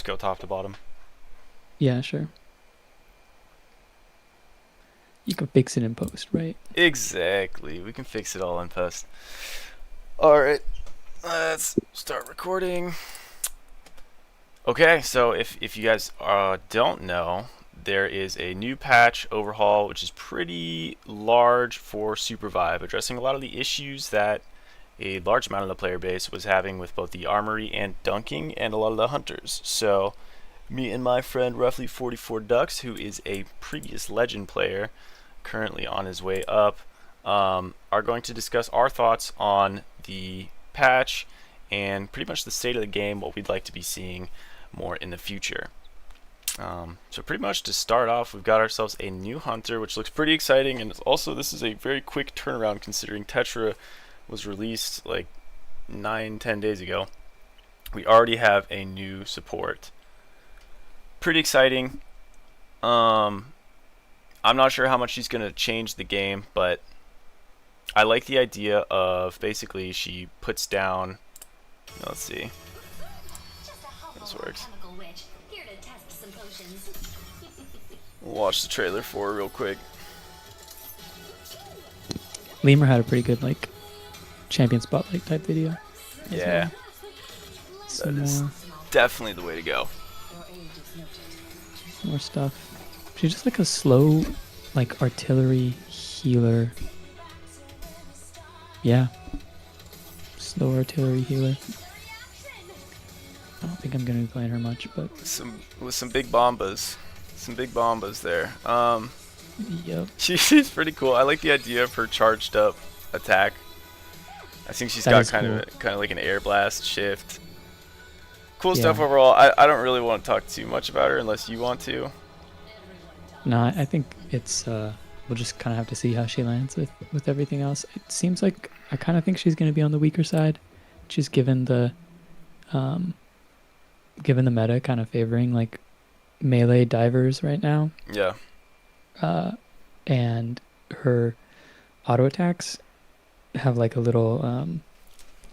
go top to bottom. Yeah, sure. You can fix it in post, right? Exactly. We can fix it all in post. Alright, let's start recording. Okay, so if you guys don't know, there is a new patch overhaul which is pretty large for Supervive, addressing a lot of the issues that a large amount of the player base was having with both the armory and dunking and a lot of the hunters. So me and my friend roughly 44 Ducks, who is a previous legend player, currently on his way up, are going to discuss our thoughts on the patch and pretty much the state of the game, what we'd like to be seeing more in the future. So pretty much to start off, we've got ourselves a new hunter, which looks pretty exciting, and also this is a very quick turnaround considering Tetra was released like 9-10 days ago. We already have a new support. Pretty exciting. I'm not sure how much she's going to change the game, but I like the idea of basically she puts down, let's see, this works. We'll watch the trailer for it real quick. Lemur had a pretty good like champion spotlight type video. Yeah, Some that is definitely the way to go. more stuff. She's just like a slow, like artillery healer. Yeah, slow artillery healer. I don't think I'm gonna be playing her much, but With some big bombas, there. yep. She's pretty cool. I like the idea of her charged up attack. I think she's That got is kind cool. of like an air blast shift. Cool Yeah. stuff overall. I don't really want to talk too much about her unless you want to. No, I think it's we'll just kind of have to see how she lands with everything else. It seems like I kind of think she's going to be on the weaker side, just given the meta kind of favoring like melee divers right now. Yeah. And her auto attacks have like a little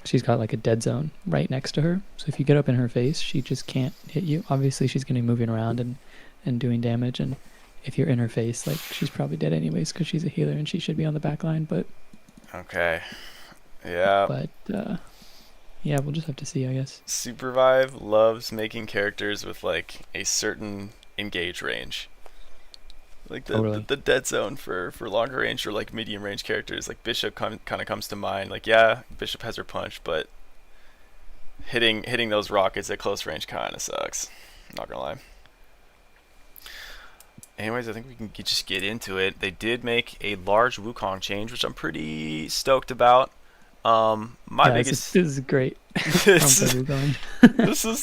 she's got like a dead zone right next to her. So if you get up in her face, she just can't hit you. Obviously she's going to be moving around and doing damage, and if you're in her face, like she's probably dead anyways because she's a healer and she should be on the back line. But Okay. Yeah. yeah, we'll just have to see, I guess. Supervive loves making characters with like a certain engage range. Like Totally. the dead zone for longer range or like medium range characters. Like Bishop kind of comes to mind. Like yeah, Bishop has her punch, but hitting those rockets at close range kind of sucks. Not gonna lie. Anyways, I think we can just get into it. They did make a large Wukong change, which I'm pretty stoked about. My Yeah, biggest this is great. this, From Wukong.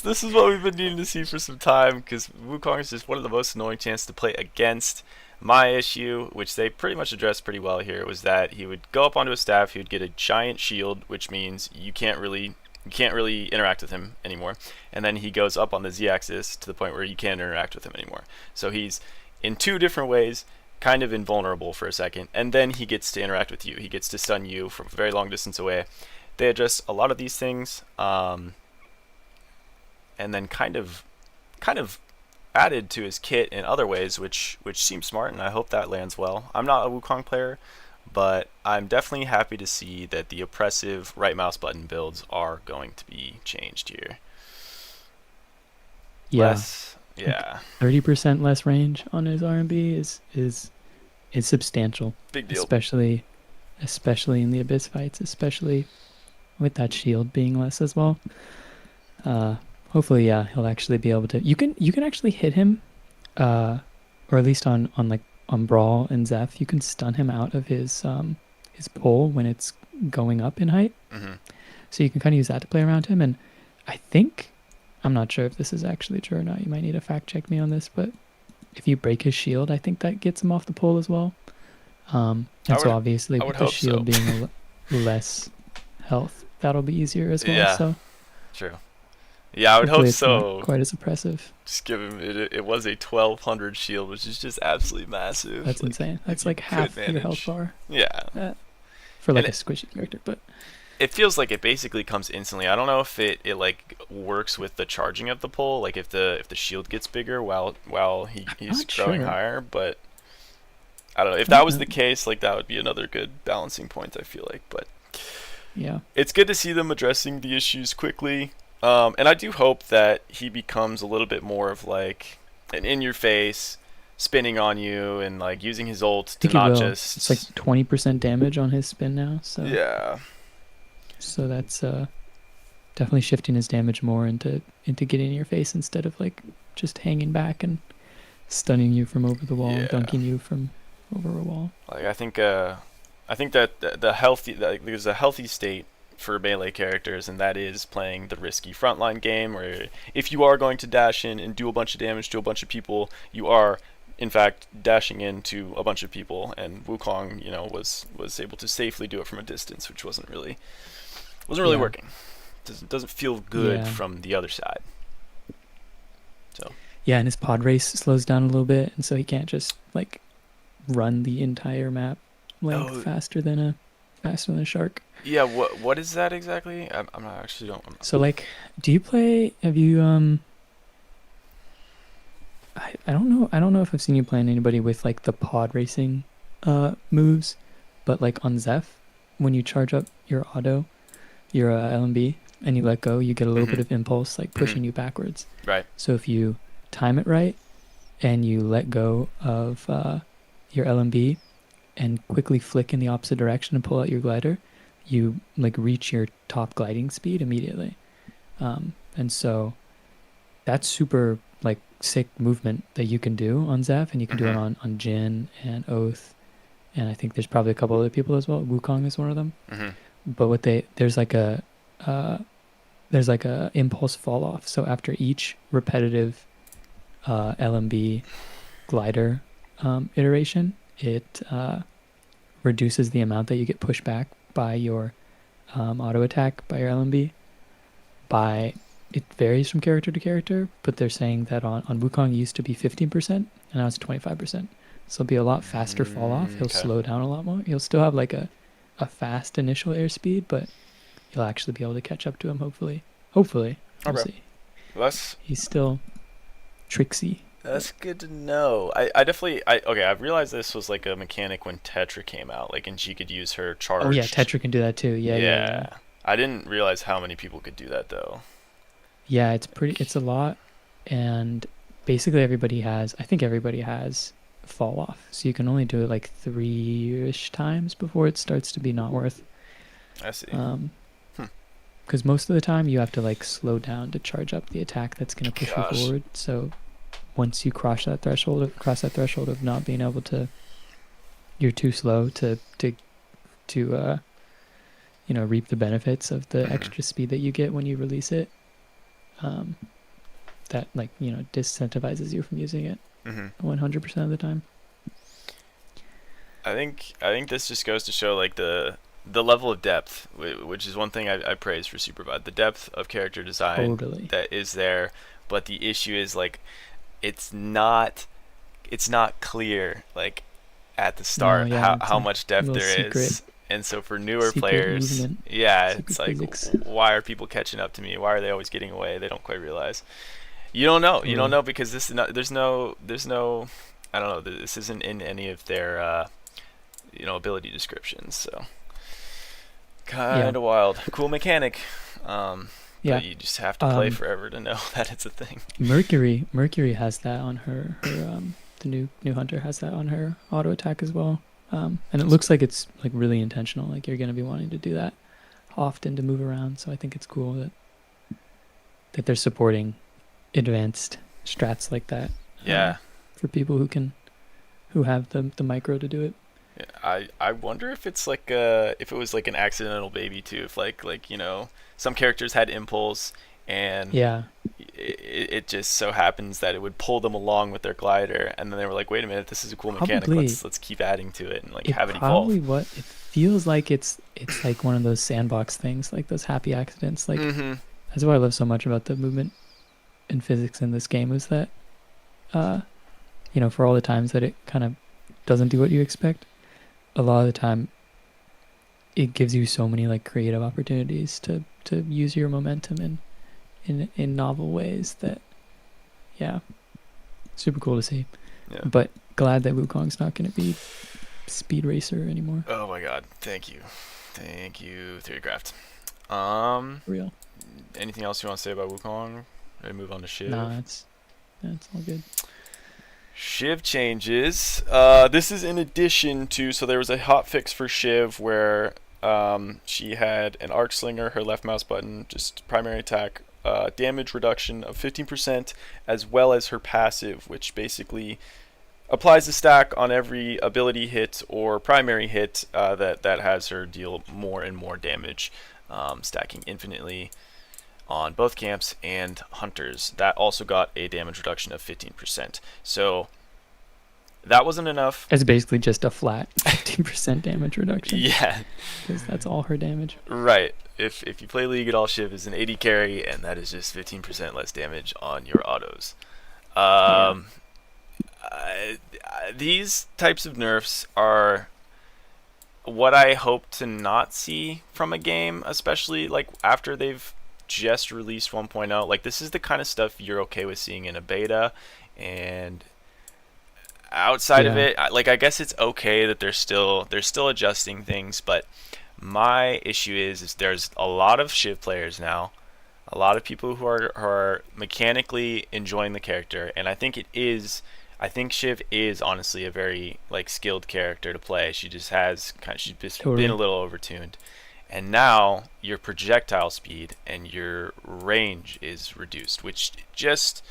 this is what we've been needing to see for some time, because Wukong is just one of the most annoying chances to play against. My issue, which they pretty much addressed pretty well here, was that he would go up onto a staff, he would get a giant shield, which means you can't really interact with him anymore. And then he goes up on the z-axis to the point where you can't interact with him anymore. So he's in two different ways kind of invulnerable for a second, and then he gets to interact with you. He gets to stun you from a very long distance away. They address a lot of these things, and then kind of added to his kit in other ways, which seems smart, and I hope that lands well. I'm not a Wukong player, but I'm definitely happy to see that the oppressive right mouse button builds are going to be changed here. Yeah. Yeah, 30% less range on his R&B is substantial. big deal. Especially in the Abyss fights, especially with that shield being less as well. Hopefully, yeah, he'll actually be able to. You can actually hit him, or at least on Brawl and Zeph, you can stun him out of his pole when it's going up in height. Mm-hmm. So you can kind of use that to play around him. And I think, I'm not sure if this is actually true or not. You might need to fact check me on this, but if you break his shield, I think that gets him off the pole as well. And so obviously with the shield being less health, that'll be easier as well. Yeah, so true. Yeah, I would hope it's so. Not quite as oppressive. Just give him it was a 1200 shield, which is just absolutely massive. That's insane. That's like half your health bar. Yeah. For like a squishy character, but it feels like it basically comes instantly. I don't know if it like works with the charging of the pole, like if the shield gets bigger while he's Not growing sure. higher, but I don't know. If I that don't was know. the case, like that would be another good balancing point, I feel like. But Yeah. it's good to see them addressing the issues quickly. And I do hope that he becomes a little bit more of like an in your face, spinning on you and like using his ult I to think it not will. It's like just 20% damage on his spin now, so yeah. that's definitely shifting his damage more into getting in your face instead of like just hanging back and stunning you from over the wall, Yeah. dunking you from over a wall. Like I think that the healthy like, there's a healthy state for melee characters, and that is playing the risky frontline game, where if you are going to dash in and do a bunch of damage to a bunch of people, you are in fact dashing into a bunch of people. And Wukong, was able to safely do it from a distance, which wasn't really Yeah. working. Doesn't feel good Yeah. from the other side. So Yeah, and his pod race slows down a little bit, and so he can't just like run the entire map length oh faster than a shark. yeah, what is that exactly? I'm not actually don't. So like, do you play? Have you I don't know. I don't know if I've seen you playing anybody with like the pod racing moves, but like on Zeph, when you charge up your auto, your LMB, and you let go, you get a little bit Mhm. of impulse like Mhm. pushing you backwards. Right. So if you time it right and you let go of your LMB and quickly flick in the opposite direction and pull out your glider, you like reach your top gliding speed immediately. And so that's super like sick movement that you can do on Zeph, and you can do it Mhm. on Jin and Oath, and I think there's probably a couple other people as well. Wukong is one of them. Mhm. But what they uh, there's like a impulse fall off. So after each repetitive LMB glider iteration, it reduces the amount that you get pushed back by your auto attack by your LMB. By it varies from character to character, but they're saying that on Wukong it used to be 15%, and now it's 25%. So it'll be a lot faster fall off. He'll Okay. slow down a lot more. He'll still have like a fast initial airspeed, but you'll actually be able to catch up to him. Hopefully, we'll Okay. see. That's He's still tricksy. that's good to know. I definitely okay. I've realized this was like a mechanic when Tetra came out, like, and she could use her Oh yeah, charged. Tetra can do that too. Yeah. Yeah. I didn't realize how many people could do that though. Yeah, it's pretty. It's a lot, and basically everybody has. I think everybody has fall off, so you can only do it like 3-ish times before it starts to be not worth. I see. Hmm. Because most of the time you have to like slow down to charge up the attack that's going to push you Gosh. forward. So once you cross that threshold of not being able to, you're too slow to reap the benefits of the Mhm. extra speed that you get when you release it. That like disincentivizes you from using it Mhm. 100% of the time. I think this just goes to show like the level of depth, which is one thing I praise for Superbad. The depth of character design Totally. that is there, but the issue is like it's not it's not clear like at the No, start yeah, it's how a much depth little there secret is. And so for newer secret players, movement, yeah, secret it's like physics. why are people catching up to me? Why are they always getting away? They don't quite realize. You don't know. You don't Totally. know because this is not, there's no I don't know. This isn't in any of their ability descriptions. So Yeah. kind of wild. Cool mechanic. Yeah. But you just have to play forever to know that it's a thing. Mercury has that on her the new hunter has that on her auto attack as well. And it looks like it's like really intentional. Like you're gonna be wanting to do that often to move around. So I think it's cool that they're supporting advanced strats like that. Yeah. For people who have the micro to do it. I wonder if it's like if it was like an accidental baby too. If like some characters had impulse and Yeah. it just so happens that it would pull them along with their glider, and then they were like, wait a minute, this is a cool mechanic. Probably. Let's keep adding to it and like It have it evolve. probably what it feels like it's like one of those sandbox things, like those happy accidents. Like Mm-hmm. that's what I love so much about the movement and physics in this game is that for all the times that it kind of doesn't do what you expect, a lot of the time it gives you so many like creative opportunities to use your momentum in novel ways that, yeah, super cool to see. Yeah. But glad that Wukong's not going to be Speed Racer anymore. Oh my god. Thank you. Thank you, Theorycraft. For real. Anything else you want to say about Wukong? Ready to move on to Shiv? Nah, it's all good. Shiv changes. This is in addition to, so there was a hotfix for Shiv where she had an arc slinger, her left mouse button, just primary attack, damage reduction of 15%, as well as her passive, which basically applies the stack on every ability hit or primary hit that has her deal more and more damage, stacking infinitely on both camps and hunters. That also got a damage reduction of 15%. So that wasn't enough. It's basically just a flat 15% damage reduction. Yeah. Because that's all her damage. Right. If you play League at all, Shiv is an 80 carry, and that is just 15% less damage on your autos. These types of nerfs are what I hope to not see from a game, especially like after they've just released 1.0. Like, this is the kind of stuff you're okay with seeing in a beta, and outside of it, I guess it's okay that they're still adjusting things, but my issue is there's a lot of Shiv players now, a lot of people who are mechanically enjoying the character, and I think Shiv is honestly a very like skilled character to play. She's just been a little overtuned. And now your projectile speed and your range is reduced, which just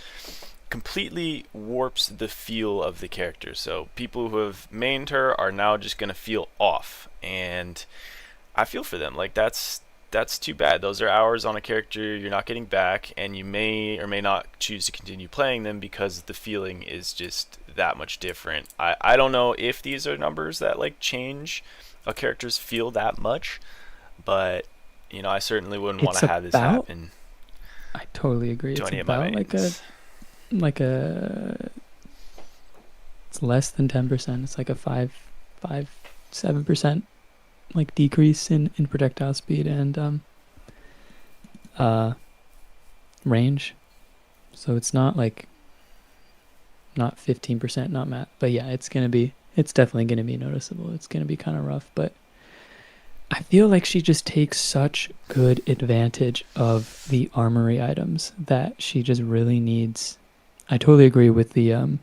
completely warps the feel of the character. So people who have mained her are now just going to feel off. And I feel for them. Like, that's too bad. Those are hours on a character you're not getting back, and you may or may not choose to continue playing them because the feeling is just that much different. I don't know if these are numbers that like change a character's feel that much, but I certainly wouldn't want to have this happen. I totally agree. It's about it's less than 10%. It's like a 7% like decrease in projectile speed and range. So it's not 15%, not math, but yeah, it's definitely gonna be noticeable. It's gonna be kind of rough, but I feel like she just takes such good advantage of the armory items that she just really needs. I totally agree with the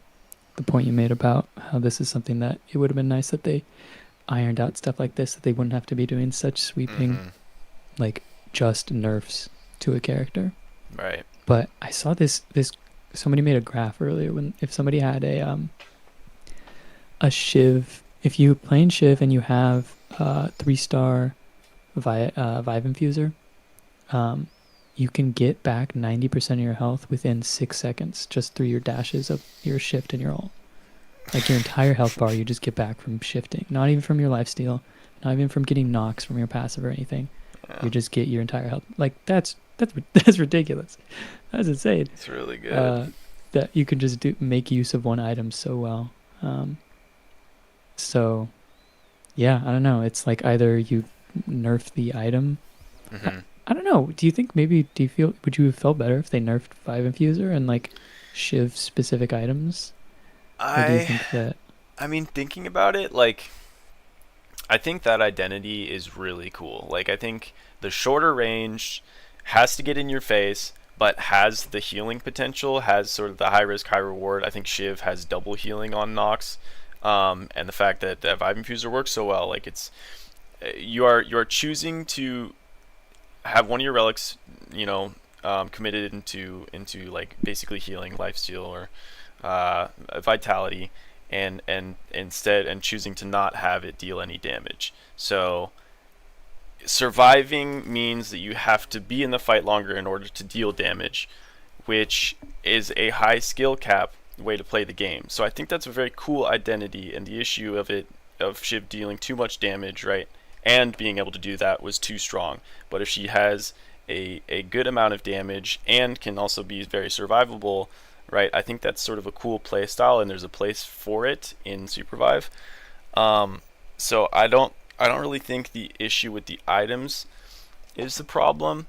point you made about how this is something that it would have been nice that they ironed out stuff like this, that they wouldn't have to be doing such sweeping like just nerfs to a character. Right. But I saw this somebody made a graph earlier if somebody had a Shiv, if you playing Shiv and you have 3-star Vive Infuser, you can get back 90% of your health within 6 seconds just through your dashes of your shift and your ult. Like, your entire health bar you just get back from shifting. Not even from your lifesteal, not even from getting knocks from your passive or anything. Yeah. You just get your entire health. Like, that's ridiculous. That's insane. It's really good. That you can just make use of one item so well. So, yeah, I don't know. It's like either you nerf the item. I don't know. Do you feel, would you have felt better if they nerfed Vive Infuser and like Shiv specific items? Or do you think that? I mean, thinking about it, like, I think that identity is really cool. Like, I think the shorter range has to get in your face, but has the healing potential, has sort of the high risk, high reward. I think Shiv has double healing on Nox. And the fact that Vive Infuser works so well, like, you are choosing to have one of your relics, committed into like basically healing, lifesteal, or vitality, and choosing to not have it deal any damage. So surviving means that you have to be in the fight longer in order to deal damage, which is a high skill cap way to play the game. So I think that's a very cool identity, and the issue of Shiv dealing too much damage, right, and being able to do that was too strong. But if she has a good amount of damage and can also be very survivable, right, I think that's sort of a cool play style, and there's a place for it in Supervive. So I I don't really think the issue with the items is the problem.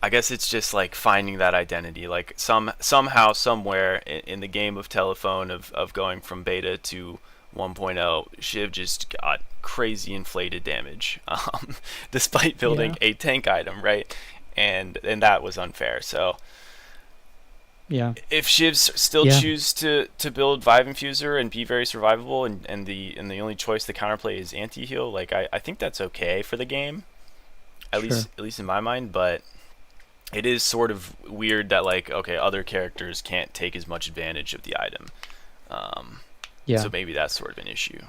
I guess it's just like finding that identity. Like somehow somewhere in the game of telephone of going from beta to 1.0, Shiv just got crazy inflated damage, despite building Yeah. a tank item, right? And that was unfair. So Yeah. if Shivs still Yeah. choose to build Vive Infuser and be very survivable, and the only choice the counterplay is anti heal, like I think that's okay for the game, Sure. at least in my mind. But it is sort of weird that like okay, other characters can't take as much advantage of the item. Um, so Yeah. maybe that's sort of an issue.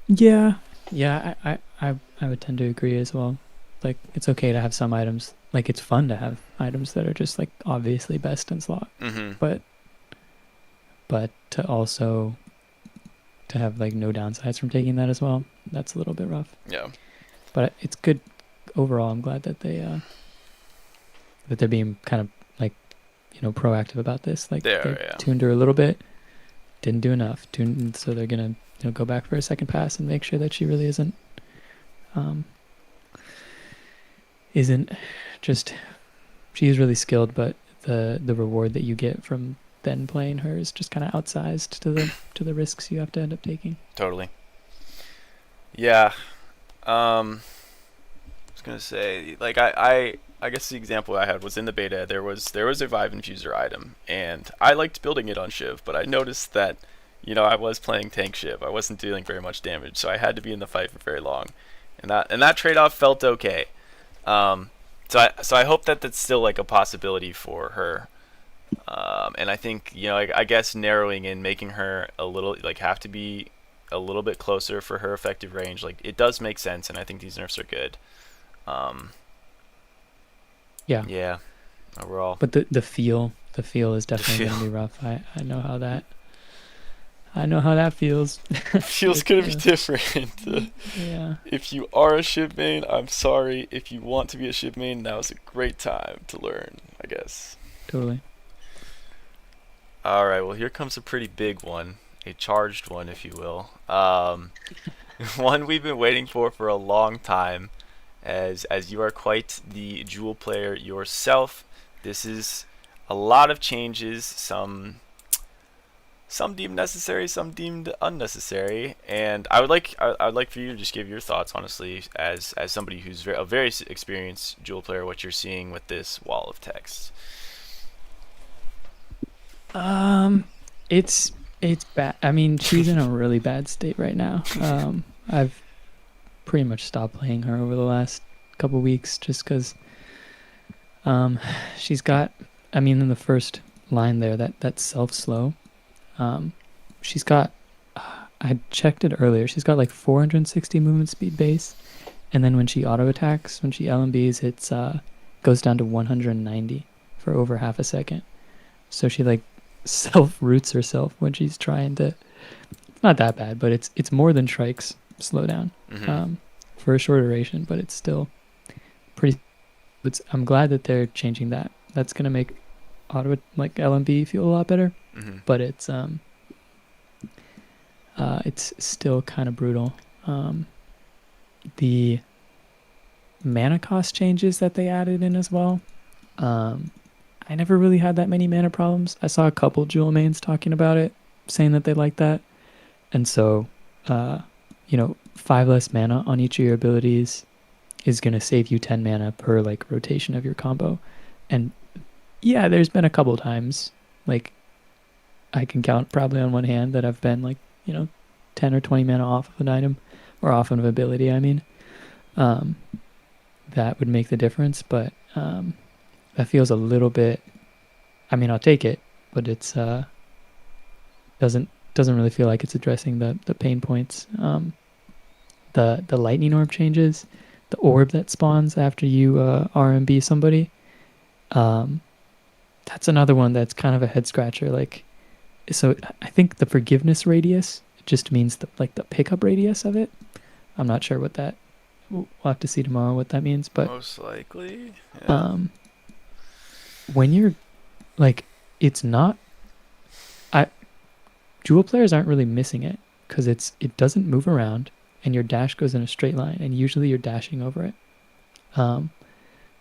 Yeah. Yeah. I would tend to agree as well. Like it's okay to have some items. Like it's fun to have items that are just like obviously best in slot, Mm-hmm. but to also to have like no downsides from taking that as well. That's a little bit rough. Yeah. But it's good overall. I'm glad that they're being kind of like proactive about this. Like they Yeah. tuned her a little bit, didn't do enough. So they're gonna go back for a second pass and make sure that she really um isn't just she's really skilled, but the reward that you get from then playing her is just kind of outsized to the risks you have to end up taking. Totally. Yeah. I was gonna say like I guess the example I had was in the beta. There was a Vive Infuser item, and I liked building it on Shiv, but I noticed that I was playing tank Shiv. I wasn't dealing very much damage, so I had to be in the fight for very long, and that trade off felt okay. So I hope that that's still like a possibility for her. And I think I guess narrowing in, making her a little like have to be a little bit closer for her effective range. Like it does make sense, and I think these nerfs are good. Um, Yeah, yeah, overall. but the feel is definitely feel. gonna be rough. I know how that feels. Feels With gonna be the- different. yeah, If you are a Shiv main, I'm sorry. If you want to be a Shiv main, now is a great time to learn, I guess. totally. Alright, well, here comes a pretty big one. A charged one, if you will. One we've been waiting for a long time, as you are quite the Jewel player yourself. This is a lot of changes, some deemed necessary, some deemed unnecessary, and I would like for you to just give your thoughts, honestly, as somebody who's a very experienced Jewel player, what you're seeing with this wall of text. Um, it's bad. I mean, she's in a really bad state right now. I've pretty much stopped playing her over the last couple weeks just because she's got. I mean, in the first line there, that self slow. She's got. I checked it earlier. She's got like 460 movement speed base, and then when she auto attacks, when she LMBs, it's goes down to 190 for over half a second. So she like self roots herself when she's trying to. It's not that bad, but it's more than Shrike's slowdown Mm-hmm. for a short duration, but it's still pretty. I'm glad that they're changing that. That's gonna make auto like LMB feel a lot better, Mm-hmm. but it's still kind of brutal. The mana cost changes that they added in as well. I never really had that many mana problems. I saw a couple Jewel mains talking about it, saying that they like that. And so, 5 less mana on each of your abilities is going to save you 10 mana per like rotation of your combo. And yeah, there's been a couple times, like I can count probably on one hand that I've been like, 10 or 20 mana off of an item or off of an ability, I mean. That would make the difference, but that feels a little bit. I mean, I'll take it, but it's doesn't really feel like it's addressing the pain points. The lightning orb changes, the orb that spawns after you RMB somebody. That's another one that's kind of a head scratcher. Like, so I think the forgiveness radius just means the pickup radius of it. I'm not sure what that. We'll have to see tomorrow what that means, but Most likely. Yeah. when you're like, it's not. Jewel players aren't really missing it because it doesn't move around. and your dash goes in a straight line, and usually you're dashing over it.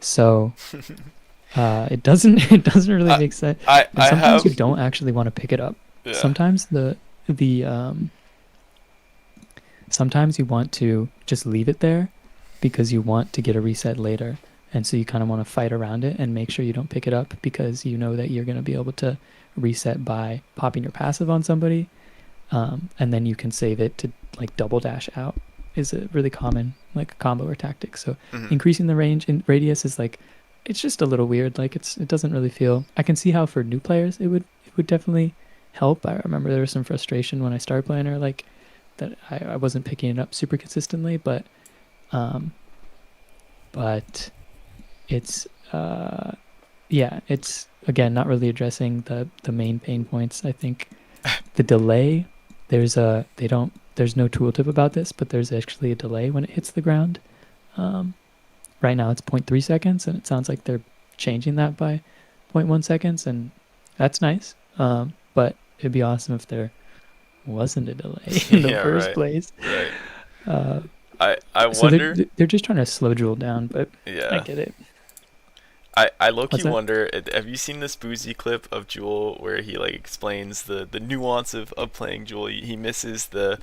So it doesn't it doesn't really I make sense. I And I sometimes you have don't actually want to pick it up. yeah. Sometimes the sometimes you want to just leave it there because you want to get a reset later. And so you kind of want to fight around it and make sure you don't pick it up because you know that you're going to be able to reset by popping your passive on somebody. And then you can save it to like double dash out is a really common like combo or tactic. So Mhm. increasing the range and radius is like, it's just a little weird. Like it doesn't really feel, I can see how for new players it would definitely help. I remember there was some frustration when I started playing her, like that I wasn't picking it up super consistently, um, but it's yeah, it's again not really addressing the main pain points. I think the delay, there's no tooltip about this, but there's actually a delay when it hits the ground. Um, right now it's zero point 0.3 seconds, and it sounds like they're changing that by zero point 0.1 seconds, and that's nice. But it'd be awesome if there wasn't a delay in the Yeah, first right. place. Right. Uh, I so wonder. they're just trying to slow Jewel down, but I Yeah. get it. I low-key What's that? wonder, have you seen this boozy clip of Jewel where he like explains the nuance of playing Jewel? He misses the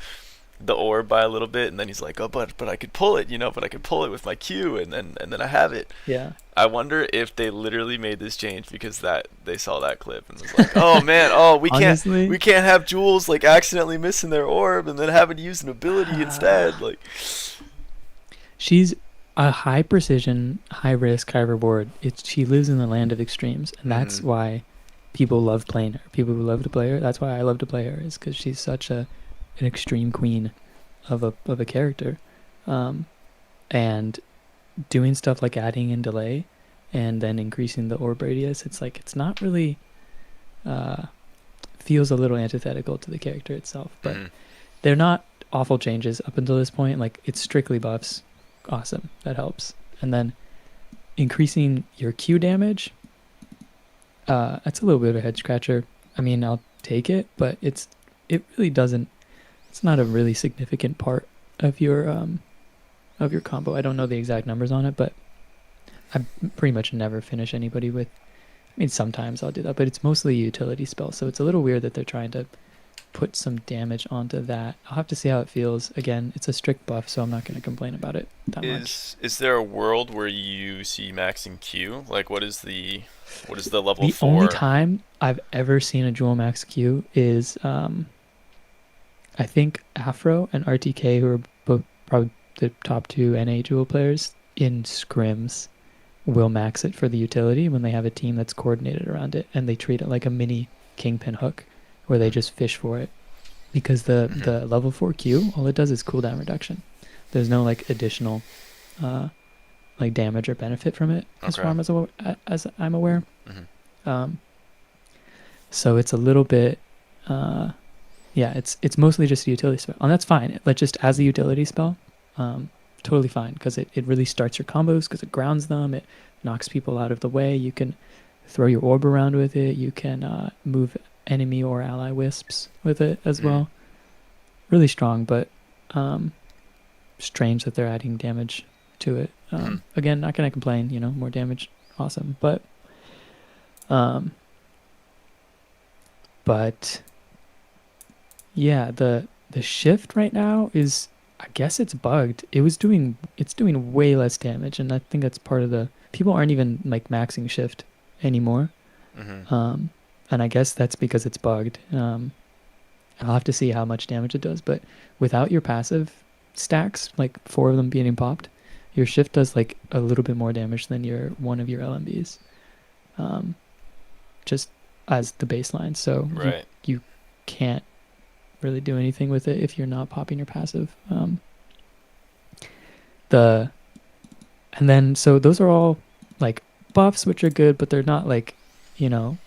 orb by a little bit, and then he's like, "Oh, but I could pull it, but I could pull it with my Q, and then I have it." Yeah. I wonder if they literally made this change because that they saw that clip and was like, "Oh man, oh we Honestly, can't have Jules like accidentally missing their orb and then having to use an ability instead." uh, Like, she's a high precision, high risk, high reward. She lives in the land of extremes, and that's mm-hmm, why people love playing her. People who love to play her. That's why I love to play her. Is because she's such an extreme queen of a character, um, and doing stuff like adding in delay, and then increasing the orb radius. It's like it's not really uh, feels a little antithetical to the character itself, but mm-hmm, they're not awful changes up until this point. Like it's strictly buffs. Awesome, that helps. And then increasing your Q damage. That's a little bit of a head scratcher. I mean, I'll take it, but it really doesn't. It's not a really significant part of your combo. I don't know the exact numbers on it, but I pretty much never finish anybody with. I mean, sometimes I'll do that, but it's mostly a utility spell, so it's a little weird that they're trying to put some damage onto that. I'll have to see how it feels. Again, it's a strict buff, so I'm not going to complain about it that much. is there a world where you see max in Q? Like, what is the level The only for? time I've ever seen a Jewel Max Q is I think Afro and RTK, who are both probably the top two NA Jewel players in scrims, will max it for the utility when they have a team that's coordinated around it and they treat it like a mini kingpin hook where they just fish for it. Because Mm-hmm. the level 4 Q, all it does is cooldown reduction. There's no like additional uh, like damage or benefit from it as Okay. far as I'm aware. Mm-hmm. Um, so it's a little bit, uh, yeah, it's mostly just a utility spell, and that's fine. Like just as a utility spell, totally fine because it really starts your combos because it grounds them. It knocks people out of the way. You can throw your orb around with it. You can move enemy or ally wisps with it as Mm-hmm. well. Really strong, but um, strange that they're adding damage to it. Mm-hmm. Again, not gonna complain. More damage, awesome. Um, but yeah, the shift right now is, I guess it's bugged. It's doing way less damage, and I think that's part of the people aren't even like maxing shift anymore. Mm-hmm. Um, and I guess that's because it's bugged. I'll have to see how much damage it does, but without your passive stacks, like four of them being popped, your shift does like a little bit more damage than your one of your LMBs. Um, just as the baseline. So Right. you can't really do anything with it if you're not popping your passive. The and then so those are all like buffs, which are good, but they're not like you know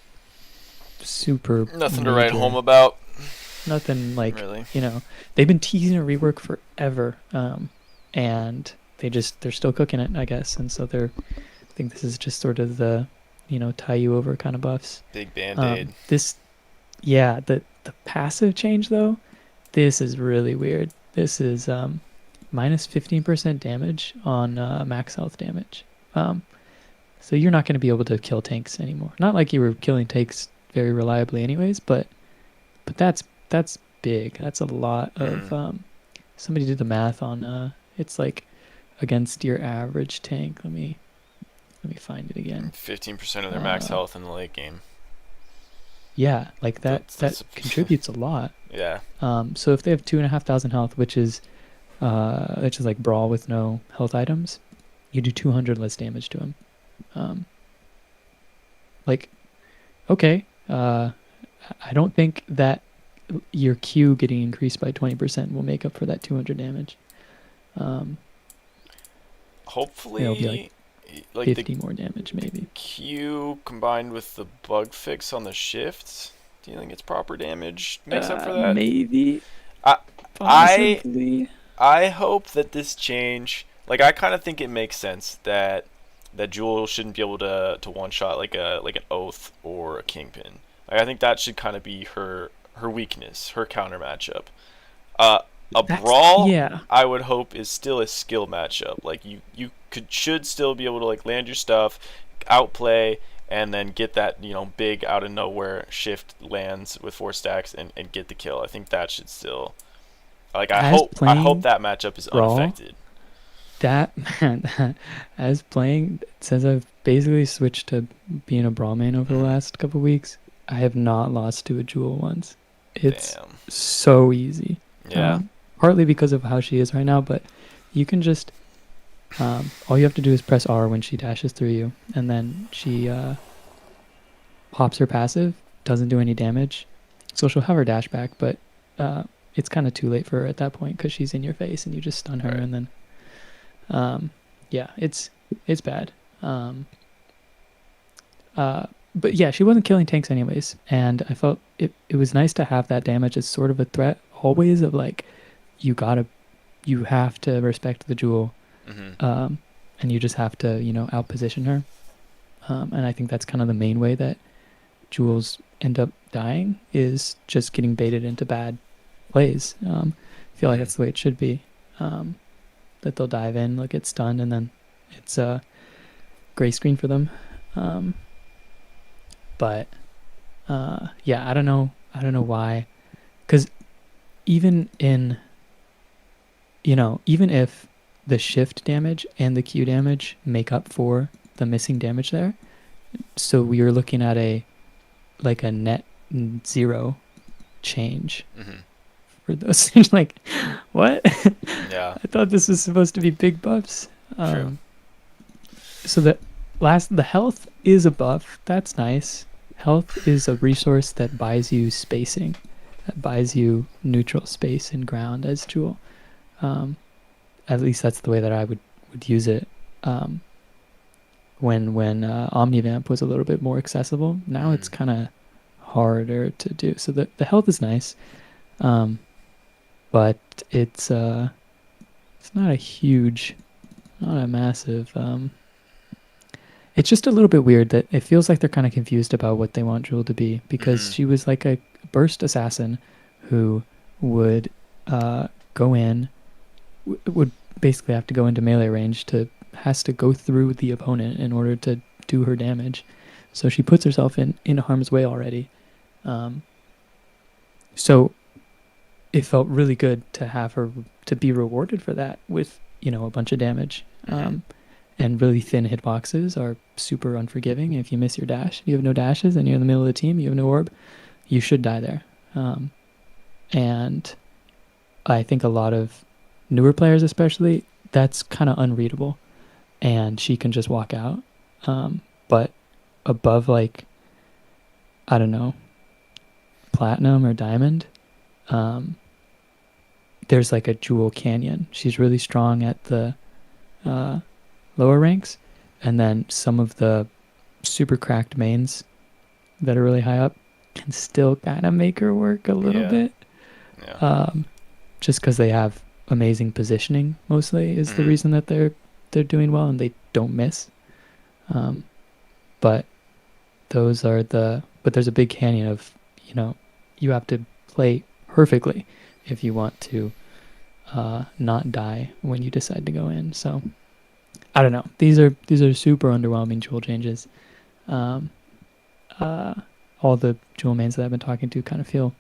super Nothing to write home major. about, Nothing like really. they've been teasing a rework forever, and they're still cooking it, I guess. And so I think this is just sort of the tie you over kind of buffs. Big band-aid. This Yeah, the passive change though, this is really weird. This is minus 15% damage on max health damage. Um, so you're not going to be able to kill tanks anymore. Not like you were killing tanks very reliably, anyways, but that's big. That's a lot of. Mm. Somebody did the math on. It's like against your average tank. Let me find it again. 15% of their max Uh, health in the late game. yeah, like that That's contributes a lot. yeah. So if they have 2,500 health, which is like brawl with no health items, you do 200 less damage to him. Um, like, okay, I don't think that your Q getting increased by 20% will make up for that 200 damage. Um, it'll be like Hopefully, like the 50 more damage, maybe. Q combined with the bug fix on the shift dealing its proper damage makes up for that. Maybe, I I possibly. I hope that this change, like I kind of think it makes sense that Jewel shouldn't be able to one shot like an Oath or a Kingpin. Like I think that should kind of be her weakness, her counter matchup. Uh, a That's brawl, yeah. I would hope is still a skill matchup. Like you should still be able to like land your stuff, outplay, and then get that big out of nowhere shift lands with 4 stacks and get the kill. I think that should still like As I hope playing that matchup is brawl, unaffected. that man, as playing since I've basically switched to being a brawl main over the Mm, last couple weeks, I have not lost to a jewel once. It's damn. so easy. Yeah. Partly because of how she is right now, but you can just all you have to do is press R when she dashes through you, and then she pops her passive, doesn't do any damage, so she'll have her dash back, but it's kind of too late for her at that point because she's in your face and you just stun her, Right. and then yeah, it's bad. But yeah, she wasn't killing tanks anyways, and I felt it was nice to have that damage as sort of a threat always of like you have to respect the jewel, Mhm. and you just have to outposition her, and I think that's kind of the main way that jewels end up dying is just getting baited into bad plays. I feel like Mhm. that's the way it should be. That they'll dive in, they'll get stunned, and then it's a gray screen for them. Um, but yeah, I don't know why, because even in even if the shift damage and the Q damage make up for the missing damage there, so we are looking at a net zero change Mhm. for those things. Like, what? Yeah. I thought this was supposed to be big buffs. True. So the health is a buff. That's nice. Health is a resource that buys you spacing, that buys you neutral space and ground as Jewel. At least that's the way that I would use it. When Omnivamp was a little bit more accessible. Now it's Mhm. kind of harder to do. So the health is nice, but it's not a huge, not a massive. It's just a little bit weird that it feels like they're kind of confused about what they want Jewel to be, because Mhm. she was like a burst assassin who would go in, would basically have to go into melee range has to go through the opponent in order to do her damage. So she puts herself in harm's way already. So it felt really good to have her to be rewarded for that with a bunch of damage. Mhm. And really thin hitboxes are super unforgiving. If you miss your dash, you have no dashes, and you're in the middle of the team, you have no orb, you should die there. And I think a lot of newer players, especially, that's kind of unreadable, and she can just walk out. But above, like, I don't know, platinum or diamond, there's like a jewel canyon. She's really strong at the lower ranks, and then some of the super cracked mains that are really high up can still kind of make her work a little Yeah. bit, Yeah. just because they have amazing positioning. Mostly is the Mhm. reason that they're doing well and they don't miss. Um, but but there's a big canyon of you have to play perfectly if you want to not die when you decide to go in. So I don't know. These are super underwhelming jewel changes. Um, uh, all the jewel mains that I've been talking to kind of feel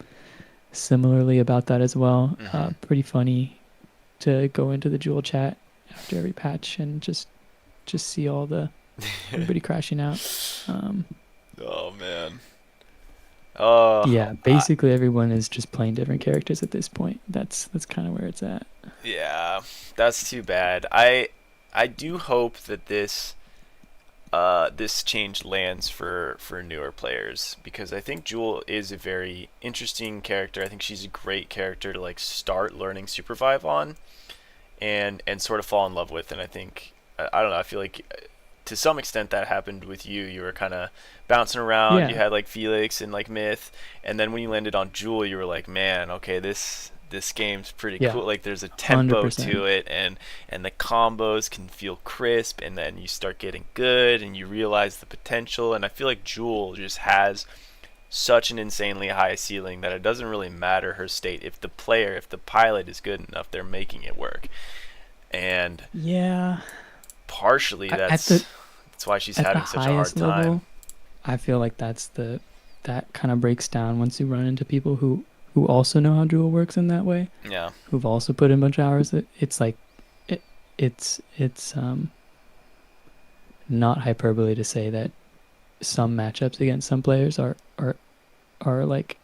similarly about that as well. Hmm. Pretty funny to go into the jewel chat after every patch and just see all the everybody crashing out. Um, Oh man. Oh, yeah, basically everyone is just playing different characters at this point. That's kind of where it's at. yeah. That's too bad. I do hope that this change lands for newer players because I think Jewel is a very interesting character. I think she's a great character to like start learning Supervive on and sort of fall in love with. And I think I don't know. I feel like to some extent that happened with you. You were kind of bouncing around. You Yeah, had like Felix and like Myth, and then when you landed on Jewel, you were like, man, okay, this game's pretty yeah, cool. Like there's a tempo 100%. to it, and the combos can feel crisp, and then you start getting good, and you realize the potential. And I feel like Jewel just has such an insanely high ceiling that it doesn't really matter her state. If the pilot is good enough, they're making it work. And Yeah, partially at the that's why she's at the having such a hard highest time. level, I feel like that kind of breaks down once you run into people who also know how Jewel works in that way, Yeah. who've also put in a bunch of hours. It's like it, it's not hyperbole to say that some matchups against some players are like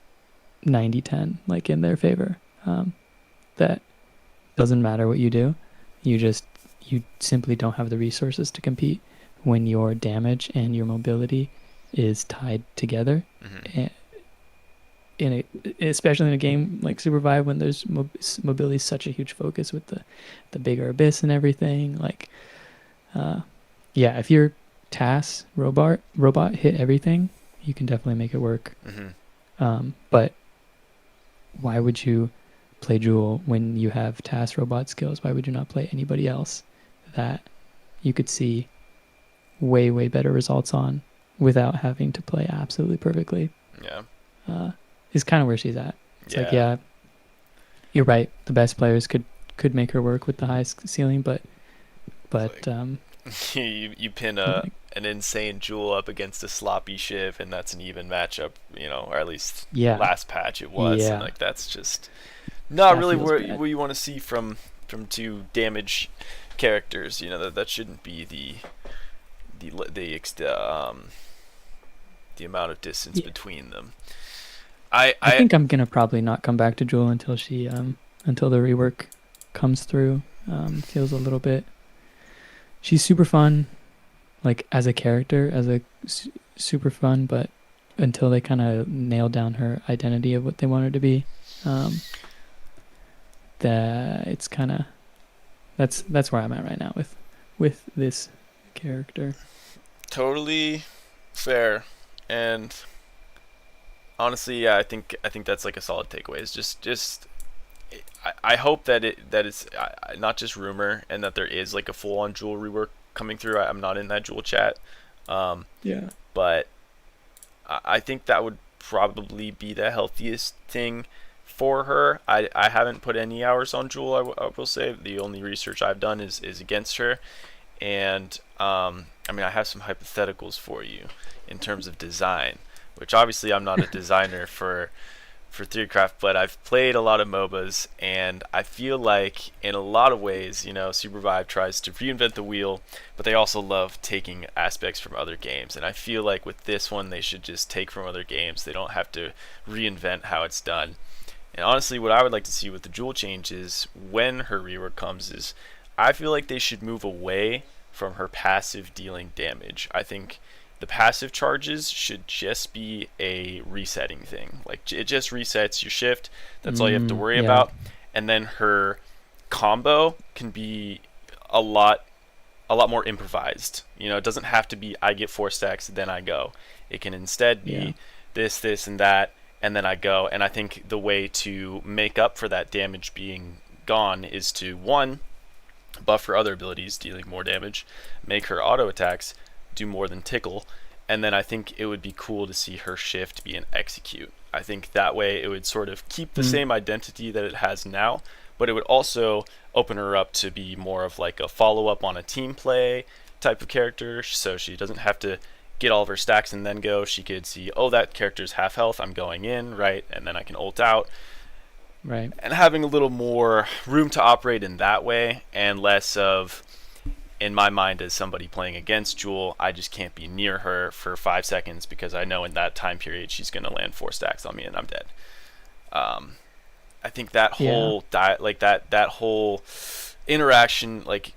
90-10, like in their favor. That doesn't matter what you do. You simply don't have the resources to compete when your damage and your mobility is tied together. Hmm. A- In especially in a game like Supervive, when there's mobility is such a huge focus with the bigger abyss and everything. Like, uh, yeah, if your TAS robot hit everything, you can definitely make it work. Hmm. But why would you play Jewel when you have TAS robot skills? Why would you not play anybody else that you could see way better results on without having to play absolutely perfectly? Yeah. Uh, is kind of where she's at. It's like, Yeah. yeah, you're right. The best players could make her work with the highest ceiling, but It's but like you pin like, an insane Jewel up against a sloppy Shiv, and that's an even matchup, or at least yeah, last patch it was, and yeah, like that's just not that really feels where bad. you want to see from two damage characters. That shouldn't be the amount of distance Yeah, between them. I I I think I'm gonna probably not come back to Jewel until the rework comes through. Feels a little bit. She's super fun, like as a character, super fun, but until they kind of nail down her identity of what they want her to be, um, that it's kind of that's where I'm at right now with this character. totally fair, and honestly, yeah, I think that's like a solid takeaway. Is just I hope that it's not just rumor and that there is like a full on Jewel rework coming through. I'm not in that Jewel chat, um, Yeah. but I think that would probably be the healthiest thing for her. I haven't put any hours on Jewel. I will say the only research I've done is against her, and I mean I have some hypotheticals for you in terms of design, which obviously I'm not a designer for Theorycraft, but I've played a lot of MOBAs, and I feel like in a lot of ways, Supervive tries to reinvent the wheel, but they also love taking aspects from other games. And I feel like with this one, they should just take from other games. They don't have to reinvent how it's done. And honestly, what I would like to see with the Jewel changes when her rework comes is I feel like they should move away from her passive dealing damage. I think the passive charges should just be a resetting thing. Like it just resets your shift. That's all you have to worry Yeah. about. And then her combo can be a lot a lot more improvised. It doesn't have to be I get 4 stacks then I go. It can instead Yeah. be this and that and then I go. And I think the way to make up for that damage being gone is to one buff her other abilities, dealing more damage, make her auto attacks do more than tickle, and then I think it would be cool to see her shift be an execute. I think that way it would sort of keep the Mm. same identity that it has now, but it would also open her up to be more of like a follow up on a team play type of character, so she doesn't have to get all of her stacks and then go. She could see, oh, that character's half health, I'm going in, right? And then I can ult out. Right. And having a little more room to operate in that way and less of, in my mind, as somebody playing against Jewel, I just can't be near her for 5 seconds because I know in that time period she's going to land 4 stacks on me and I'm dead. I think that whole that whole interaction, like,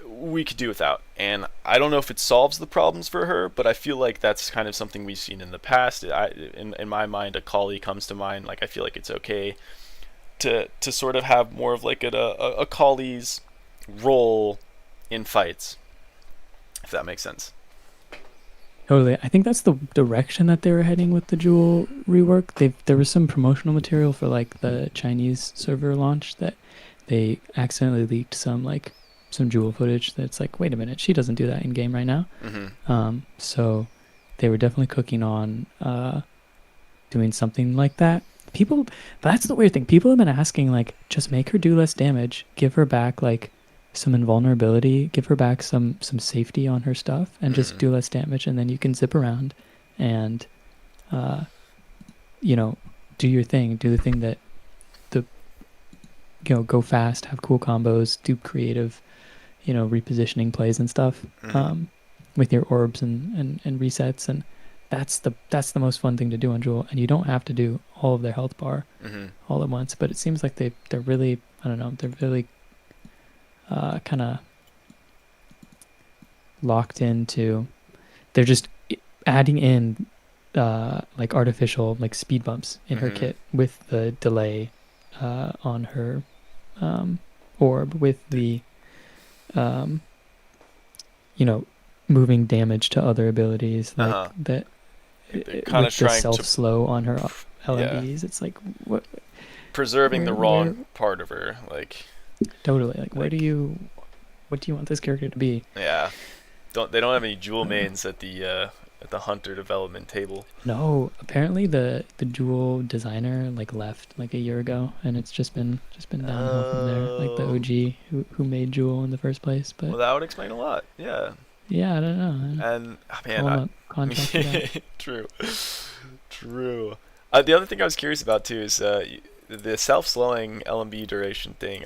we could do without. And I don't know if it solves the problems for her, but I feel like that's kind of something we've seen in the past. In my mind, a Kali comes to mind. Like, I feel like it's okay to sort of have more of like a Kali's role in fights, if that makes sense. Totally. I think that's the direction that they were heading with the Jewel rework. There was some promotional material for like the Chinese server launch that they accidentally leaked some Jewel footage that's like, wait a minute, she doesn't do that in game right now. So they were definitely cooking on doing something like that. That's the weird thing. People have been asking, like, just make her do less damage, give her back like some invulnerability, give her back some safety on her stuff, and just do less damage, and then you can zip around and do your thing, do the thing that go fast, have cool combos, do creative repositioning plays and stuff with your orbs and resets, and that's the most fun thing to do on Jewel. And you don't have to do all of their health bar all at once, but it seems like they're really, I don't know, they're really kind of locked into, they're just adding in like artificial like speed bumps in her kit with the delay on her orb, with the moving damage to other abilities, like that kind of with the trying self to slow on her LMBs. It's like, what, preserving the wrong part of her, like, totally, like, what do you want this character to be? Yeah, they don't have any Jewel mains at the Hunter development table. No, apparently the Jewel designer like left like a year ago, and it's just been downhill from there. Like the OG who made Jewel in the first place. But well, that would explain a lot. Yeah. Yeah, I don't know. And man, contract true. The other thing I was curious about too is the self-slowing LMB duration thing.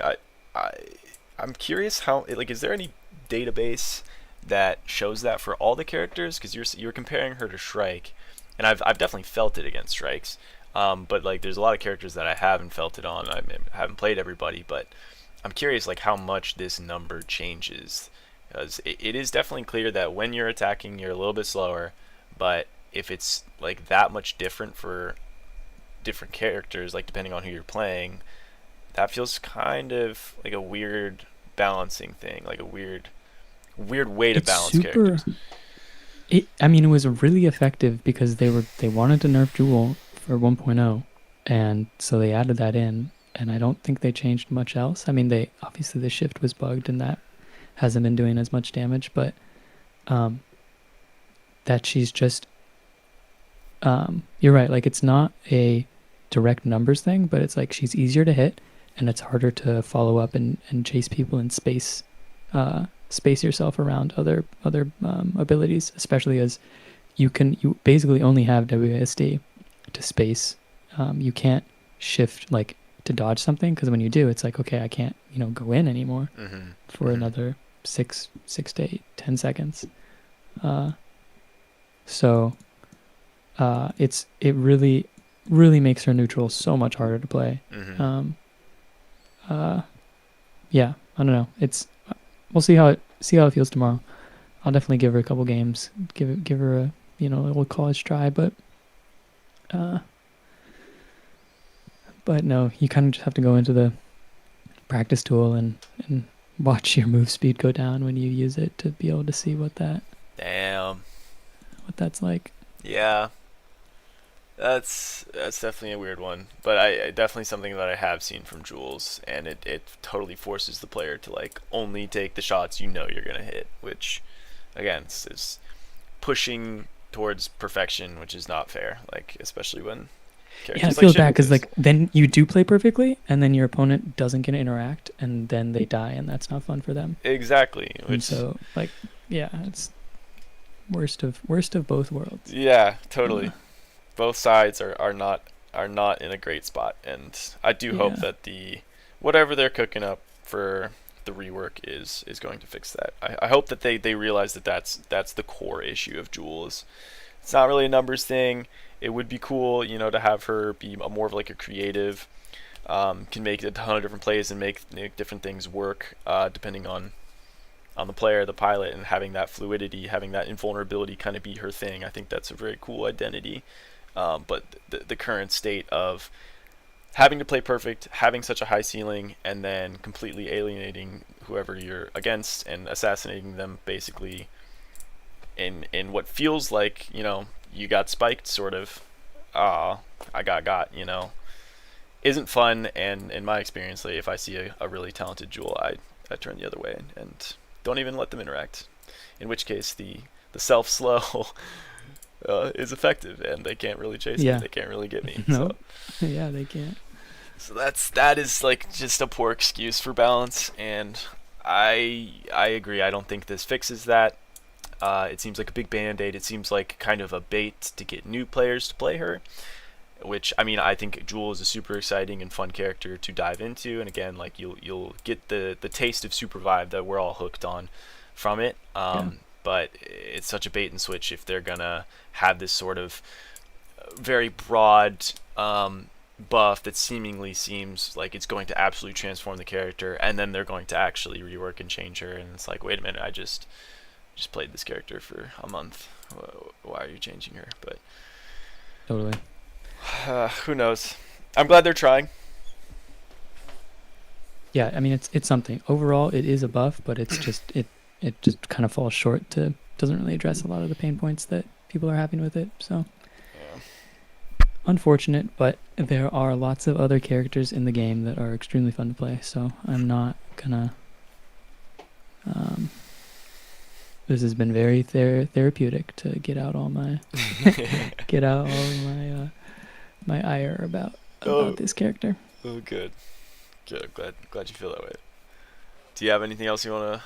I'm curious how, like, is there any database that shows that for all the characters? Because you're comparing her to Shrike, and I've definitely felt it against Shrikes, but like there's a lot of characters that I haven't felt it on. I haven't played everybody, but I'm curious like how much this number changes, because it is definitely clear that when you're attacking you're a little bit slower, but if it's like that much different for different characters, like depending on who you're playing, that feels kind of like a weird balancing thing, like a weird way to balance characters. It was really effective because they wanted to nerf Jewel for 1.0, and so they added that in, and I don't think they changed much else. I mean, they obviously the shift was bugged and that hasn't been doing as much damage, but that she's just you're right, like it's not a direct numbers thing, but it's like she's easier to hit and it's harder to follow up and chase people and space yourself around other abilities, especially as you basically only have WASD to space. You can't shift like to dodge something, because when you do, it's like, okay, I can't go in anymore for another 6 to 8, 10 seconds. So it really makes her neutral so much harder to play. Yeah, I don't know. We'll see how it feels tomorrow. I'll definitely give her a couple games. Give her a little college try, but no, you kind of just have to go into the practice tool and watch your move speed go down when you use it to be able to see what that's like. Yeah. That's definitely a weird one, but I definitely something that I have seen from Jules, and it totally forces the player to like only take the shots you're gonna hit, which again is pushing towards perfection, which is not fair. Like especially when Yeah, it Characters like feels bad shipping because this. like then you do play perfectly, and then your opponent doesn't get to interact, and then they die, and that's not fun for them. Exactly. And Which, so like, yeah, it's worst of both worlds. yeah, totally. Uh, Both sides are not in a great spot, and I do hope yeah, that the whatever they're cooking up for the rework is going to fix that. I hope that they realize that that's the core issue of Jules. It's not really a numbers thing. It would be cool, to have her be more of like a creative, can make a ton of different plays and make different things work, depending on the player, the pilot, and having that fluidity, having that invulnerability kind of be her thing. I think that's a very cool identity. But the current state of having to play perfect, having such a high ceiling, and then completely alienating whoever you're against and assassinating them basically in what feels like, you got spiked sort of. I got, isn't fun. And in my experience, like, if I see a really talented Jewel, I turn the other way and don't even let them interact. In which case, the self slow is effective, and they can't really chase me. yeah, They can't really get me. So, no, yeah, they can't. so that is like just a poor excuse for balance, and I agree. I don't think this fixes that. It seems like a big band-aid. It seems like kind of a bait to get new players to play her. Which, I mean, I think Jewel is a super exciting and fun character to dive into, and again, like you'll get the taste of super vibe that we're all hooked on from it. Yeah, But it's such a bait and switch if they're gonna have this sort of very broad buff that seemingly seems like it's going to absolutely transform the character, and then they're going to actually rework and change her, and it's like, wait a minute, I just played this character for a month. Why are you changing her? But totally. who knows? I'm glad they're trying. Yeah, I mean it's something. Overall, it is a buff, but it's just it just kind of falls short to doesn't really address a lot of the pain points that people are having with it. So Yeah. unfortunate, but there are lots of other characters in the game that are extremely fun to play. So I'm not gonna. Um, this has been very therapeutic to get out all my get out all my ire about Oh, this character. oh, good. Good. Glad you feel that way. Do you have anything else you want to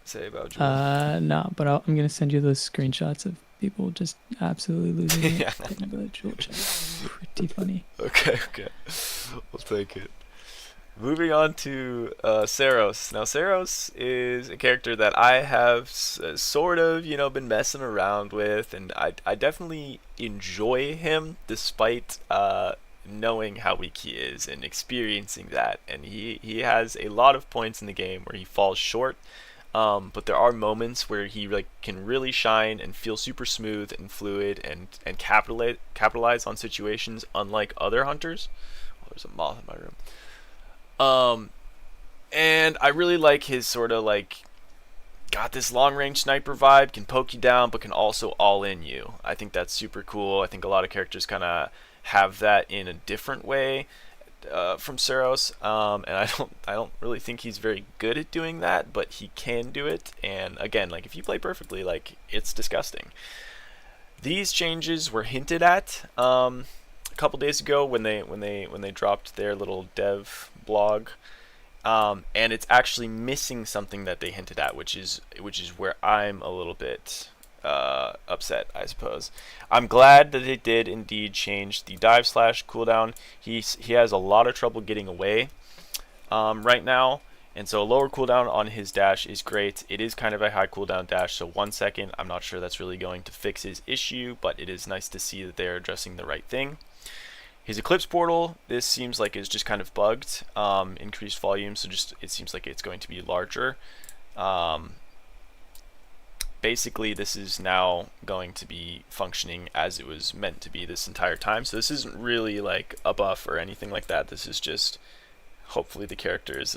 say about Jewel? No, but I'm gonna send you those screenshots of people just absolutely losing it Yeah. in the jewel chat. Pretty funny. Okay. Okay. We'll take it. Moving on to Saros. Now, Saros is a character that I have sort of, been messing around with, and I definitely enjoy him despite knowing how weak he is and experiencing that. And he has a lot of points in the game where he falls short, but there are moments where he like can really shine and feel super smooth and fluid and capitalize on situations unlike other hunters. Oh, there's a moth in my room. Um, and I really like his sort of like got this long range sniper vibe, can poke you down, but can also all in you. I think that's super cool. I think a lot of characters kind of have that in a different way from Saros, and I don't really think he's very good at doing that, but he can do it. And again, like if you play perfectly, like it's disgusting. These changes were hinted at a couple days ago when they dropped their little dev blog, and it's actually missing something that they hinted at, which is where I'm a little bit upset, I suppose. I'm glad that they did indeed change the dive slash cooldown. He has a lot of trouble getting away right now, and so a lower cooldown on his dash is great. It is kind of a high cooldown dash, so 1 second. I'm not sure that's really going to fix his issue, but it is nice to see that they're addressing the right thing. His Eclipse Portal, this seems like is just kind of bugged. Increased volume, so just it seems like it's going to be larger. Basically, this is now going to be functioning as it was meant to be this entire time. So this isn't really like a buff or anything like that. This is just hopefully the character is,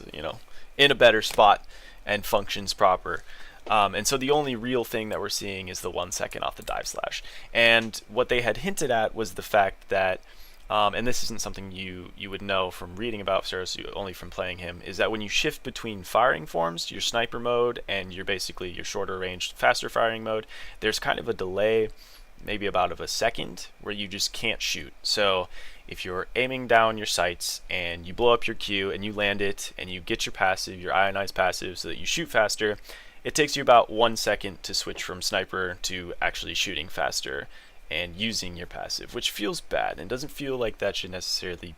in a better spot and functions proper. And so the only real thing that we're seeing is the 1 second off the dive slash. And what they had hinted at was the fact that and this isn't something you would know from reading about Saros, only from playing him, is that when you shift between firing forms, your sniper mode and your basically your shorter range, faster firing mode, there's kind of a delay maybe about of a second where you just can't shoot. So if you're aiming down your sights and you blow up your Q and you land it and you get your passive, your ionized passive, so that you shoot faster, it takes you about 1 second to switch from sniper to actually shooting faster and using your passive, which feels bad and doesn't feel like that should necessarily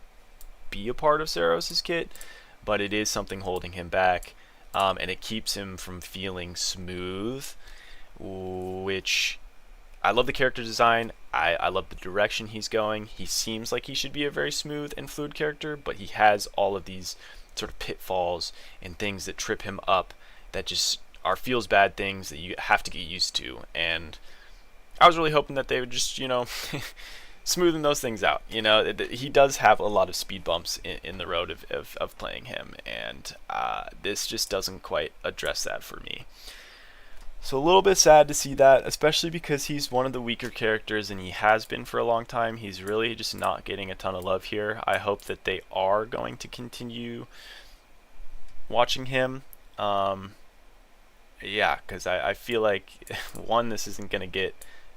be a part of Saros' kit, but it is something holding him back, and it keeps him from feeling smooth, which I love the character design. I love the direction he's going. He seems like he should be a very smooth and fluid character, but he has all of these sort of pitfalls and things that trip him up that just are feels bad things that you have to get used to. And I was really hoping that they would just, smoothing those things out. He does have a lot of speed bumps in the road of playing him, and this just doesn't quite address that for me. So a little bit sad to see that, especially because he's one of the weaker characters and he has been for a long time. He's really just not getting a ton of love here. I hope that they are going to continue watching him. Yeah, because I feel like, one, this isn't going to get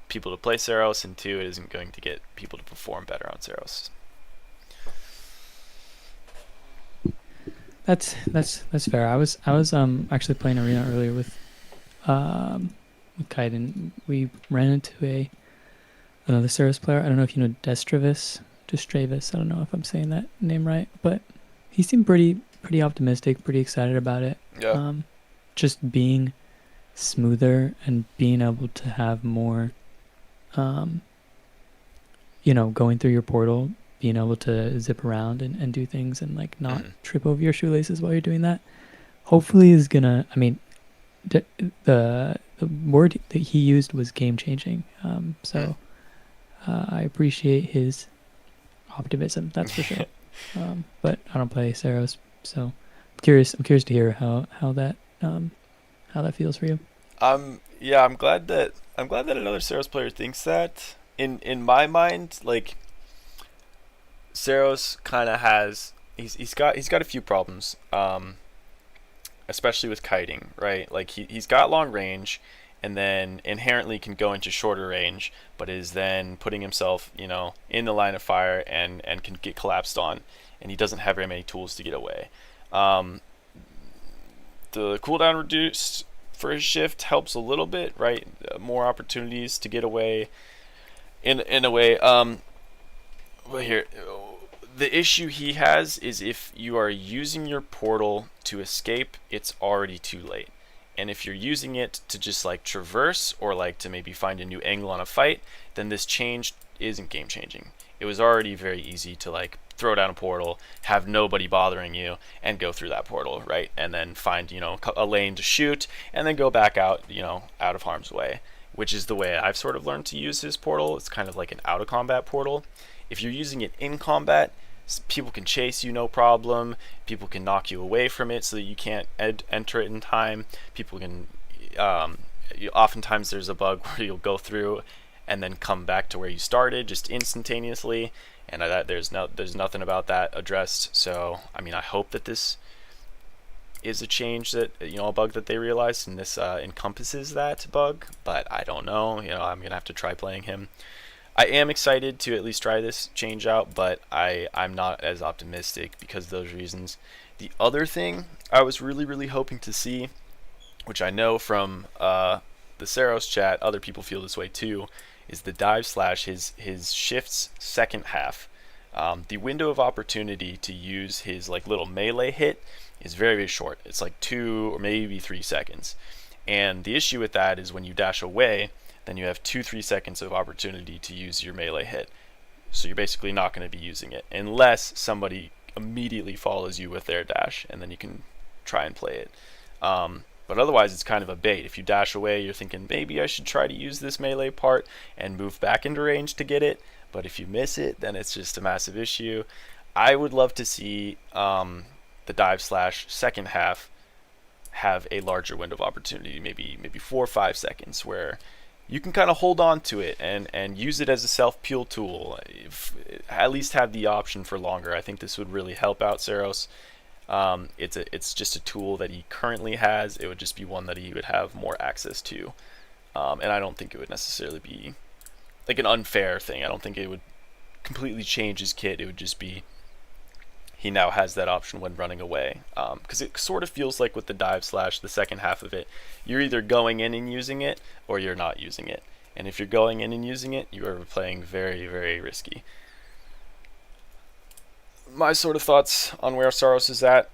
people to play Saros, and two, it isn't going to get people to perform better on Saros. That's fair. I was actually playing arena earlier with Kite, and we ran into another Saros player. I don't know if you know Destravis. I don't know if I'm saying that name right, but he seemed pretty optimistic, pretty excited about it. Yeah. Just being smoother and being able to have more, going through your portal, being able to zip around and do things and like not trip over your shoelaces while you're doing that. Hopefully is gonna. I mean, the word that he used was game changing. So I appreciate his optimism. That's for sure. But I don't play Saros, so I'm curious to hear how that feels for you. Yeah, I'm glad that another Saros player thinks that. In my mind, like, Saros kind of has he's got a few problems, especially with kiting, right? Like he's got long range, and then inherently can go into shorter range, but is then putting himself, in the line of fire and can get collapsed on, and he doesn't have very many tools to get away. The cooldown reduced for his shift helps a little bit, right? More opportunities to get away in a way. But here, the issue he has is if you are using your portal to escape, it's already too late. And if you're using it to just like traverse or like to maybe find a new angle on a fight, then this change isn't game changing. It was already very easy to like throw down a portal, have nobody bothering you, and go through that portal, right? And then find, a lane to shoot, and then go back out, out of harm's way, which is the way I've sort of learned to use his portal. It's kind of like an out of combat portal. If you're using it in combat, people can chase you no problem. People can knock you away from it so that you can't enter it in time. People can, oftentimes there's a bug where you'll go through and then come back to where you started just instantaneously, and there's nothing about that addressed. So I mean, I hope that this is a change that, a bug that they realized, and this encompasses that bug, but I don't know. I'm gonna have to try playing him. I am excited to at least try this change out, but I'm not as optimistic because of those reasons. The other thing I was really hoping to see, which I know from the Saros chat, other people feel this way too, is the dive slash, his shift's second half. The window of opportunity to use his like little melee hit is very short. It's like 2 or maybe 3 seconds. And the issue with that is when you dash away, then you have 2-3 seconds of opportunity to use your melee hit. So you're basically not going to be using it unless somebody immediately follows you with their dash, and then you can try and play it. But otherwise, it's kind of a bait. If you dash away, you're thinking, maybe I should try to use this melee part and move back into range to get it. But if you miss it, then it's just a massive issue. I would love to see the dive slash second half have a larger window of opportunity, maybe 4 or 5 seconds, where you can kind of hold on to it and use it as a self-peel tool. At least have the option for longer. I think this would really help out Saros. It's just a tool that he currently has. It would just be one that he would have more access to. And I don't think it would necessarily be like an unfair thing. I don't think it would completely change his kit. It would just be he now has that option when running away. Because it sort of feels like with the dive slash, the second half of it, you're either going in and using it or you're not using it. And if you're going in and using it, you are playing very, very risky. My sort of thoughts on where Saros is at.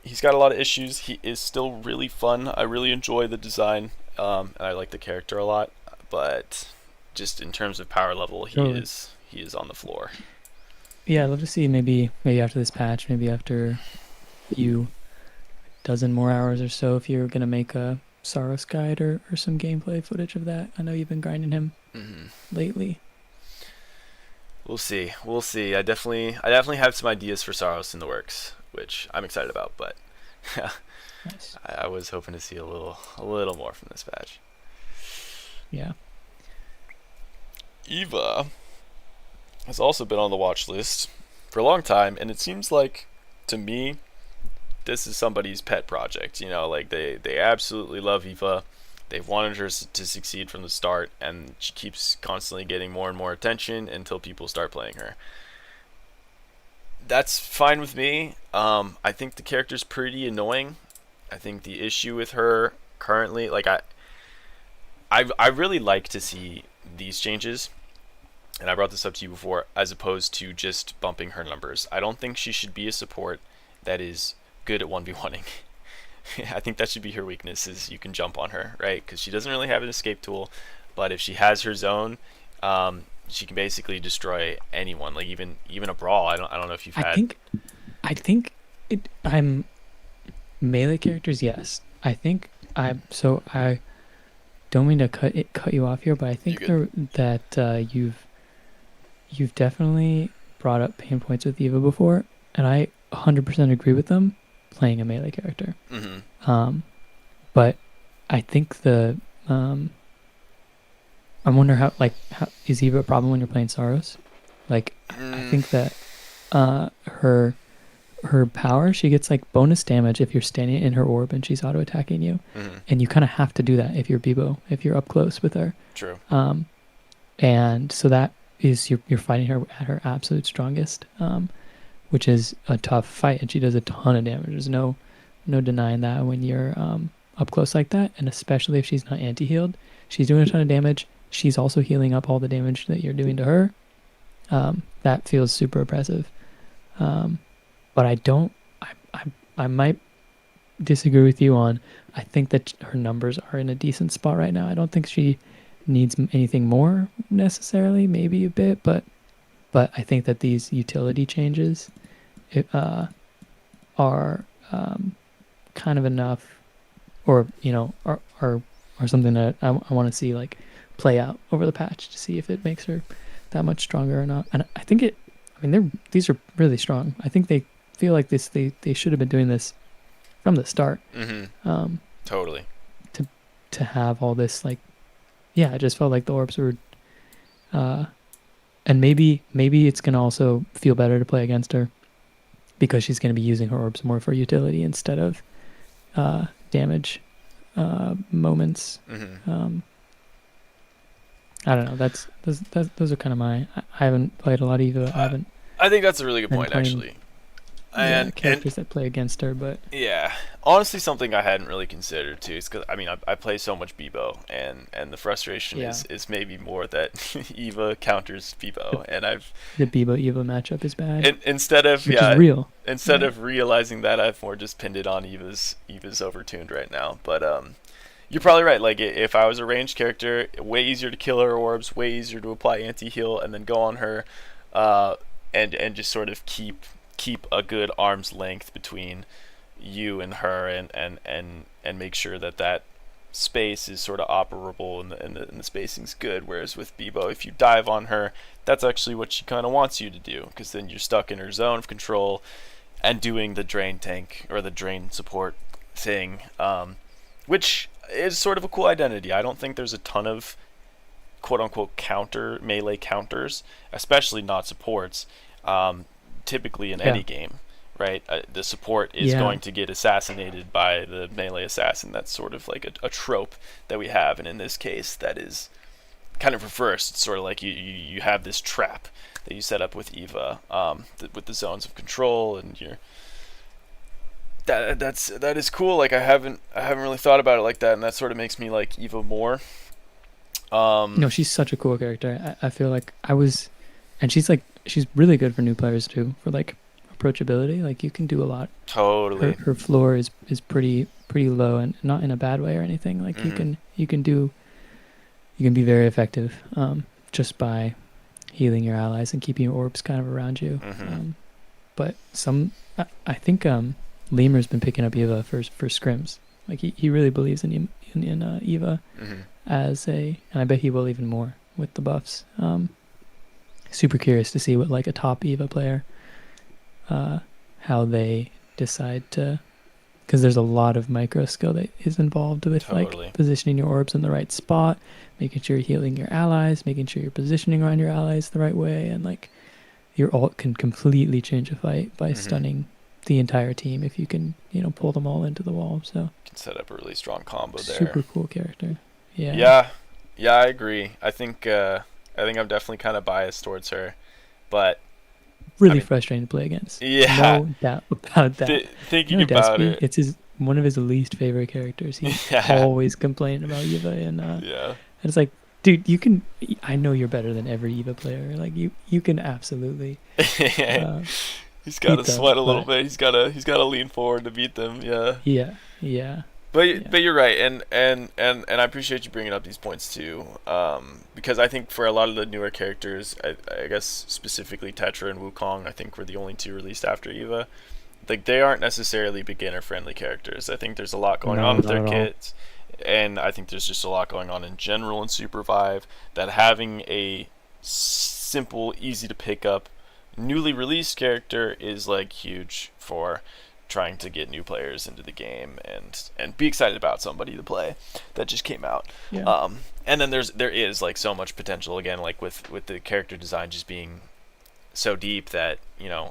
He's got a lot of issues. He is still really fun. I really enjoy the design, and I like the character a lot. But just in terms of power level, Totally. he is on the floor. Yeah, I'd love to see maybe after this patch, maybe after a few dozen more hours or so, if you're gonna make a Saros guide or some gameplay footage of that. I know you've been grinding him lately. We'll see. We'll see. I definitely have some ideas for Saros in the works, which I'm excited about. But Nice. I was hoping to see a little more from this patch. Yeah. Eva has also been on the watch list for a long time, and it seems like, to me, this is somebody's pet project. You know, like they absolutely love Eva. They've wanted her to succeed from the start, and she keeps constantly getting more and more attention until people start playing her. That's fine with me. I think the character's pretty annoying. I think the issue with her currently, like I really like to see these changes, and I brought this up to you before, as opposed to just bumping her numbers. I don't think she should be a support that is good at 1v1ing. I think that should be her weakness, is you can jump on her, right? Because she doesn't really have an escape tool, but if she has her zone, she can basically destroy anyone, like even a brawl. I don't know if you've I had. think I think I'm melee characters, yes. I don't mean to cut you off here, but I think that you've definitely brought up pain points with Eva before, and I 100% agree with them playing a melee character. Mm-hmm. But I think I wonder how is Eva a problem when you're playing Saros? Like I think that her power, she gets like bonus damage if you're standing in her orb and she's auto attacking you, and you kind of have to do that if you're Beebo, if you're up close with her. True. And so that is you're fighting her at her absolute strongest, which is a tough fight, and she does a ton of damage. There's no denying that when you're up close like that, and especially if she's not anti-healed, she's doing a ton of damage. She's also healing up all the damage that you're doing to her. That feels super oppressive. But I might disagree with you on, I think that her numbers are in a decent spot right now. I don't think she needs anything more necessarily, maybe a bit, but I think that these utility changes are kind of enough, or are something that I want to see like play out over the patch to see if it makes her that much stronger or not. And I think these are really strong. I think they feel like they should have been doing this from the start. Totally. To have all this, like, yeah, it just felt like the orbs were and maybe it's gonna also feel better to play against her because she's gonna be using her orbs more for utility instead of damage moments. I don't know. Those are kind of I haven't played a lot either. I think that's a really good point, playing, actually. And characters that play against her, but yeah, honestly, something I hadn't really considered too is because I play so much Beebo, and the frustration is maybe more that Eva counters Beebo, and the Beebo Eva matchup is bad. And instead of which is real. Instead of realizing that, I've more just pinned it on Eva's overtuned right now. But you're probably right. Like, if I was a ranged character, way easier to kill her orbs, way easier to apply anti-heal, and then go on her, and just sort of keep a good arm's length between you and her, and make sure that space is sort of operable and the spacing's good. Whereas with Beebo, if you dive on her, that's actually what she kind of wants you to do, because then you're stuck in her zone of control and doing the drain tank or the drain support thing, which is sort of a cool identity. I don't think there's a ton of quote-unquote melee counters, especially not supports, typically in any game, right? The support is going to get assassinated by the melee assassin. That's sort of like a trope that we have, and in this case, that is kind of reversed. It's sort of like you have this trap that you set up with Eva, with the zones of control, and you're that is cool. Like I haven't really thought about it like that, and that sort of makes me like Eva more. No, she's such a cool character. I feel like and she's really good for new players too, for like approachability. Like you can do a lot. Totally. Her floor is pretty low, and not in a bad way or anything. Like you can be very effective just by healing your allies and keeping your orbs kind of around you. But I think Lemur's been picking up Eva for scrims. Like he really believes in Eva and I bet he will even more with the buffs. Super curious to see what like a top Eva player, how they decide to, because there's a lot of micro skill that is involved with like positioning your orbs in the right spot, making sure you're healing your allies, making sure you're positioning around your allies the right way, and like your ult can completely change a fight by stunning the entire team if you can, pull them all into the wall. So can set up a really strong combo there. Super cool character. Yeah, I agree. I think I'm definitely kind of biased towards her, but really frustrating to play against. Yeah, no doubt about that. Thinking about it, it's one of his least favorite characters. He's always complaining about Eva, and it's like, dude, I know you're better than every Eva player. Like you can absolutely. He's got to sweat a little bit. He's got to lean forward to beat them. Yeah. But you're right, and I appreciate you bringing up these points too, because I think for a lot of the newer characters, I guess specifically Tetra and Wukong, I think were the only two released after Eva. Like they aren't necessarily beginner-friendly characters. I think there's a lot going on with their kits, and I think there's just a lot going on in general in Super Vive, that having a simple, easy to pick up, newly released character is like huge for trying to get new players into the game and be excited about somebody to play that just came out. And then there is like so much potential again, like with the character design just being so deep that,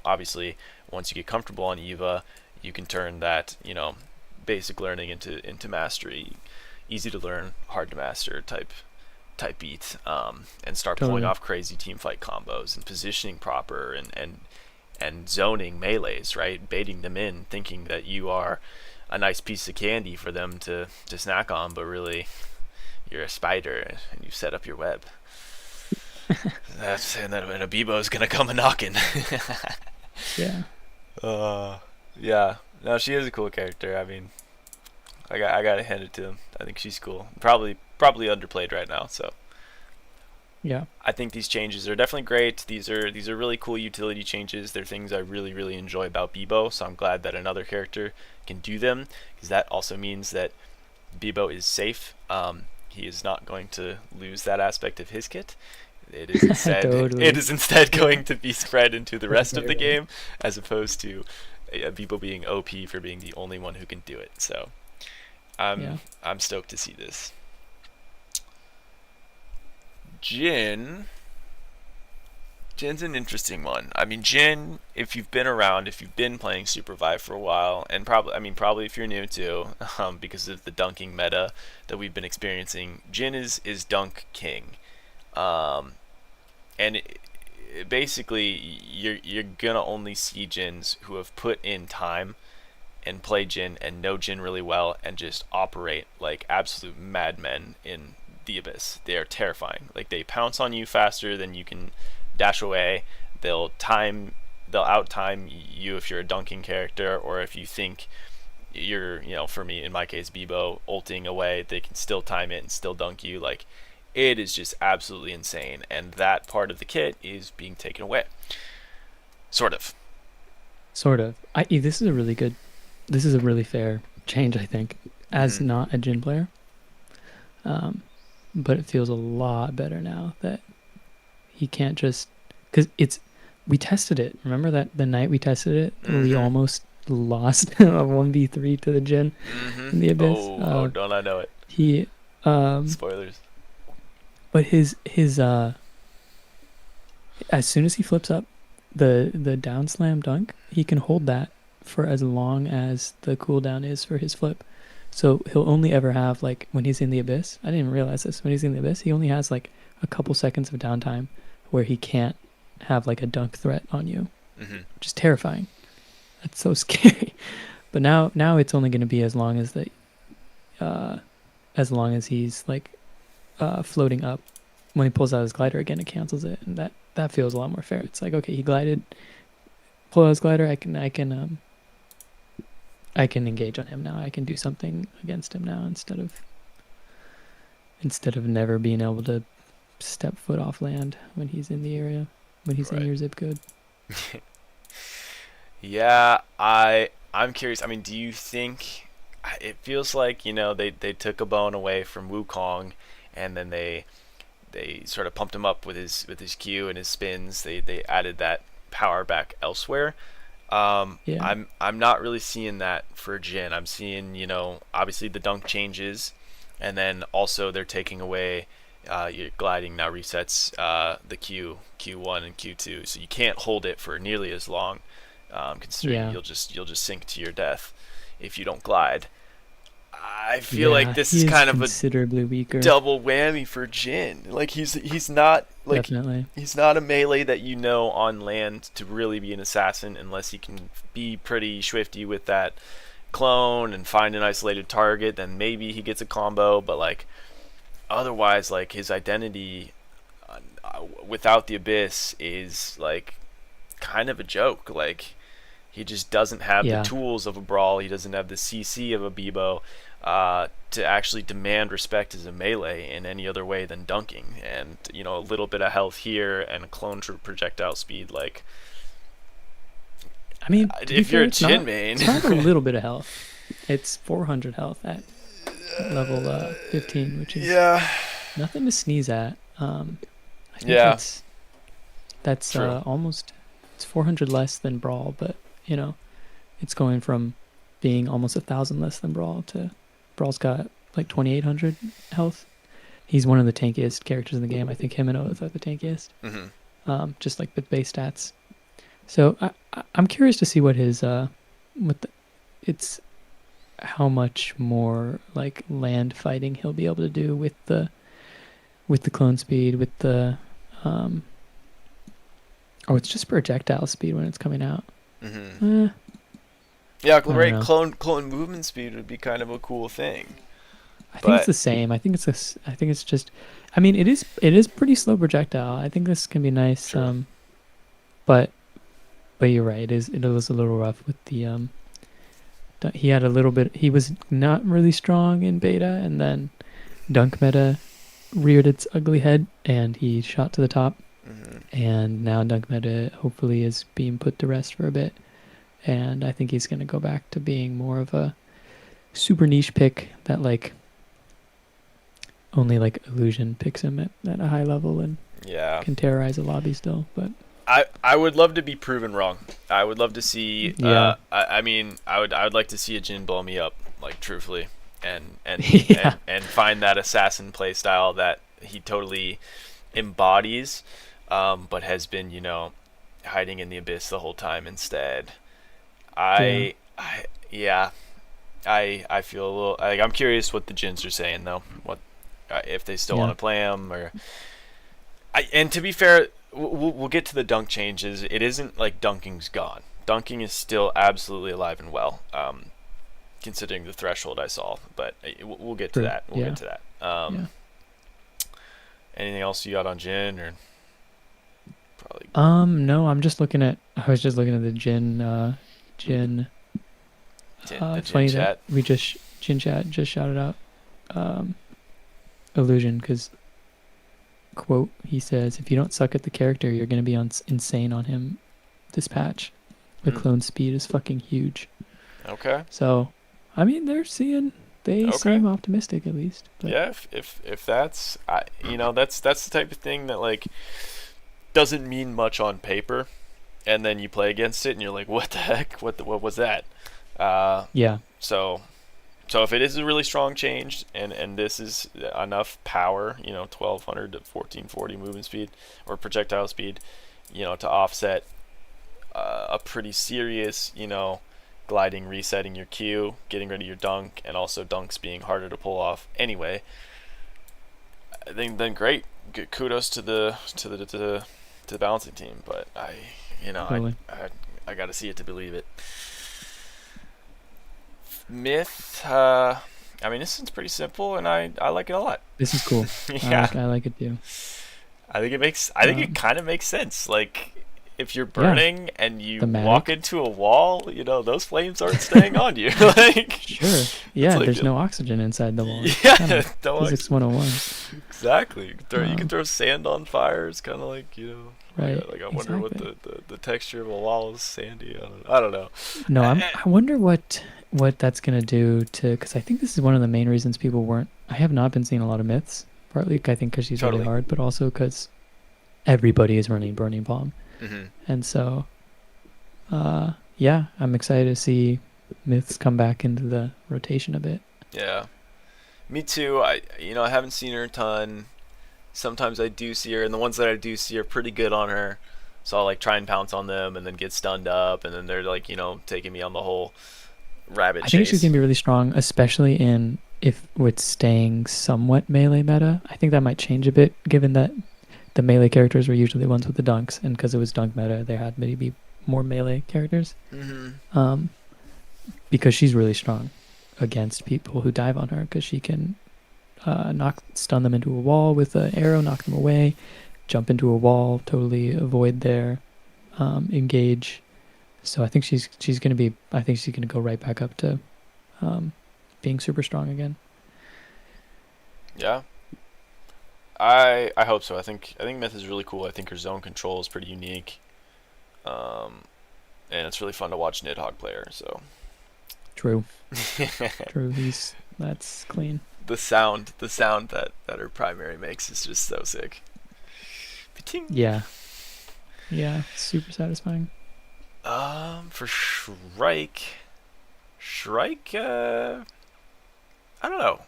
obviously once you get comfortable on Eva, you can turn that, basic learning into mastery, easy to learn, hard to master type beat, and start pulling off crazy team fight combos and positioning proper and zoning melees, right? Baiting them in, thinking that you are a nice piece of candy for them to snack on, but really you're a spider and you set up your web. And a Beebo is gonna come a knocking. Yeah. No, she is a cool character. I mean, I gotta hand it to him. I think she's cool. Probably underplayed right now. So. Yeah, I think these changes are definitely great. These are really cool utility changes. They're things I really, really enjoy about Beebo, so I'm glad that another character can do them, because that also means that Beebo is safe. He is not going to lose that aspect of his kit. It is instead it is instead going to be spread into the rest of the game, as opposed to Beebo being OP for being the only one who can do it. So I'm stoked to see this. Jin's an interesting one. I mean, Jin, if you've been playing Super Vive for a while, and probably if you're new too, because of the dunking meta that we've been experiencing, Jin is dunk king, and basically you're gonna only see Jins who have put in time and play Jin and know Jin really well and just operate like absolute madmen in the abyss. They are terrifying. Like they pounce on you faster than you can dash away. They'll out time you if you're a dunking character, or if you think you're, for me, in my case, Beebo, ulting away, they can still time it and still dunk you. Like it is just absolutely insane, and that part of the kit is being taken away. Sort of. This is a really fair change, I think, as not a Jin player. But it feels a lot better now that he can't just, because we tested it. Remember that the night we tested it, we almost lost a 1v3 to the Jin in the abyss. Don't I know it? He spoilers. But his as soon as he flips up the down slam dunk, he can hold that for as long as the cooldown is for his flip. So he'll only ever have, like, when he's in the abyss, I didn't even realize this, when he's in the abyss, he only has like a couple seconds of downtime where he can't have like a dunk threat on you, Hmm. which is terrifying. That's so scary. But now it's only going to be uh, as long as he's like floating up. When he pulls out his glider again, it cancels it, and that feels a lot more fair. It's like, okay, he glided, pull out his glider. I can engage on him now. I can do something against him now instead of never being able to step foot off land when he's in the area, when he's in Right. your zip code. Yeah, I'm curious. I mean, do you think it feels like, they took a bone away from Wukong, and then they sort of pumped him up with his Q and his spins. They added that power back elsewhere. Yeah, I'm not really seeing that for Jin. I'm seeing, obviously the dunk changes, and then also they're taking away your gliding now resets the Q1 and Q2, so you can't hold it for nearly as long. Considering yeah, you'll just sink to your death if you don't glide. I feel like yeah. this He is is kind of a considerably weaker. double whammy for Jin. Like he's not like Definitely. he's not a melee that on land to really be an assassin unless he can be pretty swifty with that clone and find an isolated target. Then maybe he gets a combo, but like otherwise, like his identity without the abyss is like kind of a joke. Like he just doesn't have the Yeah, tools of a Brawl. He doesn't have the CC of a Beebo to actually demand respect as a melee in any other way than dunking. And a little bit of health here and a clone projectile speed. Like I mean, to be if you're fair, a Chin main, it's not a little bit of health. It's 400 health at level 15, which is yeah, nothing to sneeze at. I think yeah, that's true. almost it's 400 less than Brawl, but you know, it's going from being almost 1,000 less than Brawl to Brawl's got like 2,800 health. He's one of the tankiest characters in the game. I think him and Oath are the tankiest, Hmm. just like with base stats. So I'm curious to see what his what the, it's how much more like land fighting he'll be able to do with the clone speed, with the um oh, it's just projectile speed when it's coming out. Hmm. Eh, Yeah, I don't right. know. Clone movement speed would be kind of a cool thing, I think it's but the same. I think it's just. I mean, it is pretty slow projectile. I think this can be nice. true. But you're right. It was a little rough with the He had a little bit. He was not really strong in beta, and then dunk meta reared its ugly head, and he shot to the top. Hmm. And now dunk meta hopefully is being put to rest for a bit, and I think he's going to go back to being more of a super niche pick that like only like illusion picks him at a high level and Yeah. can terrorize a lobby still. But I would love to be proven wrong. I would love to see. yeah, I mean, I would like to see a Jin blow me up, like truthfully, and yeah, find that assassin playstyle that he totally embodies, but has been hiding in the abyss the whole time instead. yeah, I yeah. I feel a little like I'm curious what the Jins are saying though. What if they still want yeah, to play him or and to be fair, we'll get to the dunk changes. It isn't like dunking's gone. Dunking is still absolutely alive and well, considering the threshold I saw. But we'll get to true. that. We'll get Yeah, to that. yeah. Anything else you got on Jin or probably No, I was just looking at the Jin. the It's Jin funny that chat? we just Jin chat just shouted out um illusion because quote he says if you don't suck at the character you're gonna be insane on him this patch. The Hmm. clone speed is fucking huge. Okay. So, I mean, they Okay. seem optimistic at least. But Yeah. If that's that's the type of thing that like doesn't mean much on paper, and then you play against it and you're like, what the heck? What was that? Uh, yeah, so if it is a really strong change and this is enough power, 1200 to 1440 movement speed or projectile speed, to offset a pretty serious, gliding, resetting your Q, getting rid of your dunk, and also dunks being harder to pull off anyway. I think then great. Kudos to the balancing team, but you know, Totally. I got to see it to believe it. Myth. I mean, this one's pretty simple, and I like it a lot. This is cool. Yeah, I like it too. I think it makes. I think it Um, kind of makes sense. Like, if you're yeah, burning and you walk thematic. into a wall, you know those flames aren't staying on you. Like, Sure. it's Yeah, like, there's no oxygen inside the wall. It's kind yeah, of no physics oxygen. 101. Exactly. You can Um, throw sand on fire. It's kind of like, right. like I wonder what Exactly. the texture of a wall is sandy. I don't know. No, Eh, I wonder what that's gonna do to, because I think this is one of the main reasons people weren't. I have not been seeing a lot of myths. Partly, I think, because she's really totally. hard, but also because everybody is running Burning Palm, Hmm. and so yeah, I'm excited to see myths come back into the rotation a bit. Yeah. Me too. I haven't seen her a ton. Sometimes I do see her, and the ones that I do see are pretty good on her. So I'll like try and pounce on them, and then get stunned up, and then they're like, taking me on the whole rabbit I think she's chase. gonna be really strong, especially in if with staying somewhat melee meta. I think that might change a bit, given that the melee characters were usually the ones with the dunks, and because it was dunk meta, they had maybe more melee characters. Hmm. Um, because she's really strong against people who dive on her, because she can stun them into a wall with an arrow, knock them away, jump into a wall, totally avoid their engage. So I think she's gonna be. I think she's gonna go right back up to um, being super strong again. Yeah. I hope so. I think Myth is really cool. I think her zone control is pretty unique. Um, and it's really fun to watch Nidhogg play her. So True, true. That's clean. the sound that her primary makes is just so sick. Ka-ting. Yeah, yeah, super satisfying. For Shrike. I don't know.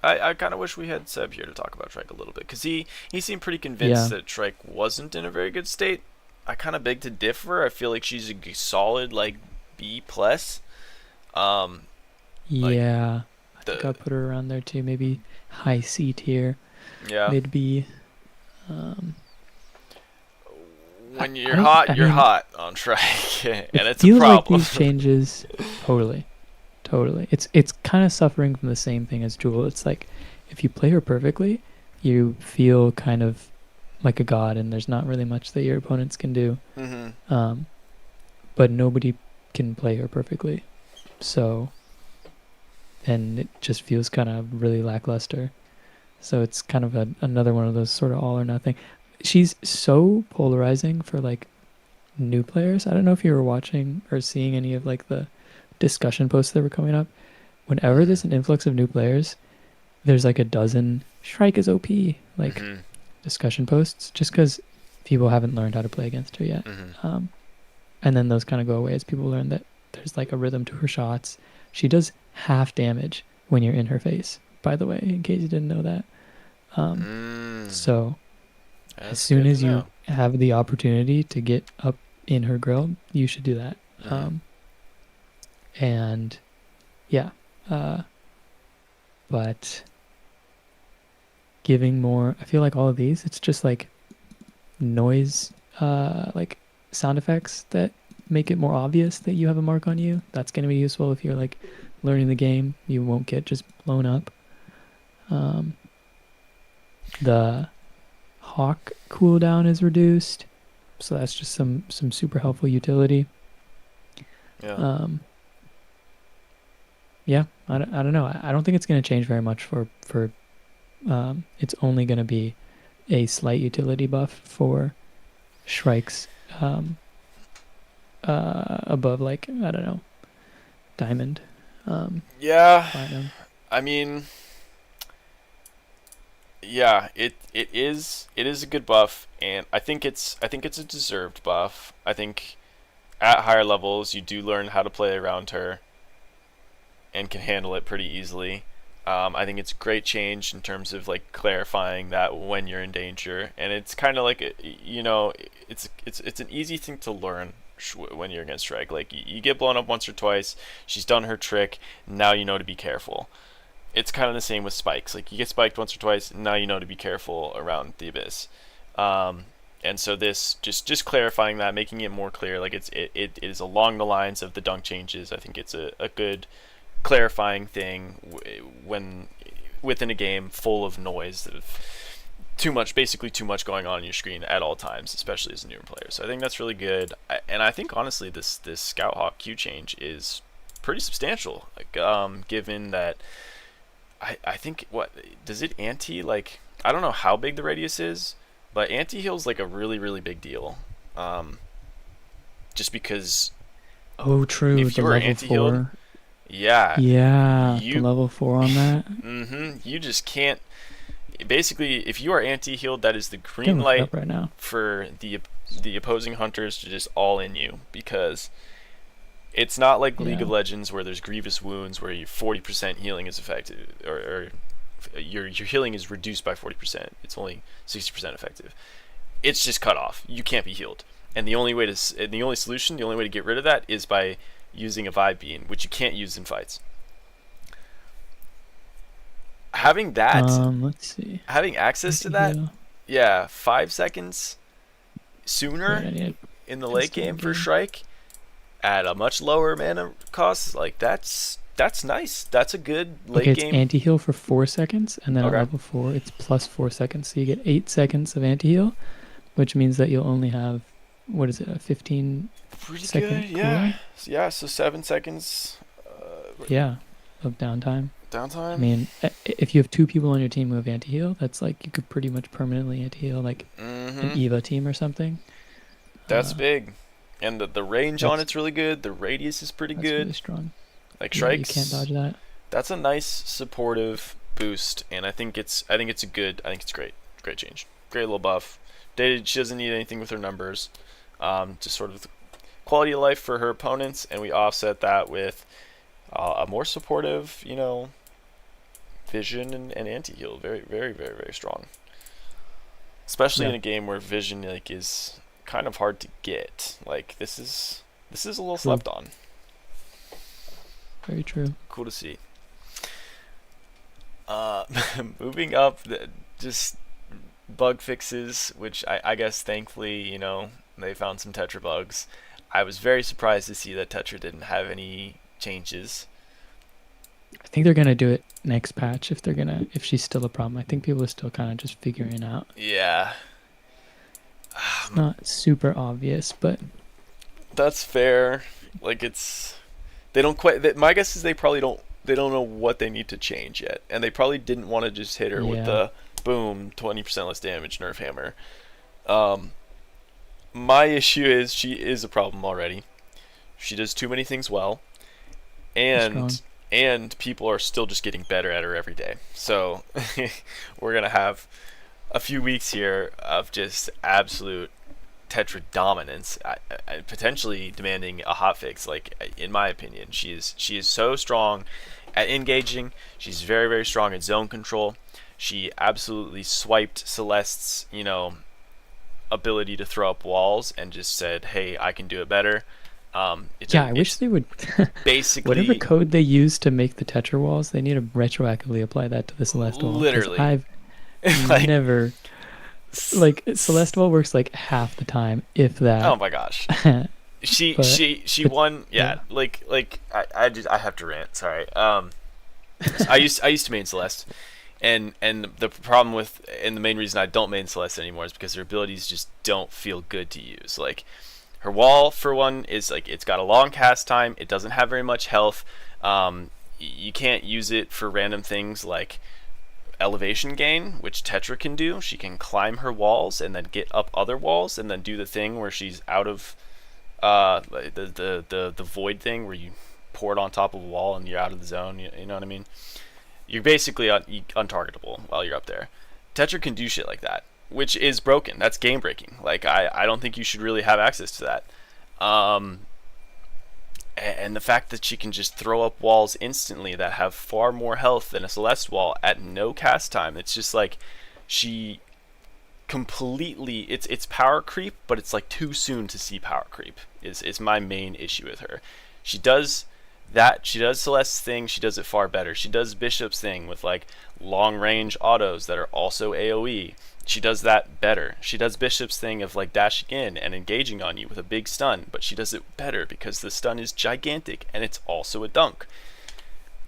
I kind of wish we had Seb here to talk about Shrike a little bit, because he seemed pretty convinced Yeah, that Shrike wasn't in a very good state. I kind of beg to differ. I feel like she's a solid like B plus. Um, like yeah. I think the I'll put her around there too. Maybe high C tier, yeah. mid B. Um, When I you're don't. hot, I you're mean, hot on Shrike, it and it's a feels like problem. these changes. Totally, totally. It's kind of suffering from the same thing as Jewel. It's like if you play her perfectly, you feel kind of like a god, and there's not really much that your opponents can do. Hmm. Um, but nobody can play her perfectly. So, and it just feels kind of really lackluster. So it's kind of another one of those sort of all or nothing. She's so polarizing for like new players. I don't know if you were watching or seeing any of like the discussion posts that were coming up. Whenever Hmm. there's an influx of new players, there's like a dozen Shrike is OP like Hmm. discussion posts, just because people haven't learned how to play against her yet. Hmm. Um, and then those kind of go away as people learn that there's like a rhythm to her shots. She does half damage when you're in her face, by the way, in case you didn't know that. Um, Mm. so as That's soon good to as you know. have the opportunity to get up in her grill, you should do that. Hmm. Um, and yeah, uh, but giving more, I feel like all of these, it's just like noise, like sound effects that make it more obvious that you have a mark on you. That's going to be useful if you're like learning the game. You won't get just blown up. Um, the hawk cooldown is reduced, so that's just some super helpful utility. Yeah. Um, yeah, I don't know. I don't think it's going to change very much for it's only going to be a slight utility buff for Shrike's above like I don't know diamond Yeah. platinum. I mean, yeah. It is a good buff, and I think it's a deserved buff. I think at higher levels you do learn how to play around her and can handle it pretty easily. I think it's a great change in terms of like clarifying that when you're in danger, and it's kind of like it's an easy thing to learn when you're against Shrek. Like you get blown up once or twice, she's done her trick. Now you know to be careful. it's kind of the same with spikes. Like you get spiked once or twice, now you know to be careful around the abyss. Um, and so this just clarifying that, making it more clear, like it is along the lines of the dunk changes. I think it's a good clarifying thing when within a game full of noise of basically too much going on your screen at all times, especially as a newer player. So I think that's really good. And I think honestly, this Scout Hawk Q change is pretty substantial. Like, given that I think what does it anti like? I don't know how big the radius is, but anti heal's like a really big deal. Just because Oh, true. if The you were level anti healed, 4. yeah, Yeah, the you level 4 on that. you just can't. Basically, if you are anti-healed, that is the I green can look it light up right now. for the opposing hunters to just all in you, because it's not like League Yeah. of Legends where there's grievous wounds where your 40% healing is effective, or your healing is reduced by 40%. It's only 60% effective. It's just cut off. You can't be healed, and the only way to get rid of that is by using a vibe beam, which you can't use in fights. Having that, Let's see. having access to that, Anti-heal. yeah, 5 seconds Wait, sooner I need in the to late test it game for again. Shrike at a much lower mana cost, like that's nice. That's a good late Okay, it's game. anti-heal for 4 seconds, and then at Okay. level 4, it's plus 4 seconds. So you get 8 seconds of anti-heal, which means that you'll only have, what is it, a 15 Pretty second good, yeah. cooldown? Yeah, so 7 seconds Yeah, of downtime. I downtime. mean, if you have 2 people on your team who have anti-heal, that's like you could pretty much permanently anti-heal like an Mm-hmm. EVA team or something. That's Uh, big. And the range on that's it's really good. The radius is pretty that's really good. strong. Like Yeah, you can't Shrike's, dodge that. that's a nice supportive boost, and I think it's great change, great little buff. She doesn't need anything with her numbers, just sort of the quality of life for her opponents, and we offset that with a more supportive, vision and anti-heal. Very strong, especially in Yeah, a game where vision like is kind of hard to get. Like this is a little true. slept on. Very true. Cool to see. Uh, moving up, just bug fixes, which I guess thankfully, they found some Tetra bugs. I was very surprised to see that Tetra didn't have any changes. I think they're gonna do it next patch if she's still a problem. I think people are still kind of just figuring it out. Yeah, It's not super obvious, but that's fair. Like they don't quite. My guess is they don't know what they need to change yet, and they probably didn't want to just hit her with yeah, the boom 20% less damage nerf hammer. Um, my issue is she is a problem already. She does too many things well, she's strong. and people are still just getting better at her every day. So we're gonna have a few weeks here of just absolute Tetra dominance, potentially demanding a hotfix. Like in my opinion, she is so strong at engaging. She's very strong at zone control. She absolutely swiped Celeste's ability to throw up walls and just said, "Hey, I can do it better." Yeah, I wish It's they would. Whatever basically code they use to make the Tetra walls, they need to retroactively apply that to the Celeste wall. Because literally I've like never like Celeste wall works like half the time, if oh that. my gosh. She But she she it's won. Yeah, yeah, like I have to rant. Sorry. I used to main Celeste, and the problem with and the main reason I don't main Celeste anymore is because her abilities just don't feel good to use. Like her wall for one is like it's got a long cast time. It doesn't have very much health. You can't use it for random things like elevation gain, which Tetra can do. She can climb her walls and then get up other walls and then do the thing where she's out of the void thing where you pour it on top of a wall and you're out of the zone. You know what I mean? You're basically untargetable while you're up there. Tetra can do shit like that, which is broken. That's game breaking. Like I don't think you should really have access to that. And the fact that she can just throw up walls instantly that have far more health than a Celeste wall at no cast time. It's just like she completely it's power creep, but it's like too soon to see power creep is my main issue with her. She does That she does Celeste's thing, she does it far better. She does Bishop's thing with like long range autos that are also AoE. She does that better. She does Bishop's thing of like dashing in and engaging on you with a big stun, but she does it better because the stun is gigantic and it's also a dunk.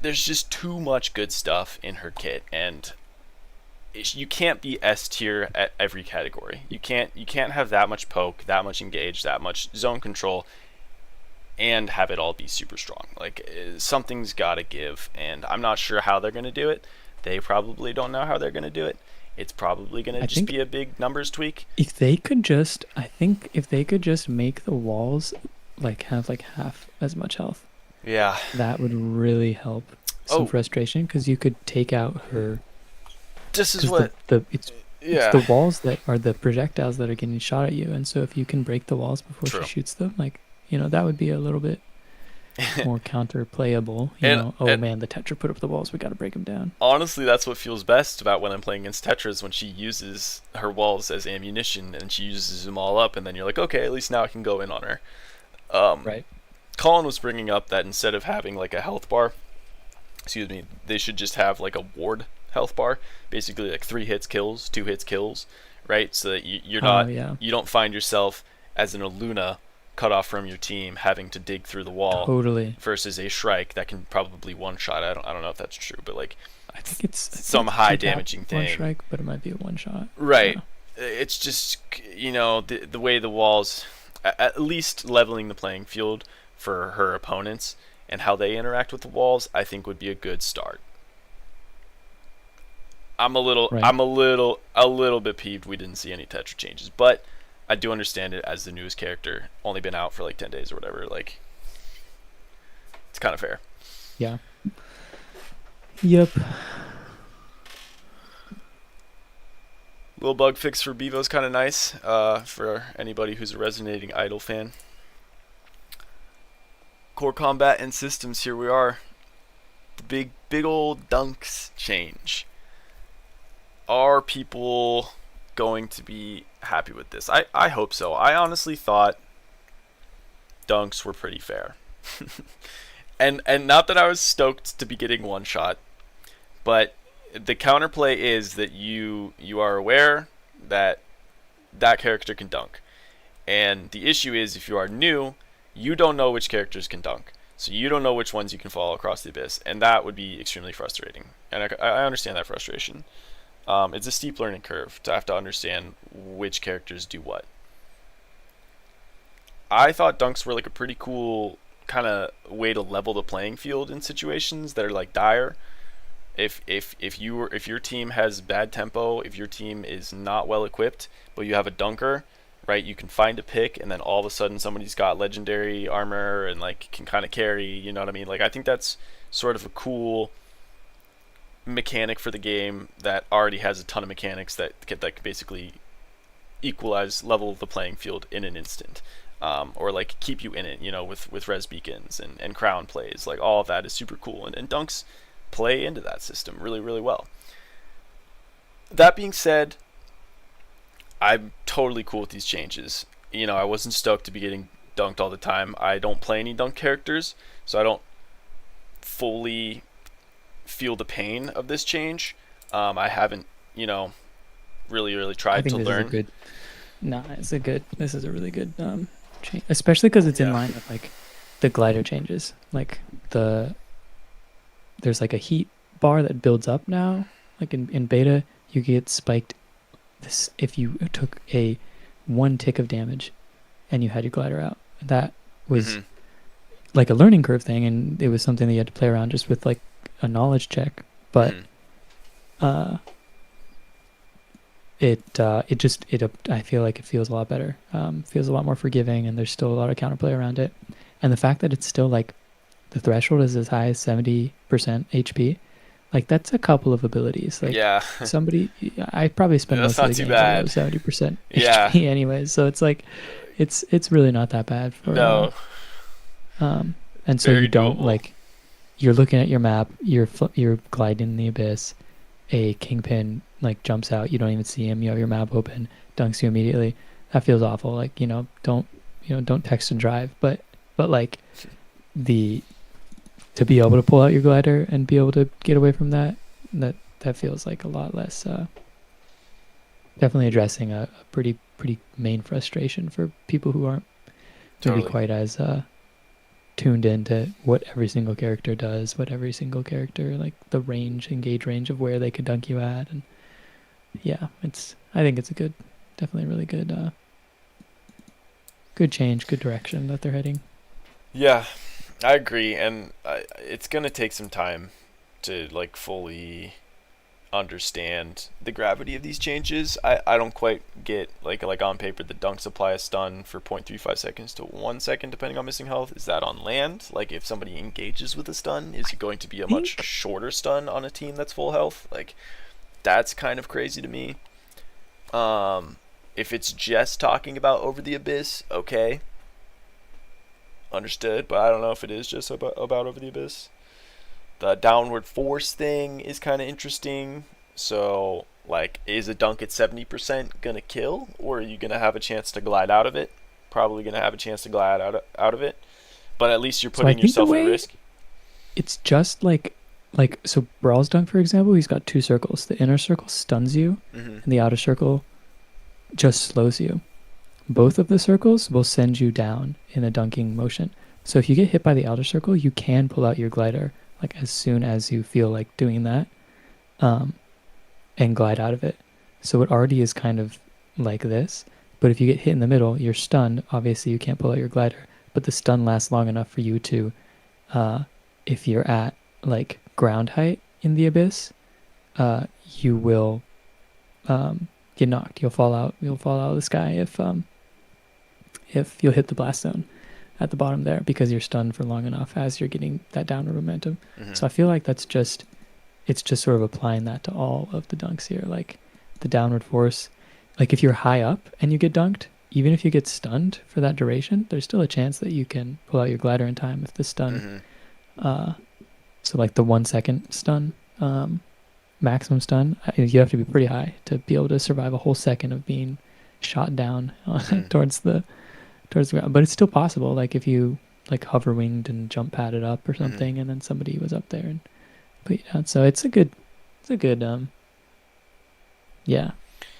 There's just too much good stuff in her kit, and you can't be S tier at every category. You can't have that much poke, that much engage, that much zone control, and have it all be super strong. Like, something's got to give, and I'm not sure how they're going to do it. They probably don't know how they're going to do it. It's probably going to just be a big numbers tweak. If they could just, I think if they could just make the walls like have like half as much health. Yeah. That would really help some frustration, because you could take out her. This is what it's the walls that are the projectiles that are getting shot at you, and so if you can break the walls before she shoots them, like, you know, that would be a little bit more counter playable. Man, the Tetra put up the walls, we got to break them down. Honestly, that's what feels best about when I'm playing against Tetras, when she uses her walls as ammunition and she uses them all up, and then you're like, okay, at least now I can go in on her. Right. Colin was bringing up that instead of having like a health bar, they should just have like a ward health bar, basically like 3 hits kills, 2 hits kills, right? So that you don't find yourself as an Aluna cut off from your team having to dig through the wall. Totally. Versus a Shrike that can probably one shot. I don't know if that's true, but like, I think it's some high damaging thing. One Shrike, but it might be a one shot. Right. Yeah. It's just, the way the walls, at least leveling the playing field for her opponents and how they interact with the walls, I think would be a good start. I'm a little bit peeved we didn't see any Tetra changes, but I do understand it as the newest character, only been out for like 10 days or whatever. Like, it's kind of fair. Yeah. Yep. Little bug fix for Beebo is kind of nice, for anybody who's a Resonating Idol fan. Core combat and systems, here we are. The big old dunks change. Are people going to be happy with this? I hope so. I honestly thought dunks were pretty fair. and not that I was stoked to be getting one shot, but the counterplay is that you are aware that character can dunk. And the issue is, if you are new, you don't know which characters can dunk. So you don't know which ones you can fall across the abyss, and that would be extremely frustrating. And I understand that frustration. It's a steep learning curve to have to understand which characters do what. I thought dunks were like a pretty cool kind of way to level the playing field in situations that are like dire. If your team has bad tempo, if your team is not well equipped, but you have a dunker, right, you can find a pick, and then all of a sudden somebody's got legendary armor and like can kind of carry, you know what I mean? Like, I think that's sort of a cool mechanic for the game that already has a ton of mechanics that can basically equalize level the playing field in an instant, or like keep you in it, with res beacons and crown plays. Like, all of that is super cool, and dunks play into that system really, really well. That being said, I'm totally cool with these changes. I wasn't stoked to be getting dunked all the time. I don't play any dunk characters, so I don't fully feel the pain of this change. I haven't, really tried to learn. This is a really good change, especially because it's in line with like the glider changes. Like there's like a heat bar that builds up now. Like in beta, you get spiked this if you took a 1 tick of damage and you had your glider out. That was like a learning curve thing, and it was something that you had to play around just with like a knowledge check, but I feel like it feels a lot better. Feels a lot more forgiving, and there's still a lot of counterplay around it. And the fact that it's still like the threshold is as high as 70% HP, like that's a couple of abilities. Like, I probably spend most of the game below 70% HP anyways, so it's like it's really not that bad for and so you don't doable. Like, you're looking at your map, you're gliding in the abyss, a kingpin like jumps out, you don't even see him, you have your map open, dunks you immediately. That feels awful. Like, don't text and drive, but like the to be able to pull out your glider and be able to get away from that, that feels like a lot less. Definitely addressing a pretty main frustration for people who aren't maybe Totally. quite as tuned into what every single character does, what every single character, like the engage range of where they could dunk you at. And yeah, I think it's a definitely really good change, good direction that they're heading. Yeah, I agree, and it's gonna take some time to like fully understand the gravity of these changes. I don't quite get like on paper the dunks apply a stun for 0.35 seconds to 1 second depending on missing health. Is that on land? Like if somebody engages with a stun, is it going to be a much Think shorter stun on a team that's full health? Like that's kind of crazy to me. If it's just talking about over the abyss, okay, understood, but I don't know if it is just about over the abyss. The downward force thing is kind of interesting. So, like, is a dunk at 70% gonna kill, or are you gonna have a chance to glide out of it? Probably gonna have a chance to glide out of it, but at least you're so. I putting think the yourself at way risk. it's just like so Brawl's dunk, for example, he's got two circles. The inner circle stuns you, Hmm. and the outer circle just slows you. Both of the circles will send you down in a dunking motion. So if you get hit by the outer circle, you can pull out your glider like as soon as you feel like doing that, um, and glide out of it. So it already is kind of like this. But if you get hit in the middle, you're stunned. Obviously, you can't pull out your glider, but the stun lasts long enough for you to, uh, if you're at like ground height in the abyss, you will get knocked. You'll fall out. You'll fall out of the sky if you'll hit the blast zone at the bottom there because you're stunned for long enough as you're getting that downward momentum. Hmm. So I feel like it's just sort of applying that to all of the dunks here, like the downward force. Like if you're high up and you get dunked, even if you get stunned for that duration, there's still a chance that you can pull out your glider in time if the stun. Hmm. So like the 1 second stun, maximum stun, you have to be pretty high to be able to survive a whole second of being shot down Hmm. towards the ground. But it's still possible. Like if you like hover winged and jump padded up or Hmm. something, and then somebody was up there and put you down. So it's a good yeah.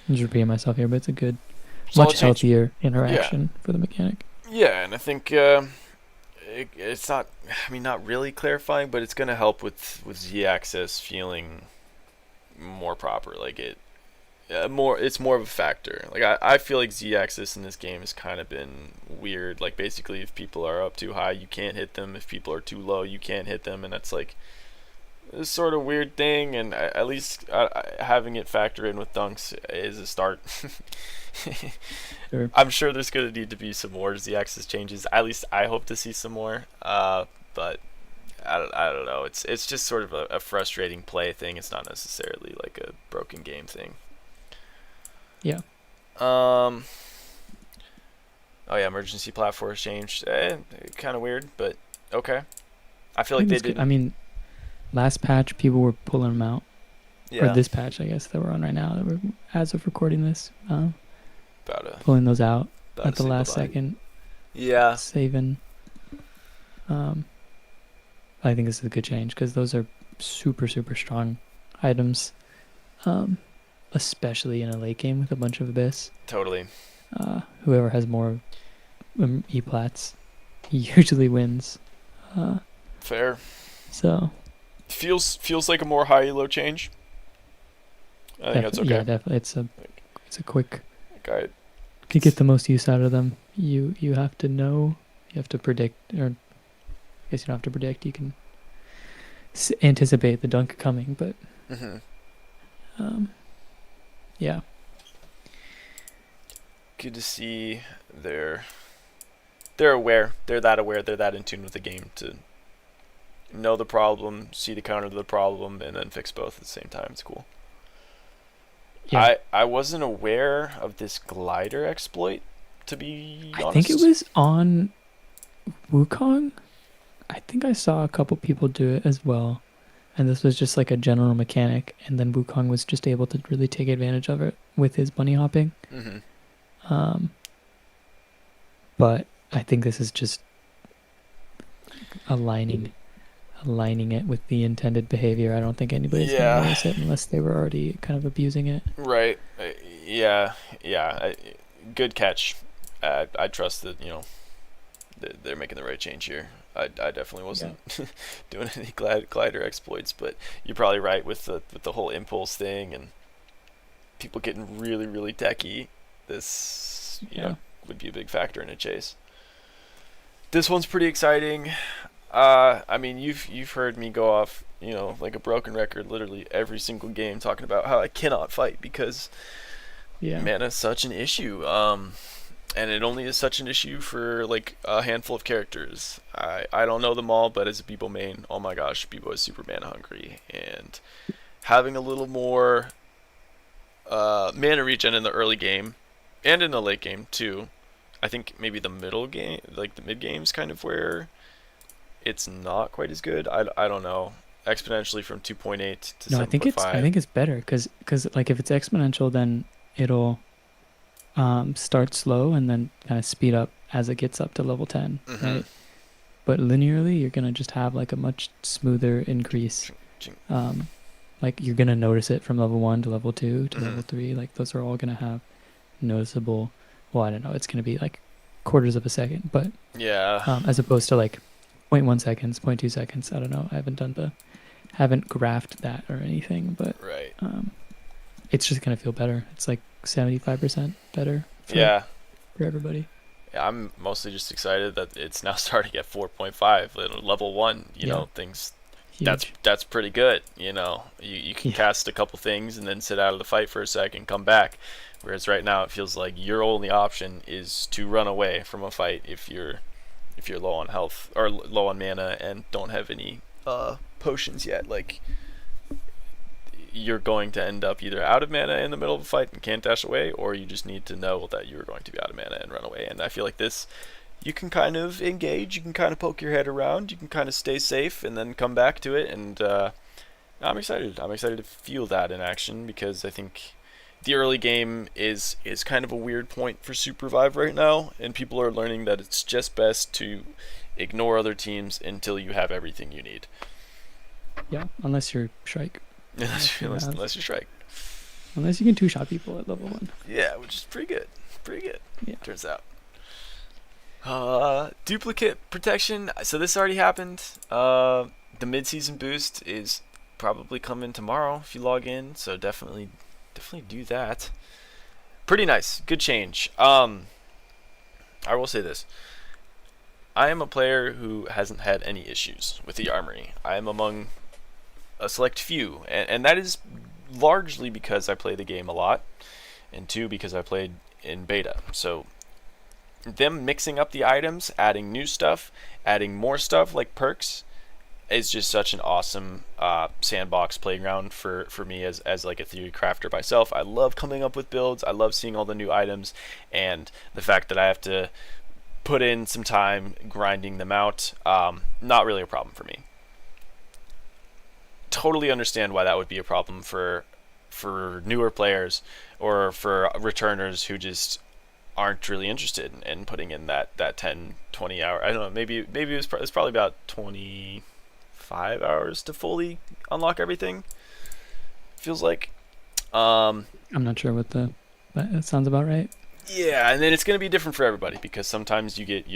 I'm just repeating myself here, but it's a good, Solid much change. healthier Yeah, interaction for the mechanic. yeah, and I think it's not. I mean, not really clarifying, but it's gonna help with Z access feeling more proper. Like it more it's more of a factor. Like I feel like Z axis in this game has kind of been weird. Like basically if people are up too high you can't hit them, if people are too low you can't hit them, and that's like this sort of weird thing, and at least having it factor in with dunks is a start. Sure. I'm sure there's going to need to be some more Z axis changes. At least I hope to see some more, but I don't know. It's just sort of a frustrating play thing. It's not necessarily like a broken game thing. Yeah. Um. Oh yeah, emergency platforms changed. Kind of weird, but okay. I feel I like think they that's good. I didn't. mean, last patch people were pulling them out, or Yeah, this patch I guess that we're on right now that we're as of recording this, about to pulling those out about at to the say last bye bye. second, Yeah, saving. Um, I think this is a good change because those are super strong items, um, especially in a late game with a bunch of abyss. totally. Whoever has more e-plats usually wins. Uh, Fair. so Feels like a more high elo change. I think that's yeah, okay. definitely it's a quick Like I, to get the most use out of them. You have to know, you have to predict, or I guess you don't have to predict. You can anticipate the dunk coming, but mm-hmm. um, yeah, Good to see they're aware. They're that aware. They're that in tune with the game to know the problem, see the counter to the problem, and then fix both at the same time. It's cool. yeah. I wasn't aware of this glider exploit, to be I think it honest. was on Wukong. I think I saw a couple people do it as well, and this was just like a general mechanic. And then Wukong was just able to really take advantage of it with his bunny hopping. Mm-hmm. Um, but I think this is just aligning aligning it with the intended behavior, I don't think anybody's gonna Yeah, notice it unless they were already kind of abusing it. right. Yeah, yeah. Good catch. I trust that they're making the right change here. I definitely Yeah. wasn't doing any glider exploits, but you're probably right with the whole impulse thing and people getting really really techy. This Yeah. would be a big factor in a chase. This one's pretty exciting. I mean, you've heard me go off, like a broken record, literally every single game, talking about how I cannot fight because Yeah. mana is such an issue. And it only is such an issue for like a handful of characters. I don't know them all, but as a Beebo main, oh my gosh, Beebo is super mana hungry, and having a little more mana regen in the early game and in the late game too. I think maybe the middle game, like the mid game's kind of where it's not quite as good. I don't know. Exponentially from 2.8 to No, I 7.5. think it's better because like if it's exponential, then it'll start slow and then kind of speed up as it gets up to level 10, Mm-hmm. right? But linearly, you're gonna just have like a much smoother increase. Um, like you're gonna notice it from level 1 to level 2 to Mm-hmm. level 3. Like those are all gonna have noticeable. Well, I don't know. It's gonna be like quarters of a second, but Yeah. as opposed to like zero point 0.1 seconds, 0.2 seconds. I don't know. I haven't graphed that or anything, but Right. it's just gonna feel better. It's like 75% better Yeah. for everybody. Yeah, I'm mostly just excited that it's now starting at 4.5 level 1, Yeah, things that's huge. that's pretty good. You can Yeah, cast a couple things and then sit out of the fight for a second, come back. Whereas right now it feels like your only option is to run away from a fight if you're low on health or low on mana and don't have any potions yet. Like you're going to end up either out of mana in the middle of a fight and can't dash away, or you just need to know that you're going to be out of mana and run away. And I feel like this, you can kind of engage, you can kind of poke your head around, you can kind of stay safe and then come back to it. And I'm excited. I'm excited to feel that in action because I think the early game is kind of a weird point for Super Vive right now, and people are learning that it's just best to ignore other teams until you have everything you need. yeah. Unless you're Shrike, unless, unless you unless, have, unless you strike. unless you can two-shot people at level 1. Yeah, which is pretty good. Pretty good. Yeah. Turns out. Duplicate protection. So this already happened. The mid-season boost is probably coming tomorrow if you log in. So definitely do that. Pretty nice. Good change. I will say this. I am a player who hasn't had any issues with the armory. I am among a select few, and that is largely because I play the game a lot, and two, because I played in beta. So them mixing up the items, adding new stuff, adding more stuff like perks, is just such an awesome sandbox playground for me as like a theory crafter myself. I love coming up with builds. I love seeing all the new items, and the fact that I have to put in some time grinding them out, not really a problem for me. Totally understand why that would be a problem for newer players or for returners who just aren't really interested in putting in that 10 20 hour. I don't know, maybe it's probably about 25 hours to fully unlock everything, feels like. I'm not sure what that sounds about right. Yeah, and then it's going to be different for everybody because sometimes you get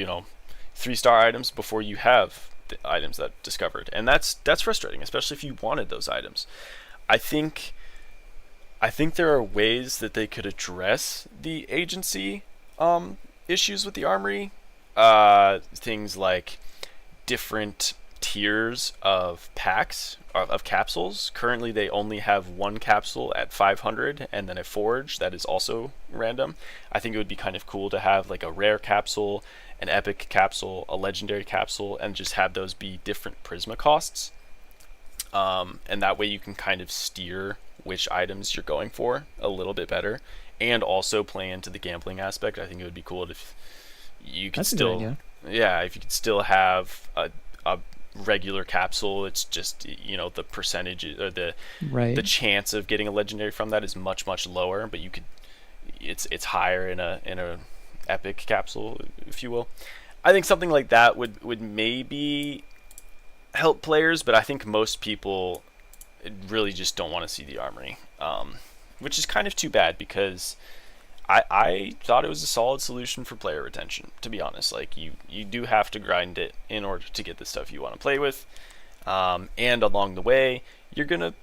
3-star items before you have the items that discovered, and that's frustrating, especially if you wanted those items. I think there are ways that they could address the agency issues with the armory. Things like different tiers of packs of capsules. Currently, they only have one capsule at 500, and then a forge that is also random. I think it would be kind of cool to have like a rare capsule, an epic capsule, a legendary capsule, and just have those be different Prisma costs. And that way you can kind of steer which items you're going for a little bit better, and also play into the gambling aspect. I think it would be cool if you could That's a good still, idea. yeah, if you could still have a regular capsule. It's just the percentage or the Right. chance of getting a legendary from that is much lower, but you could it's higher in a epic capsule, if you will. I think something like that would maybe help players, but I think most people really just don't want to see the armory, which is kind of too bad because I thought it was a solid solution for player retention. To be honest, like you do have to grind it in order to get the stuff you want to play with, and along the way you're gonna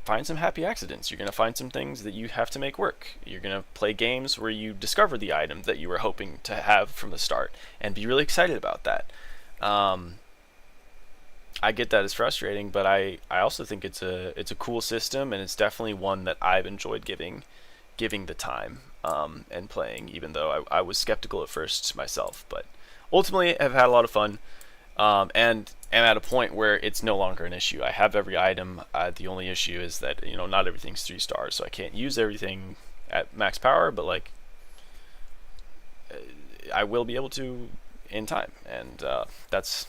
find some happy accidents. You're gonna find some things that you have to make work. You're gonna play games where you discover the item that you were hoping to have from the start and be really excited about that. Um, I get that it's frustrating, but I also think it's a cool system, and it's definitely one that I've enjoyed giving the time, and playing, even though I was skeptical at first myself. But ultimately, I've had a lot of fun, and am at a point where it's no longer an issue. I have every item. The only issue is that not everything's 3 stars, so I can't use everything at max power. But like, I will be able to in time, and that's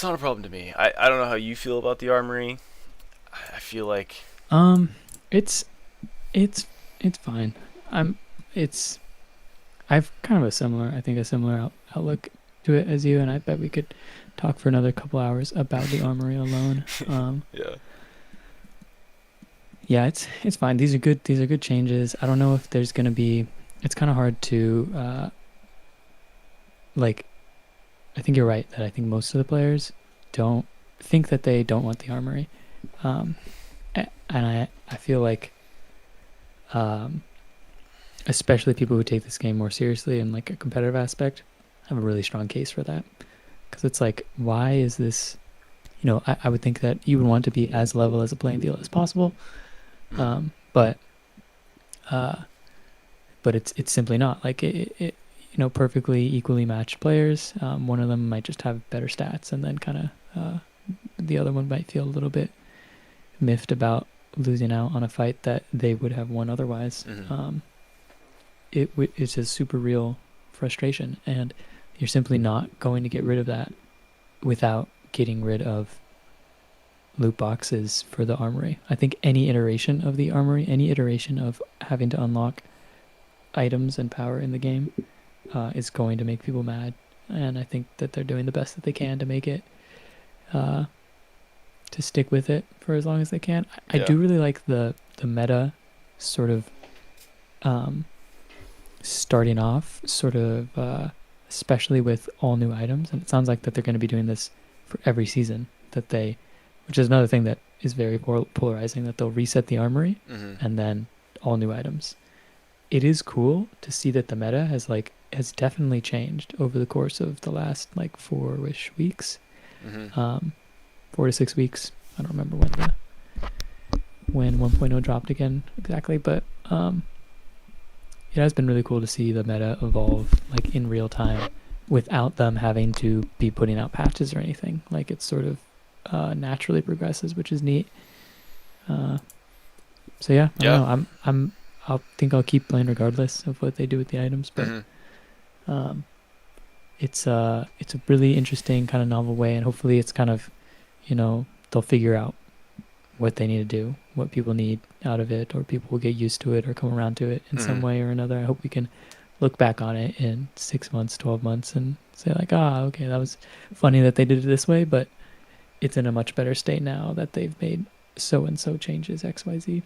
not a problem to me. I don't know how you feel about the armory. I feel like Um, it's it's fine. I'm it's I've kind of a similar outlook to it as you, and I bet we could talk for another couple hours about the armory alone. yeah. Yeah, it's fine. These are good changes. I don't know if there's gonna be. It's kind of hard to like. I think you're right that I think most of the players don't think that they don't want the armory, um, and I feel like especially people who take this game more seriously in like a competitive aspect have a really strong case for that, because it's like, why is this? I would think that you would want to be as level as a playing field as possible, Mm. but uh, it's simply not like perfectly equally matched players. One of them might just have better stats, and then kind of the other one might feel a little bit miffed about losing out on a fight that they would have won otherwise. Mhm. It's a super real frustration, and you're simply not going to get rid of that without getting rid of loot boxes for the armory. I think any iteration of the armory, any iteration of having to unlock items and power in the game, is going to make people mad, and I think that they're doing the best that they can to make it to stick with it for as long as they can. I Yeah. do really like the meta sort of starting off sort of especially with all new items, and it sounds like that they're going to be doing this for every season, which is another thing that is very polarizing, that they'll reset the armory Mhm. and then all new items. It is cool to see that the meta has definitely changed over the course of the last like 4-ish weeks, Mhm. 4 to 6 weeks. I don't remember when 1.0 dropped again exactly, but it has been really cool to see the meta evolve like in real time without them having to be putting out patches or anything. Like, it sort of naturally progresses, which is neat. So yeah, I Yeah. don't know. I'll think I'll keep playing regardless of what they do with the items, but Mhm. um, it's a really interesting kind of novel way, and hopefully it's kind of, they'll figure out what they need to do, what people need out of it, or people will get used to it or come around to it in some Mhm. way or another. I hope we can look back on it in 6 months, 12 months and say like, okay, that was funny that they did it this way, but it's in a much better state now that they've made so and so changes XYZ.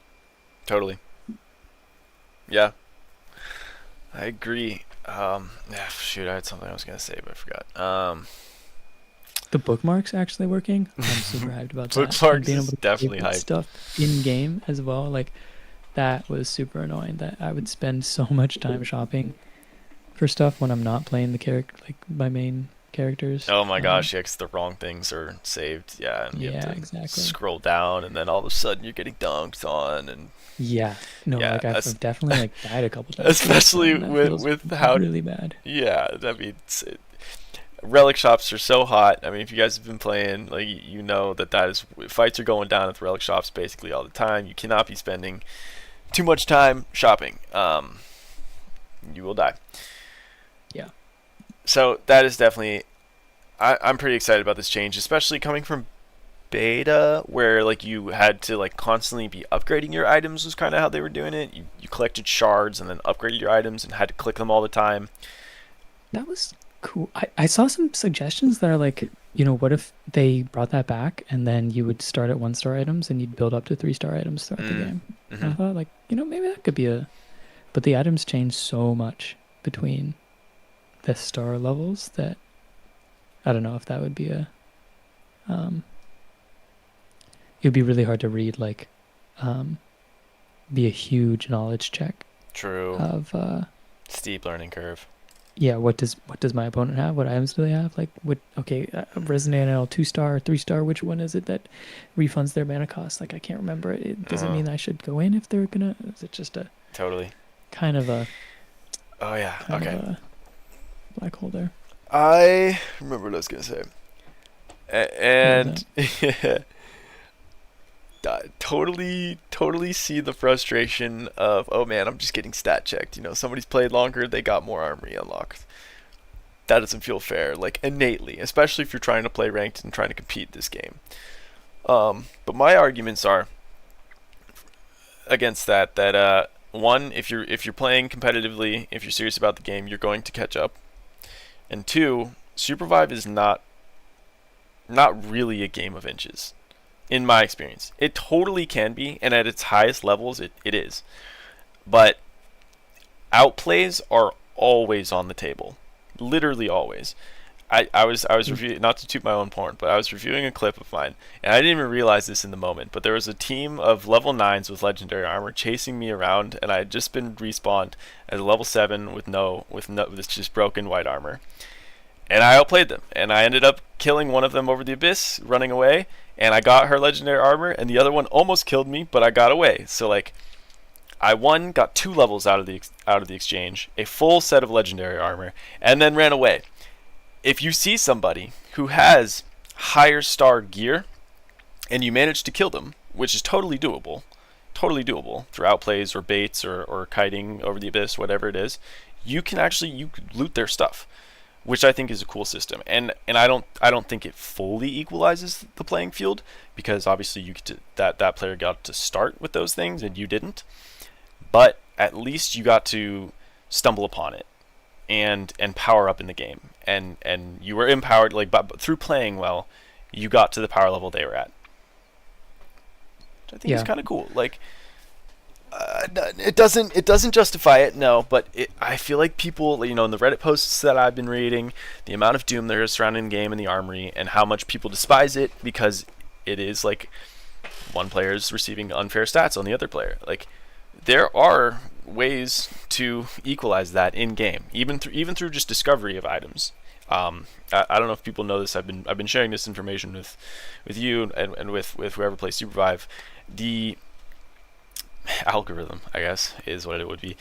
Totally. Yeah. I agree. Yeah, shoot, I had something I was gonna say, but I forgot. The bookmarks actually working, I'm super hyped about that. And Bookmarks being able is to definitely save hype. stuff in game as well, like that was super annoying, that I would spend so much time shopping for stuff when I'm not playing the character, like my main characters. Oh my gosh, yeah, 'cause the wrong things are saved. Yeah, and you have Yeah, to exactly. scroll down, and then all of a sudden you're getting dunked on, and Yeah, no, yeah, like I've definitely like died a couple times playing with that, especially and that with feels with how really bad. yeah, I mean, relic shops are so hot. I mean, if you guys have been playing, like you know that is fights are going down at the relic shops basically all the time. You cannot be spending too much time shopping. You will die. Yeah, So that is definitely. I'm pretty excited about this change, especially coming from beta, where like you had to like constantly be upgrading your items was kind of how they were doing it. You collected shards and then upgraded your items and had to click them all the time. that was. Cool. I saw some suggestions that are like, what if they brought that back and then you would start at 1 star items and you'd build up to 3 star items throughout the Mm. game. And Hmm. I thought like, maybe that could be but the items change so much between the star levels that I don't know if that would be um, it would be really hard to read, like, um, be a huge knowledge check True. of, Steep learning curve. yeah, what does my opponent have? What items do they have? Like, okay, Resonate L 2 star, 3 star, which one is it that refunds their mana cost? Like, I can't remember. Does it Uh, mean I should go in if they're gonna, is it just a totally. kind of a, Oh yeah. kind of Okay. a black hole there? I remember what I was gonna say. What was that? And totally see the frustration of, oh man, I'm just getting stat checked. Somebody's played longer, they got more armory unlocked. That doesn't feel fair, like innately, especially if you're trying to play ranked and trying to compete this game. But my arguments are against that. That one, if you're playing competitively, if you're serious about the game, you're going to catch up. And two, Supervive is not really a game of inches, in my experience. It totally can be, and at its highest levels, it is. But outplays are always on the table, literally always. I was Mm. reviewing, not to toot my own horn, but I was reviewing a clip of mine, and I didn't even realize this in the moment. But there was a team of level 9s with legendary armor chasing me around, and I had just been respawned as a level 7 with this just broken white armor, and I outplayed them, and I ended up killing one of them over the abyss, running away, and I got her legendary armor, and the other one almost killed me, but I got away. So like, I got 2 levels out of the exchange, a full set of legendary armor, and then ran away. If you see somebody who has higher star gear and you manage to kill them, which is totally doable through outplays or baits or kiting over the abyss, whatever it is, you could loot their stuff, which I think is a cool system. And I don't think it fully equalizes the playing field, because obviously that player got to start with those things and you didn't, but at least you got to stumble upon it and power up in the game, and you were empowered, like, but through playing well, you got to the power level they were at, which I think is Yeah. kind of cool. Like, it doesn't justify it, no, but I feel like people, in the Reddit posts that I've been reading, the amount of doom there is surrounding the game and the armory, and how much people despise it because it is like one player is receiving unfair stats on the other player. Like, there are ways to equalize that in game, even through just discovery of items. I don't know if people know this. I've been sharing this information with you and with whoever plays Supervive. The algorithm, I guess, is what it would be.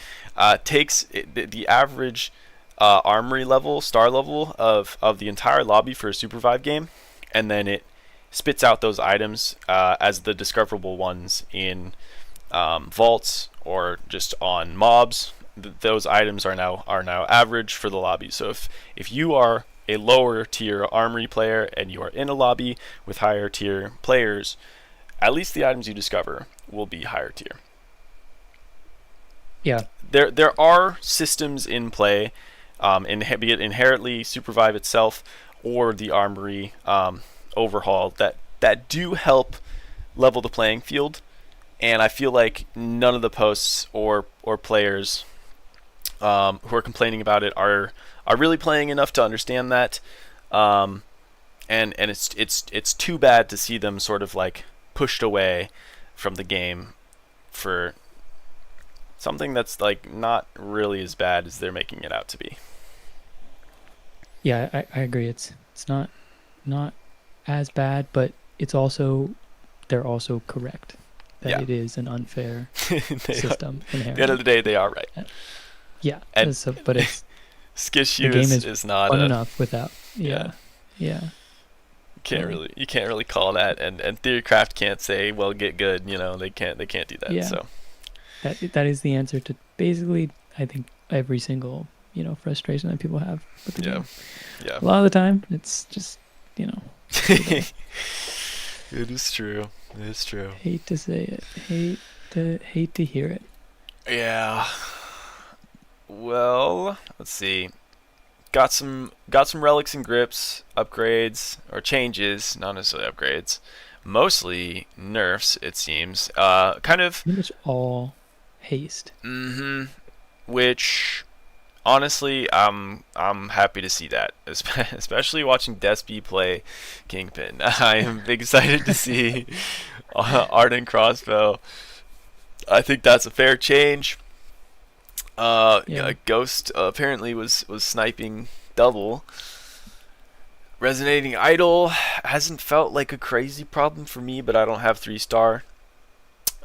Takes the average armory level, star level of the entire lobby for a Supervive game, and then it spits out those items as the discoverable ones in vaults or just on mobs. Those items are now average for the lobby. So if you are a lower tier armory player and you are in a lobby with higher tier players, at least the items you discover will be higher tier. Yeah. There are systems in play, be it inherently Supervive itself or the armory overhaul, that do help level the playing field, and I feel like none of the posts or players who are complaining about it are really playing enough to understand that, and it's too bad to see them sort of like pushed away from the game for something that's like not really as bad as they're making it out to be. Yeah, I agree. It's not as bad, but they're also correct that Yeah. it is an unfair They are, system at the end of inherently. the day, they are right. Yeah, And but it's the Skishu game is, is is not fun a, enough without. yeah. Yeah, yeah. You can't really call that, and Theorycraft can't say, well, get good. They can't do that. Yeah, So that is the answer to basically, I think, every single frustration that people have with the yeah, game. yeah. A lot of the time, it's just too bad. It is true. It is true. Hate to say it. Hate to hear it. Yeah. Well, let's see. got some relics and grips upgrades or changes, not necessarily upgrades. Mostly nerfs, it seems. Kind of. Pretty much all haste. Which honestly, I'm happy to see that, especially watching Despy play Kingpin. I am excited to see Ardent Crossbow. I think that's a fair change. Yeah. Ghost apparently was sniping double. Resonating Idol hasn't felt like a crazy problem for me, but I don't have 3-star.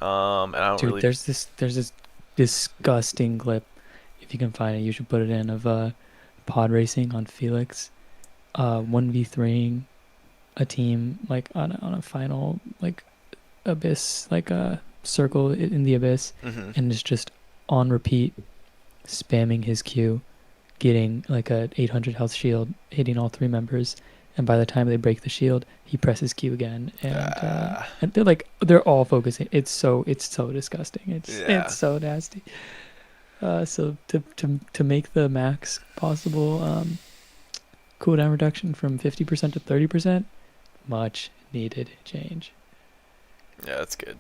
And I don't Dude, really. there's this disgusting clip. If you can find it, you should put it in of pod racing on Felix. 1v3ing a team like on a final like abyss, like a circle in the abyss, Hmm. and is just on repeat spamming his Q, getting like a 800 health shield, hitting all three members, and by the time they break the shield, he presses Q again, and they're all focusing. It's so disgusting. Yeah. It's so nasty. So to make the max possible cooldown reduction from 50% to 30%, much needed change. Yeah, that's good.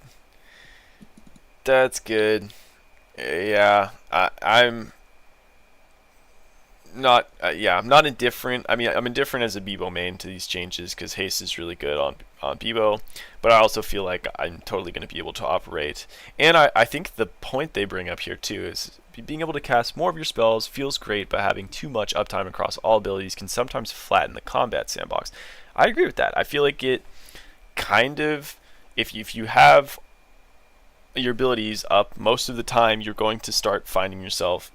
That's good. Yeah, I'm not. Yeah, I'm not indifferent. I mean, I'm indifferent as a Beebo main to these changes because haste is really good on Beebo, but I also feel like I'm totally going to be able to operate. And I think the point they bring up here too is being able to cast more of your spells feels great, but having too much uptime across all abilities can sometimes flatten the combat sandbox. I agree with that. I feel like it kind of, if you have your abilities up, most of the time you're going to start finding yourself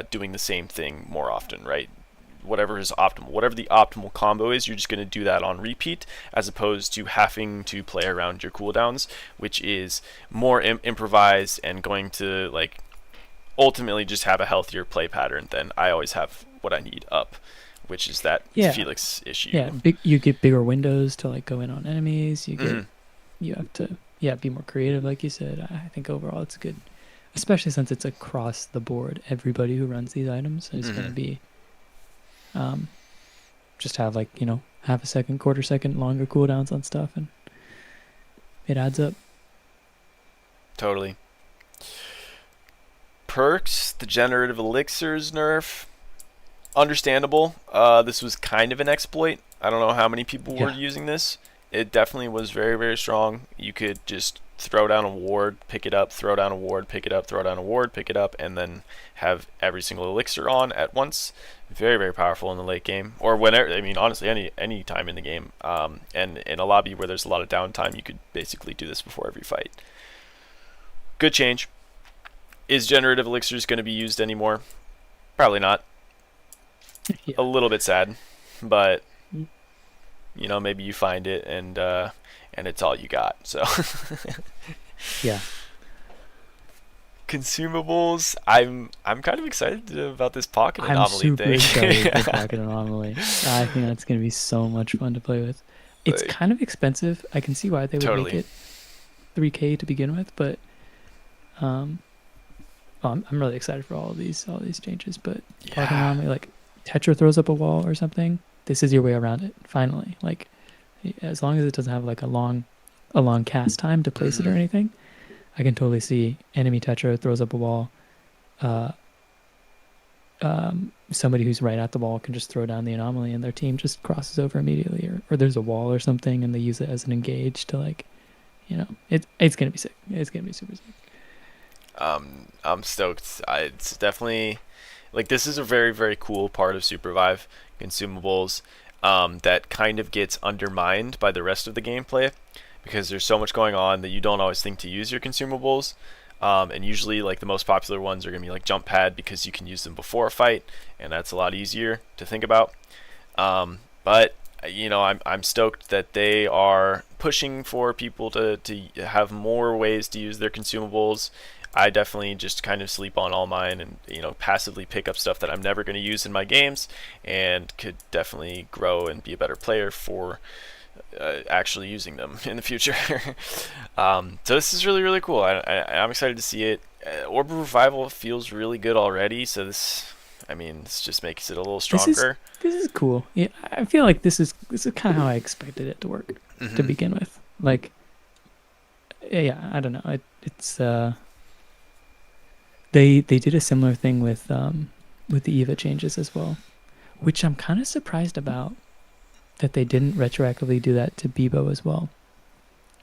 doing the same thing more often, right? Whatever is optimal, whatever the optimal combo is, you're just going to do that on repeat, as opposed to having to play around your cooldowns, which is more improvised and going to like ultimately just have a healthier play pattern than I always have what I need up, which is that Yeah, Felix issue. yeah. You get bigger windows to like go in on enemies. Hmm. You have to be more creative, like you said. I think overall it's good, especially since it's across the board. Everybody who runs these items is going to be just have like half a second, quarter second longer cooldowns on stuff, and it adds up. Totally. Perks, the generative elixirs nerf, understandable. This was kind of an exploit. I don't know how many people were Yeah. using this. It definitely was very, very strong. You could just throw down a ward, pick it up, throw down a ward, pick it up, throw down a ward, pick it up, and then have every single elixir on at once. Very, very powerful in the late game, or whenever. I mean, honestly, any time in the game. And in a lobby where there's a lot of downtime, you could basically do this before every fight. Good change. Is generative elixirs going to be used anymore? Probably not. Yeah. A little bit sad, but Mm. maybe you find it and it's all you got. So Yeah. consumables, I'm kind of excited about this pocket I'm anomaly super thing. excited for Pocket Anomaly. I think that's going to be so much fun to play with. It's Like, kind of expensive. I can see why they would make totally. it 3K to begin with, but um, I'm really excited for all these changes. But Pocket Yeah. Anomaly, like Tetra throws up a wall or something, this is your way around it. Finally, like as long as it doesn't have like a long cast time to place it or Mhm. anything, I can totally see enemy Tetra throws up a wall. Uh, somebody who's right at the wall can just throw down the anomaly and their team just crosses over immediately, or there's a wall or something and they use it as an engage to like it's gonna be sick. It's gonna be super sick. I'm stoked. It's definitely like this is a very, very cool part of Supervive consumables that kind of gets undermined by the rest of the gameplay because there's so much going on that you don't always think to use your consumables. And usually, like the most popular ones are gonna be like jump pad because you can use them before a fight, and that's a lot easier to think about. But I'm stoked that they are pushing for people to have more ways to use their consumables. I definitely just kind of sleep on all mine and passively pick up stuff that I'm never going to use in my games, and could definitely grow and be a better player for actually using them in the future. So this is really, really cool. I'm excited to see it. Orb of Revival feels really good already, so this I mean, this just makes it a little This is stronger. this is cool. Yeah, I feel like this is kind of how I expected it to work to Hmm. begin with. Like, yeah, I don't know. It's they did a similar thing with the Eva changes as well, which I'm kind of surprised about that they didn't retroactively do that to Beebo as well.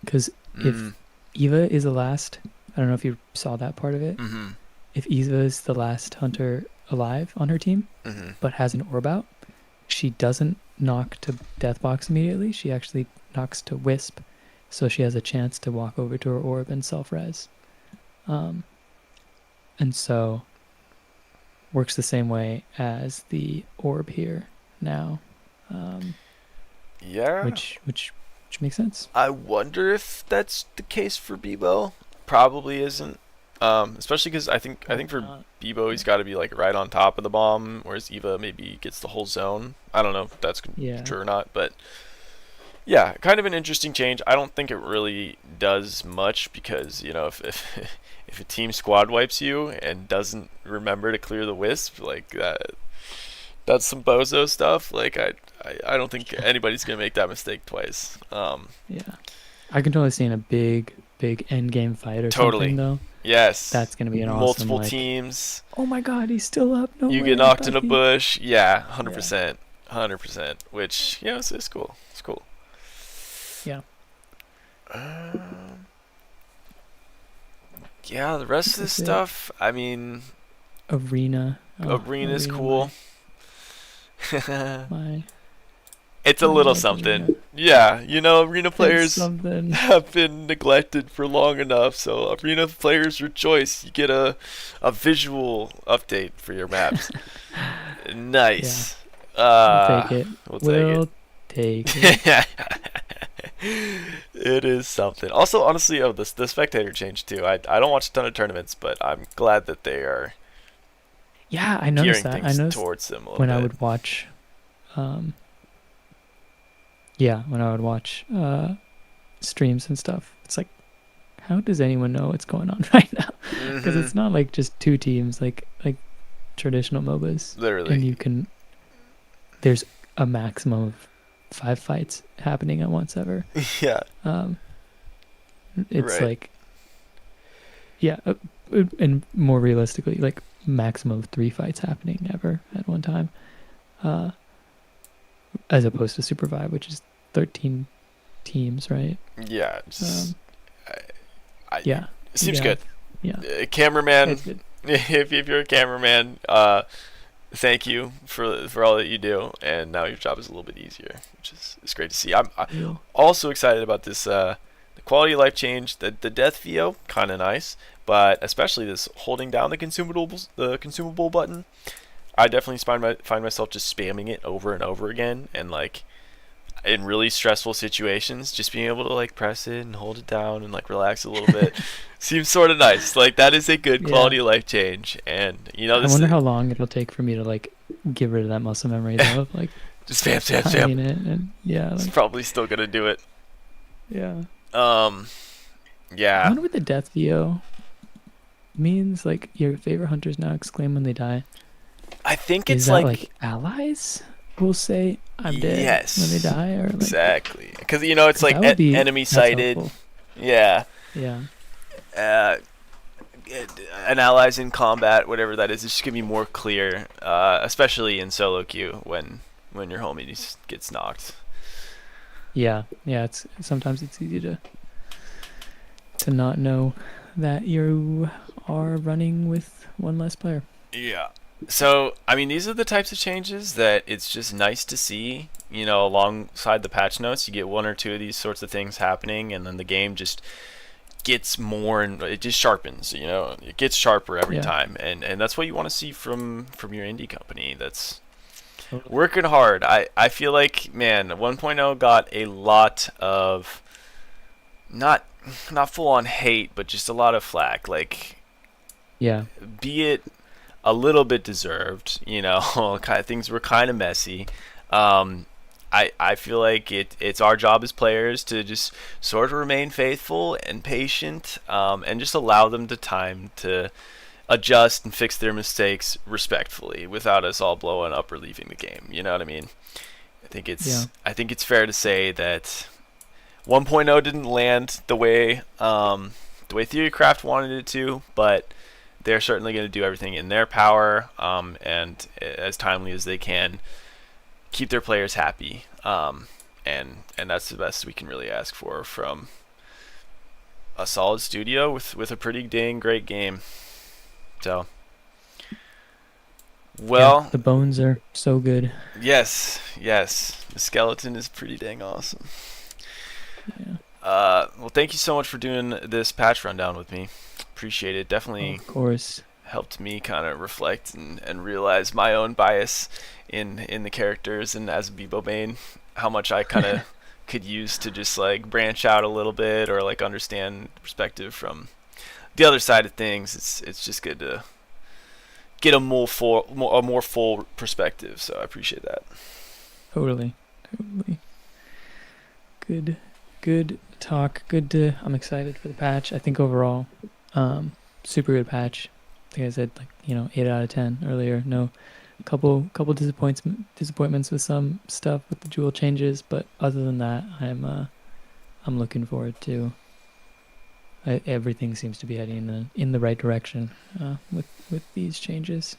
Because if Mm. Eva is the last, I don't know if you saw that part of it. Hmm. If Eva is the last hunter alive on her team, Hmm. but has an orb out, she doesn't knock to Deathbox immediately. She actually knocks to Wisp, so she has a chance to walk over to her orb and self-res. Um, and so works the same way as the orb here now, um, Yeah. which makes sense. I wonder if that's the case for Beebo. Probably isn't. Especially because I think Probably for not. Beebo he's Yeah. got to be like right on top of the bomb, whereas Eva maybe gets the whole zone. I don't know if that's Yeah. true or not, but yeah, kind of an interesting change. I don't think it really does much because if if a team squad wipes you and doesn't remember to clear the wisp, like that's some bozo stuff. Like I don't think anybody's gonna make that mistake twice. Yeah. I can totally see in a big end game fight or something Totally. though. Yes. That's gonna be an awesome Multiple like, teams. oh my god, he's still up. No You way. get I knocked thought in a he. bush. Yeah, hundred Yeah. percent, 100%. Which it's cool. It's cool. Yeah. Um, yeah, the rest of this That's it. stuff. I mean, Arena. Oh, arena's arena. cool. My It's a I little love something. arena. Yeah, arena It's players something. have been neglected for long enough, so arena players rejoice. You get a visual update for your maps. Yeah. Nice. We'll take it. We'll We'll take it. take it. It is something. Also, honestly, the spectator change too. I don't watch a ton of tournaments, but I'm glad that they are Yeah, I noticed gearing that. I things noticed towards them a little when I bit. would watch um yeah, when I would watch streams and stuff. It's like, how does anyone know what's going on right now? Because Hmm. it's not like just two teams like traditional MOBAs, and Literally. you can. There's a maximum of 5 fights happening at once ever. Yeah. Um, it's Right. like, yeah, and more realistically, like maximum of 3 fights happening ever at one time, uh, as opposed to Super Vibe, which is 13 teams, right? Yeah. Just, Um, it yeah, you seems have, good. yeah, Cameraman, it's good. if you're a cameraman, thank you for all that you do, and now your job is a little bit easier, which is great to see. I'm Real. also excited about this the quality of life change. The death VO kind of nice, but especially this holding down the consumable button. I definitely find myself just spamming it over and over again, and like in really stressful situations, just being able to like press it and hold it down and like relax a little bit seems sort of nice. Like that is a good Yeah. quality of life change, and I this wonder is how long it'll take for me to like get rid of that muscle memory though, of like just spam, spam. timing it and yeah, It's like probably still gonna do it. yeah. Um, I yeah, wonder what the death VO means. Like your favorite hunters now exclaim when they die. I think Is it's that like allies will say I'm dead when they yes, die, or like exactly, because it's 'cause like that would be enemy that's sighted. helpful. Yeah, Yeah, uh, an allies in combat, whatever that is, it's just gonna be more clear, especially in solo queue when your homie just gets knocked. yeah, yeah. It's sometimes it's easy to not know that you are running with one less player. Yeah. So, I mean, these are the types of changes that it's just nice to see. Alongside the patch notes, you get one or two of these sorts of things happening, and then the game just gets more and it just sharpens. It gets sharper every Yeah, time, and that's what you want to see from your indie company. That's totally. working hard. I feel like man, 1.0 got a lot of not full on hate, but just a lot of flack. Like, Yeah, be it a little bit deserved. Things were kind of messy. Um, I feel like it's our job as players to just sort of remain faithful and patient, and just allow them the time to adjust and fix their mistakes respectfully without us all blowing up or leaving the game. You know what I mean? I think it's fair to say that 1.0 didn't land the way Theorycraft wanted it to, but they're certainly going to do everything in their power and as timely as they can keep their players happy. And that's the best we can really ask for from a solid studio with a pretty dang great game. So, well, the bones are so good. Yes. The skeleton is pretty dang awesome. Yeah. Well, thank you so much for doing this patch rundown with me. Appreciate it. Definitely, of course, helped me kind of reflect and realize my own bias in the characters, and as a Beebo main, how much I kind of could use to just like branch out a little bit or like understand perspective from the other side of things. It's just good to get a more full perspective. So I appreciate that. Totally. Good talk. I'm excited for the patch. I think overall, super good patch. I think I said 8 out of 10 earlier. No, couple disappointments with some stuff with the jewel changes, but other than that, I'm looking forward to. Everything seems to be heading in the right direction with these changes.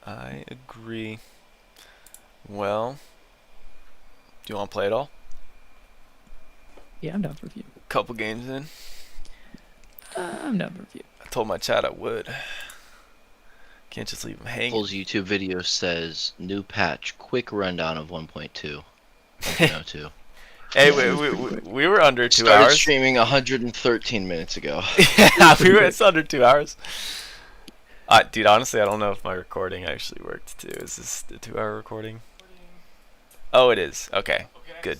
I agree. Well, do you want to play it all? Yeah, I'm down for a few. Couple games in. I'm down for a few. I told my chat I would. Can't just leave them hanging. Apple's YouTube video says new patch, quick rundown of 1.2. 1.02. Hey, we were under 2 Started hours. streaming 113 minutes ago. Yeah, it's under 2 hours. Dude, honestly, I don't know if my recording actually worked too. Is this the 2-hour recording? Oh, it is. Okay, good.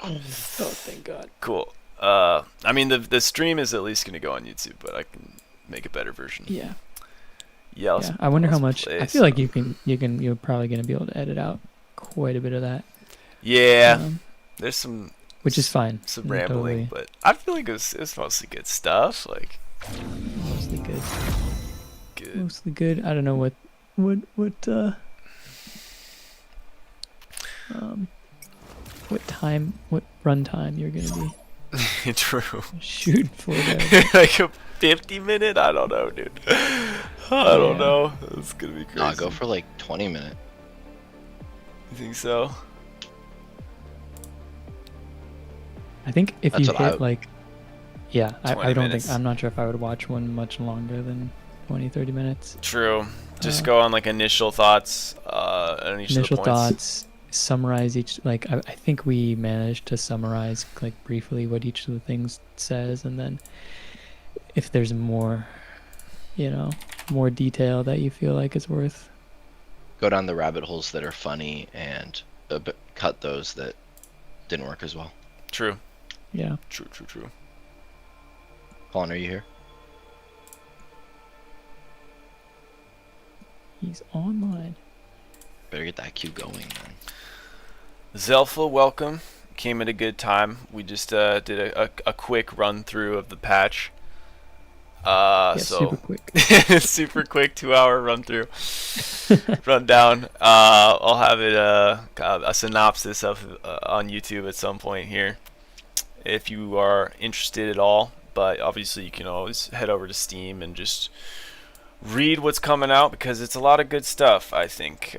Oh, thank God. Cool. I mean, the stream is at least going to go on YouTube, but I can make a better version. Yeah. Yeah. I wonder how much. I feel like you're probably going to be able to edit out quite a bit of that. Yeah. There's some. Which is fine. Some rambling, but I feel like it's mostly good stuff. Like. Mostly good. Good. Mostly good. I don't know what run time you're gonna be True. shooting for that. Like a 50-minute? I don't know, dude. I don't know. It's gonna be crazy. Nah, go for like 20 minutes. You think so? I think if That's you what hit I don't minutes. think I'm not sure if I would watch one much longer than 20-30 minutes. True. Just go on like initial thoughts on each Initial of the points. thoughts. Summarize each. I think we managed to summarize like briefly what each of the things says, and then if there's more detail that you feel like is worth. Go down the rabbit holes that are funny and cut those that didn't work as well. True. Yeah. True. Colin, are you here? He's online. Better get that queue going, man. Zelfa, welcome. Came at a good time. We just did a quick run through of the patch. Super quick. Super quick 2-hour run through. Rundown. I'll have it a synopsis of on YouTube at some point here, if you are interested at all. But obviously, you can always head over to Steam and just read what's coming out, because it's a lot of good stuff. I think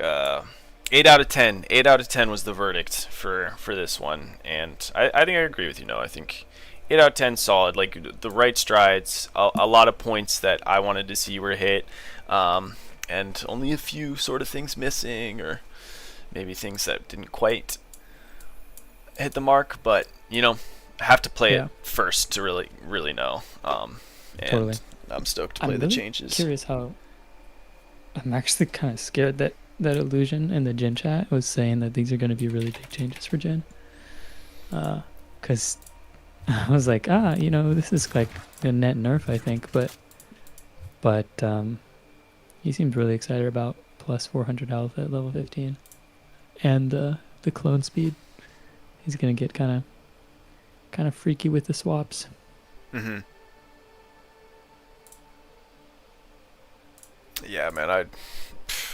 8 out of 10. 8 out of 10 was the verdict for this one, and I think I agree with you. No, I think 8 out of 10 solid. Like the right strides. A lot of points that I wanted to see were hit, and only a few sort of things missing, or maybe things that didn't quite hit the mark. But have to play it first to really know. And Totally. I'm stoked to play the changes. Curious how. I'm actually kind of scared that Illusion in the Gen chat was saying that these are going to be really big changes for Gen. Because I was like, this is like a net nerf, I think, but he seemed really excited about plus 400 health at level 15, and the clone speed. He's gonna get kind of freaky with the swaps. Mm-hmm. Yeah, man,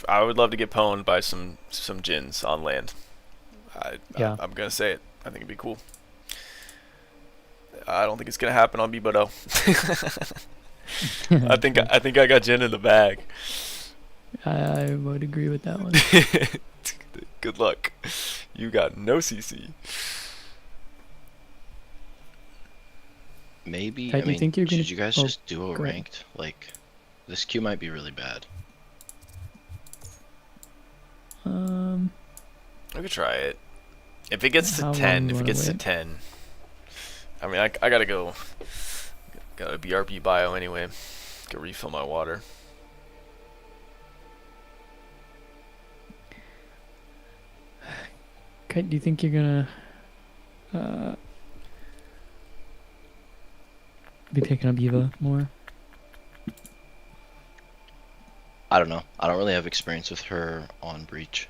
I would love to get pwned by some Jins on land. Yeah. I'm gonna say it. I think it'd be cool. I don't think it's gonna happen on Beebo though. I think I got Jin in the bag. I would agree with that one. Good luck. You got no CC. Maybe. Ty, I do you mean, think you're gonna? should you guys Oh, just duo go ahead. ranked? Like, this queue might be really bad. We could try it. If it gets to How 10, long if you it gets to wanna 10, I mean, I gotta go. Got a BRB bio anyway. Go refill my water. Okay, do you think you're gonna be picking up Eva more? I don't know. I don't really have experience with her on Breach.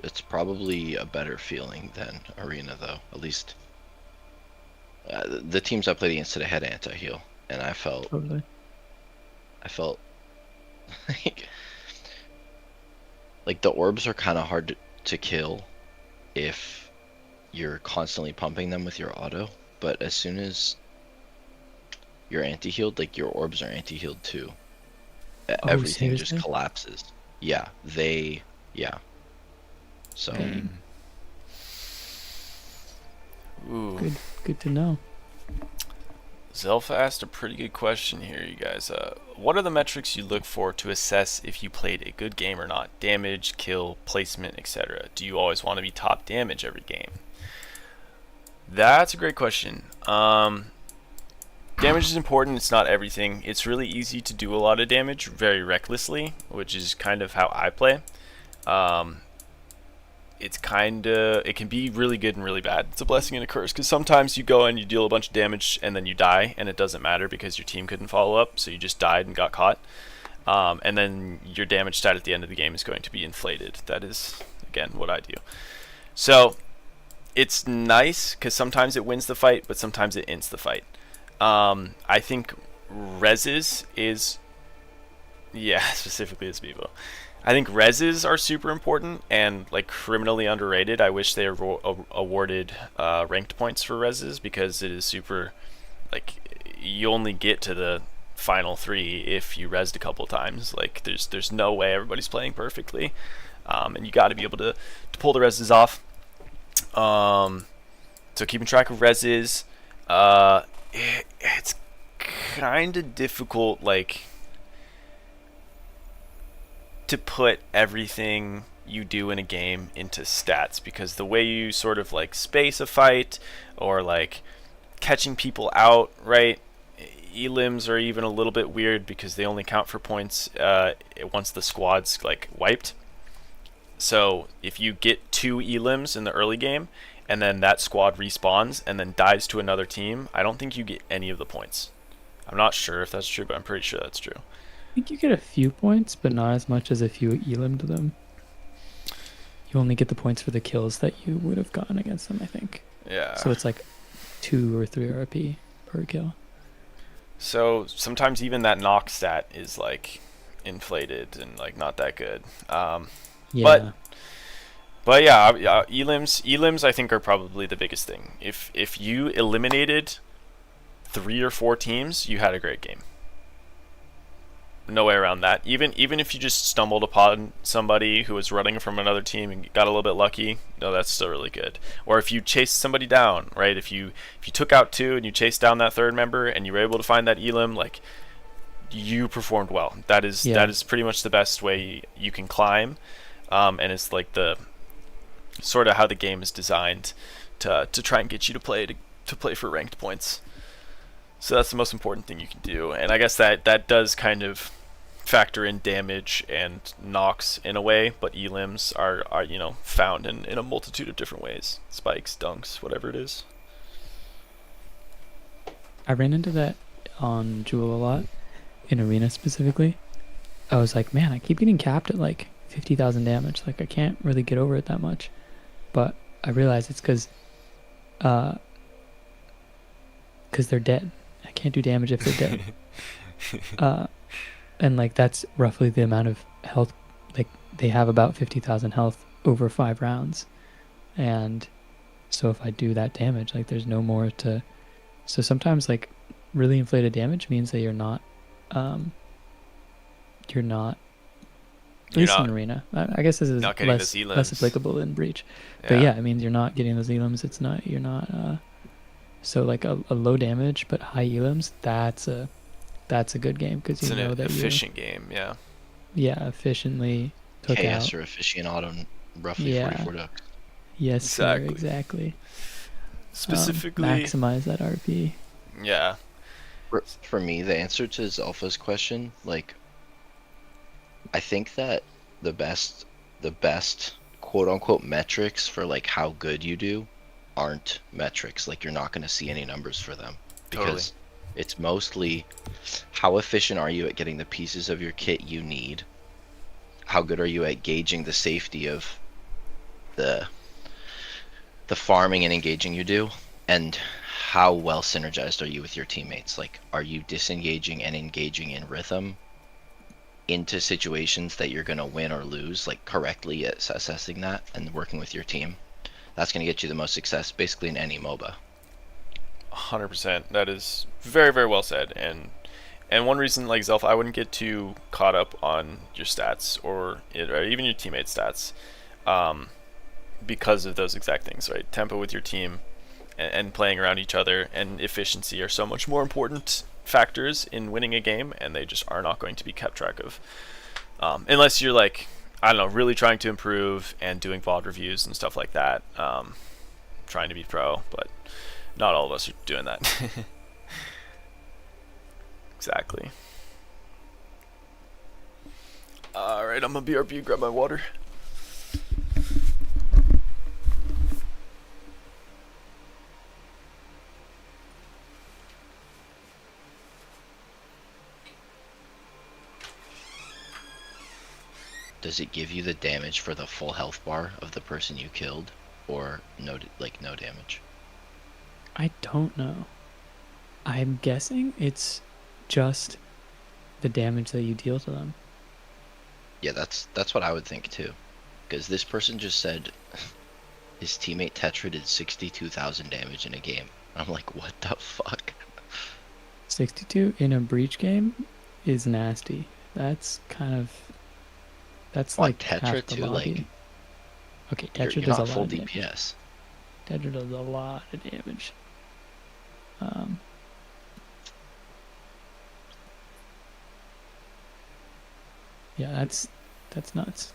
It's probably a better feeling than Arena, though. At least the teams I played against today had anti-heal, and I felt Totally. like the orbs are kind of hard to kill if you're constantly pumping them with your auto, but as soon as you're anti-healed, like your orbs are anti-healed too. Everything just seriously? collapses. Yeah. So Dang. Ooh. Good to know. Zelfa asked a pretty good question here, you guys. What are the metrics you look for to assess if you played a good game or not? Damage, kill, placement, etc. Do you always want to be top damage every game? That's a great question. Damage is important. It's not everything. It's really easy to do a lot of damage very recklessly, which is kind of how I play. It can be really good and really bad. It's a blessing and a curse, because sometimes you go and you deal a bunch of damage and then you die, and it doesn't matter because your team couldn't follow up, so you just died and got caught. And then your damage stat at the end of the game is going to be inflated. That is, again, what I do. So it's nice because sometimes it wins the fight, but sometimes it ends the fight. I think reses is, yeah, specifically as Beebo. I think reses are super important and like criminally underrated. I wish they awarded ranked points for reses, because it is super, like, you only get to the final 3 if you resed a couple times. Like there's no way everybody's playing perfectly, and you got to be able to pull the reses off. So keeping track of reses, it's kind of difficult, like, to put everything you do in a game into stats, because the way you sort of like space a fight or like catching people out, right? Elims are even a little bit weird because they only count for points once the squad's like wiped. So if you get 2 elims in the early game and then that squad respawns and then dies to another team, I don't think you get any of the points. I'm not sure if that's true, but I'm pretty sure that's true. I think you get a few points, but not as much as if you elim'd them. You only get the points for the kills that you would have gotten against them, I think. Yeah. So it's like 2 or 3 RP per kill. So sometimes even that knock stat is like inflated and like not that good. Yeah. But yeah, elims I think are probably the biggest thing. If you eliminated 3 or 4 teams, you had a great game. No way around that. Even if you just stumbled upon somebody who was running from another team and got a little bit lucky, no, that's still really good. Or if you chased somebody down, right? If you took out 2 and you chased down that 3rd member and you were able to find that elim, like, you performed well. That is pretty much the best way you can climb, and it's like the sort of how the game is designed to try and get you to play for ranked points. So that's the most important thing you can do, and I guess that does kind of factor in damage and knocks in a way, but elims are found in a multitude of different ways. Spikes, dunks, whatever it is. I ran into that on Jewel a lot, in Arena specifically. I was like, man, I keep getting capped at like 50,000 damage. Like, I can't really get over it that much. But I realized it's because they're dead. I can't do damage if they're dead. uh, and like that's roughly the amount of health. Like they have about 50,000 health over 5 rounds, and so if I do that damage, like there's no more to. So sometimes like really inflated damage means that um, you're not. At You're least in not arena, I guess this is not getting the less elims. applicable in breach, but Yeah. yeah, it means you're not getting those elims. It's not you're not. So like a low damage but high elims, that's a good game because It's you an know that you efficient game. Yeah. efficiently took out. KS or aficionado, roughly Yeah. 44 ducks. Yes, sir. Exactly. Exactly. Specifically, Maximize that RP. yeah. For me, the answer to Zelfa's question, like, I think that the best quote unquote metrics for like how good you do aren't metrics. Like you're not going to see any numbers for them Totally. because it's mostly how efficient are you at getting the pieces of your kit you need? How good are you at gauging the safety of the the farming and engaging you do? And how well synergized are you with your teammates? Like, are you disengaging and engaging in rhythm into situations that you're going to win or lose, like correctly at assessing that and working with your team? That's going to get you the most success basically in any MOBA. 100%. That is very, very well said. And one reason, like Zelf, I wouldn't get too caught up on your stats or even your teammates' stats, um, because of those exact things, right? Tempo with your team and playing around each other and efficiency are so much more important factors in winning a game, and they just are not going to be kept track of, unless you're like, I don't know, really trying to improve and doing VOD reviews and stuff like that, trying to be pro, but not all of us are doing that. Exactly. Alright, I'm gonna BRB, grab my water. Does it give you the damage for the full health bar of the person you killed, or no, like no damage? I don't know. I'm guessing it's just the damage that you deal to them. Yeah, that's what I would think too. Because this person just said his teammate Tetra did 62,000 damage in a game. I'm like, what the fuck? 62 in a breach game is nasty. That's What, like Tetra half the too? lobby. Like, Okay, you're, Tetra you're does a not lot full of damage. DPS. Tetra does a lot of damage. Um, yeah, that's nuts.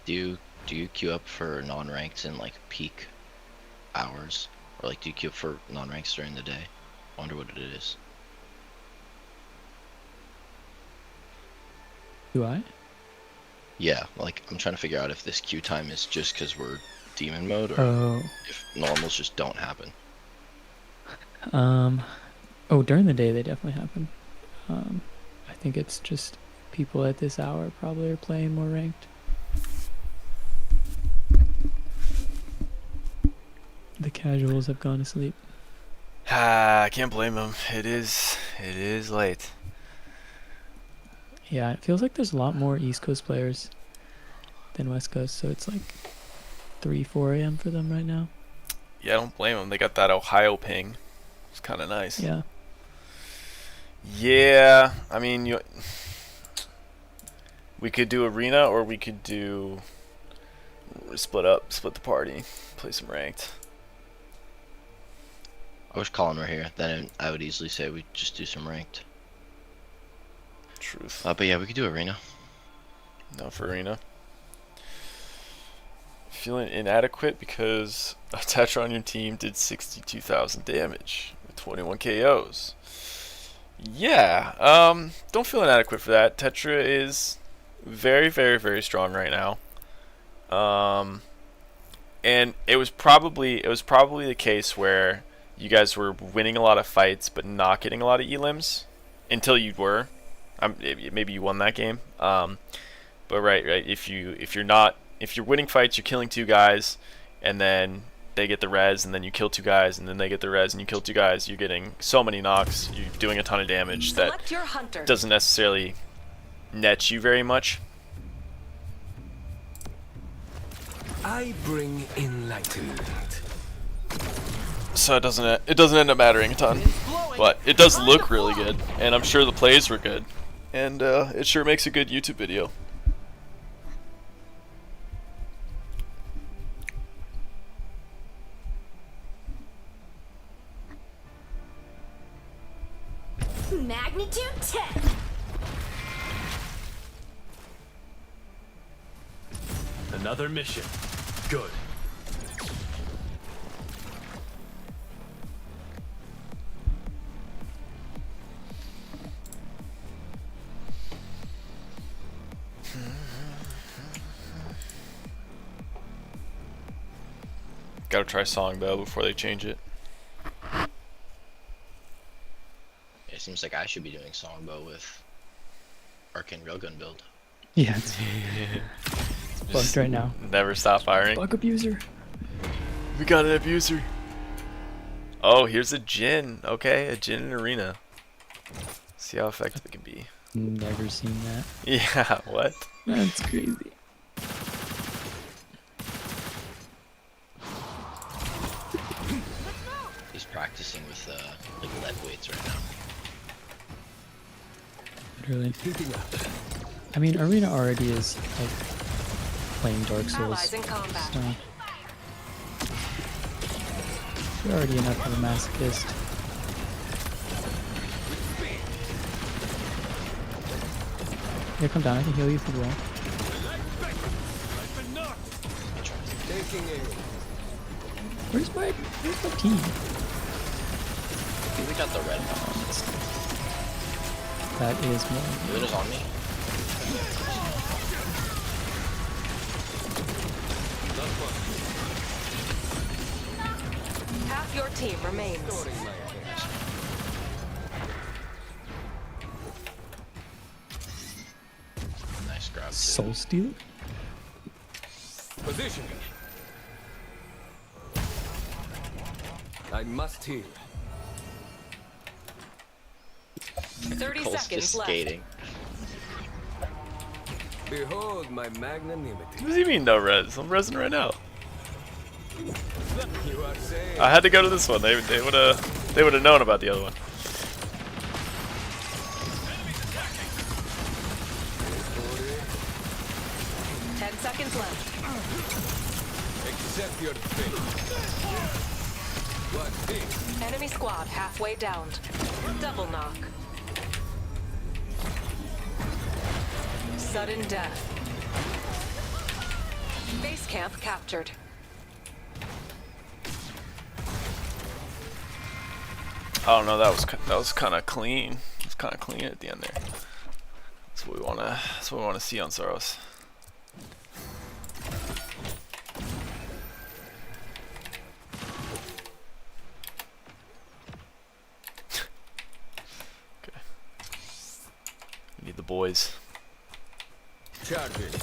Do you queue up for non-ranked in like peak hours? Or like do you queue up for non-ranks during the day? I wonder what it is. Do I? Yeah, like I'm trying to figure out if this queue time is just because we're demon mode or Oh. if normals just don't happen. Oh, during the day they definitely happen. I think it's just people at this hour probably are playing more ranked. The casuals have gone to sleep. I can't blame him. It is late. Yeah, it feels like there's a lot more East Coast players than West Coast, so it's like 3, 4 a.m. for them right now. Yeah, I don't blame them. They got that Ohio ping. It's kind of nice. Yeah. Yeah, I mean, we could do arena or we could do split the party, play some ranked. I wish Colin were here. Then I would easily say we just do some ranked. Truth. But yeah, we could do arena. No for arena. Feeling inadequate because a Tetra on your team did 62,000 damage with 21 KOs. Yeah, don't feel inadequate for that. Tetra is very, very, very strong right now. And it was probably the case where you guys were winning a lot of fights but not getting a lot of elims until you were. Maybe you won that game. But right, if you're winning fights, you're killing 2 guys, and then they get the res, and then you kill 2 guys, and then they get the res, and you kill 2 guys. You're getting so many knocks. You're doing a ton of damage that doesn't necessarily net you very much. I bring enlightenment. So it doesn't end up mattering a ton, but it does look really good, and I'm sure the plays were good, and it sure makes a good YouTube video. Magnitude 10. Another mission. Good. Gotta try Songbow before they change it. It seems like I should be doing Songbow with Arcane Railgun build. Yeah, it's bugged right now. Never stop firing. Bug abuser. We got an abuser. Oh, here's a Jhin. Okay, a Jhin in arena. See how effective it can be. Never seen that. Yeah, what? That's crazy. He's practicing with like lead weights right now. Literally. I mean, arena already is like playing Dark Souls. Allies in combat. So you're already enough of a masochist. Here, come down. I can heal you through the wall. Where's my team? I think we got the red one. That is more. It was on me. Half your team remains. Nice grab. Soul Stealer? Position. I must heal. 30 Cole's seconds just left. skating. Behold my magnanimity. What does he mean no res? I'm resing right now. You are saying. I had to go to this one. They would have known about the other one. Ten seconds left. Accept your fate. What thing? Enemy squad halfway downed. Double knock. Sudden death. Base camp captured. I don't know. That was kind of clean. It was kind of clean at the end there. That's what we wanna see on Saros. Okay. We need the boys. Charging.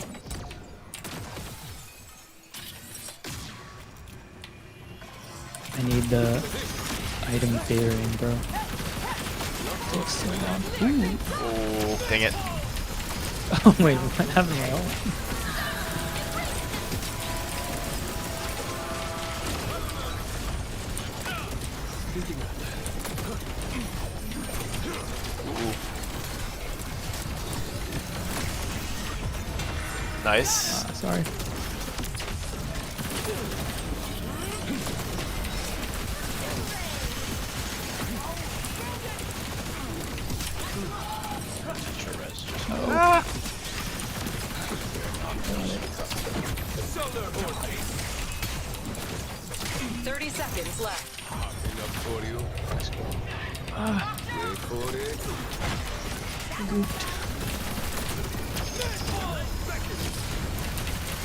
I need the item fairing, bro. Takes so long. Ooh. Oh, dang it. Oh wait, what happened to my ult? Nice. Sorry. Sure res. Just Ah. 30 seconds left. Enough for you. nice goal. Wait for it.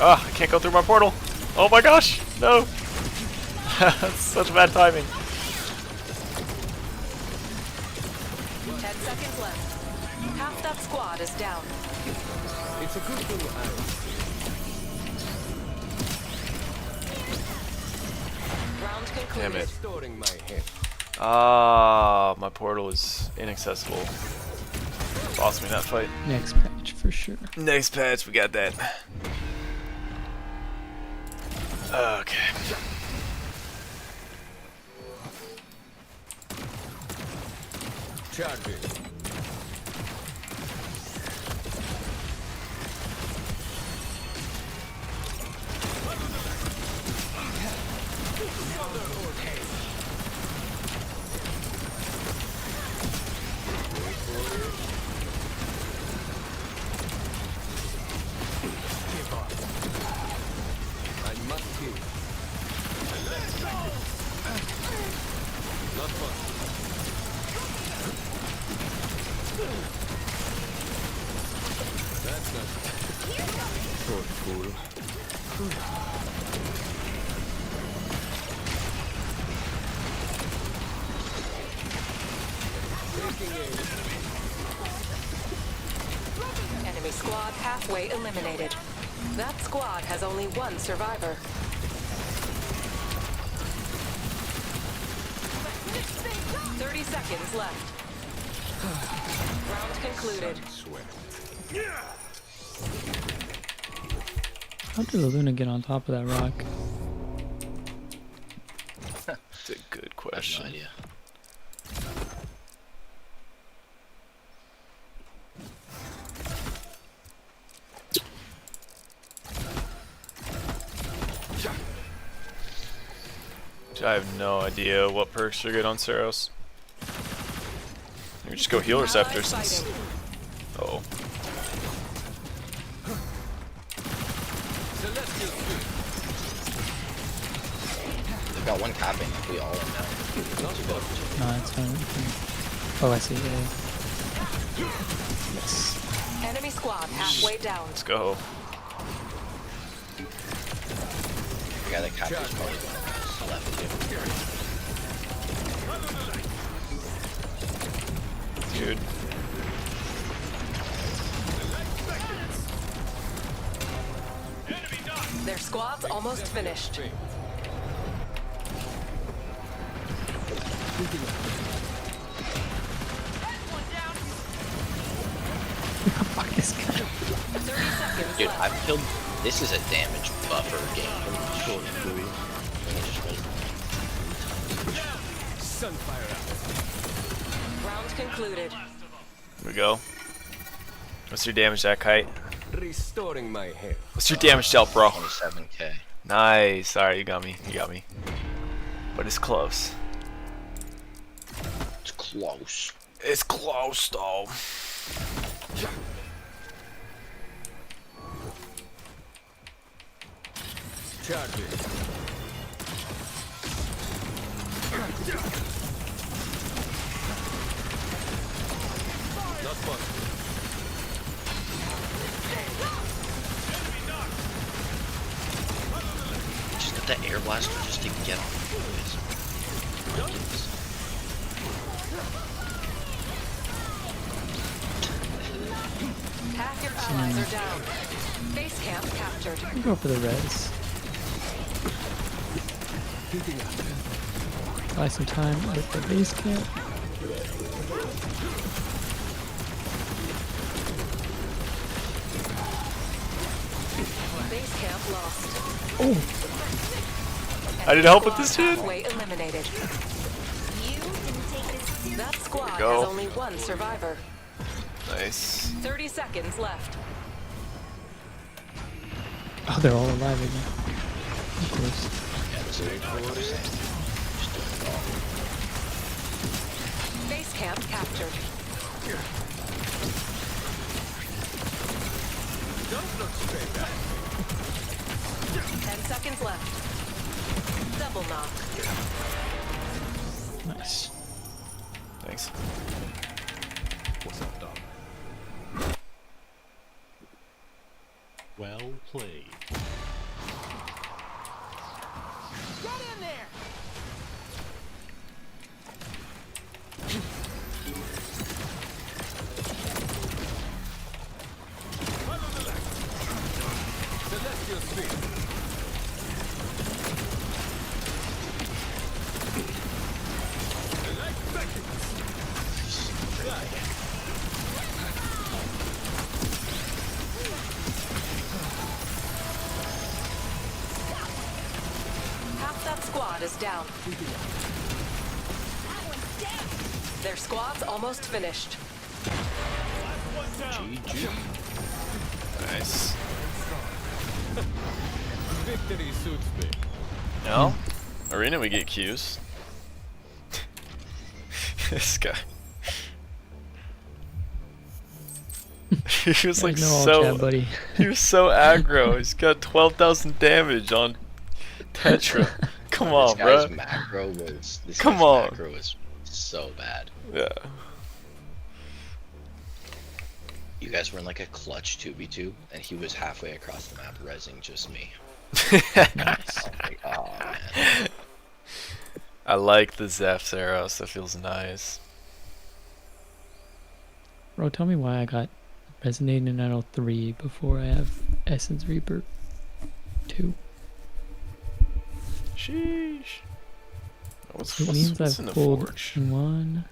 Ah, I can't go through my portal. Oh my gosh, no. That's such bad timing. 10 seconds left. Half that squad is down. It's a good thing Round Damn concluded. it. restoring my head. Ah, my portal is inaccessible. Lost me that fight. Next patch for sure. Next patch, we got that. Okay. Charging. I must kill. Not fun. That's not short fool. Taking aim. Enemy squad halfway eliminated. That squad has only one survivor. "30 seconds left. Round concluded. Sweat. How did the Luna get on top of that rock? That's a good I have no question. idea. I have no idea what perks are good on Saros. Maybe just go heal receptor since. Oh. Celestial Spirit. They've got one capping. If we all went down. Not fun. No, it's fine. Oh, I see. Yeah. Yes. Enemy squad halfway down. Let's go. The guy that captures probably one of us left too. Dude. Their squad's almost finished. Fuck this guy. 30 seconds Dude, left. I've killed. This is a damage buffer game. Holy shit. Sunfire out. Round concluded. Here we go. What's your damage, that kite? Restoring my head. What's your damage dealt, bro? 27k. Nice. Alright, you got me. You got me. But it's close. It's close. It's close, though. Charging. Not fun. Just get that air blaster just to get on the boys. Half your allies are down. Base camp captured. I'll go for the res. Buy some time with the base camp. Base camp lost. Oh, I need help with this Squad shit. halfway eliminated. That squad go. has only one survivor. Nice. 30 seconds left. oh, they're all alive again. Of course. Yeah, this is what I'm saying. Just do it all. Base camp captured. Don't look straight at 10 seconds left. Double knock. Nice. Thanks. What's up, dog? Well played. That squad is down. Their squad's almost finished. GG. Nice. Victory suits me. No? Arena, we get Qs. This guy. He was like No all so. chat, buddy. He was so aggro. He's got 12,000 damage on Tetra. Come on, This guy's bro. macro was. This Come guy's on. macro was so bad. Yeah. You guys were in like a clutch 2v2, and he was halfway across the map rezzing just me. Nice. Like, oh man. I like the Zeph Saros. That feels nice. Bro, tell me why I got Resonating Idol 3 before I have Essence Reaper 2. Sheesh. What's, It what's, means what's in I've the pulled forge? 1,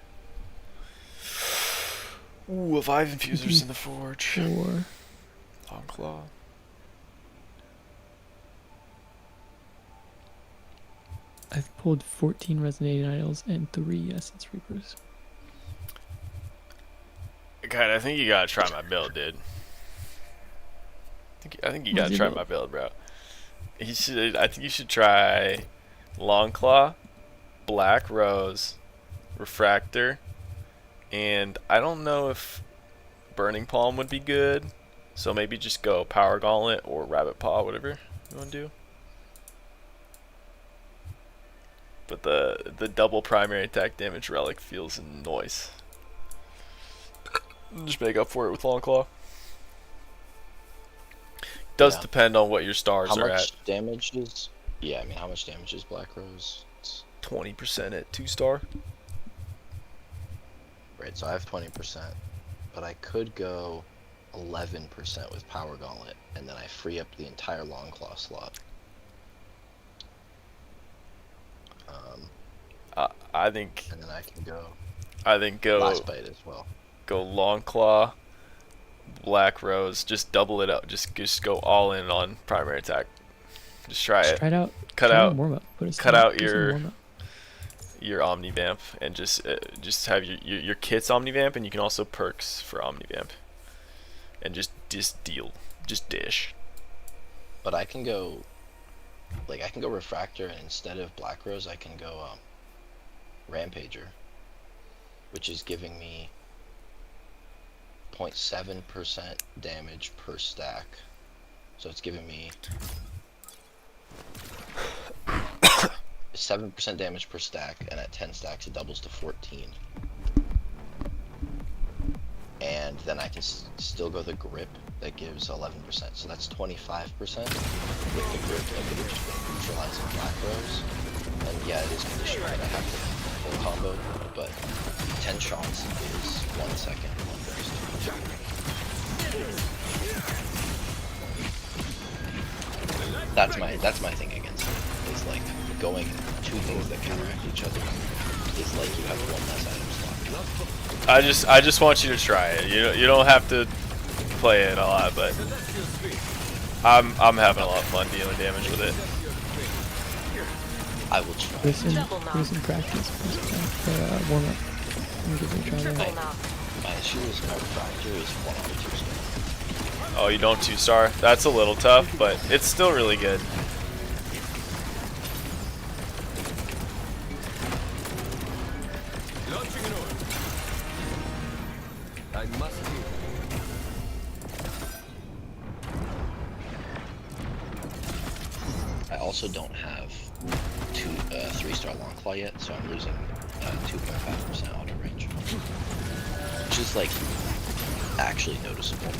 Ooh, a 5 infusers in the forge. 4. Long claw. I've pulled 14 Resonating Idols and 3 Essence Reapers. God, I think you gotta try my build, dude. I think you What's gotta your try build? my build, bro. You should. I think you should try Long Claw, Black Rose, Refractor, and I don't know if Burning Palm would be good. So maybe just go Power Gauntlet or Rabbit Paw, whatever you want to do. But the double primary attack damage relic feels noise. Just make up for it with Long Claw. Does Yeah. depend on what your stars How are much at. damage is? Yeah, I mean, how much damage is Black Rose? It's, 20% at 2-star. right, so I have 20%, but I could go 11% with Power Gauntlet, and then I free up the entire Long Claw slot. I think And then I can go go Last Bite as well. go Long Claw, Black Rose. Just double it up. Just go all in on primary attack. Just try Just it. try it out. Cut Try it out in warm-up. Put a cut stun, out do some your- warm-up. your Omnivamp and just have your kit's Omnivamp, and you can also perks for Omnivamp. And just deal. Just dish. But I can go, like, I can go Refractor, and instead of Black Rose, I can go Rampager, which is giving me 0.7% damage per stack. So it's giving me 7% damage per stack, and at 10 stacks it doubles to 14. And then I can still go the grip that gives 11%, so that's 25% with the grip that could have just been neutralizing Black Rose. And yeah, it is conditional that I have the full combo, but 10 shots is 1 second, 1 burst. That's my thing against it. Is like going two things that counteract each other is like you have one less item slot. I just want you to try it. You don't have to play it a lot, but I'm having a lot of fun dealing damage with it. I will try. Listen, Double knock. listen, practice. Warm-up. Let me give it a try there. Triple knock. My issue is my Refractor is 1 out of 2 star. Oh, you don't 2-star? That's a little tough, but it's still really good. Launching an orb. I must heal. I also don't have 3-star Long Claw yet, so I'm losing 2.5% auto range, which is like actually noticeable.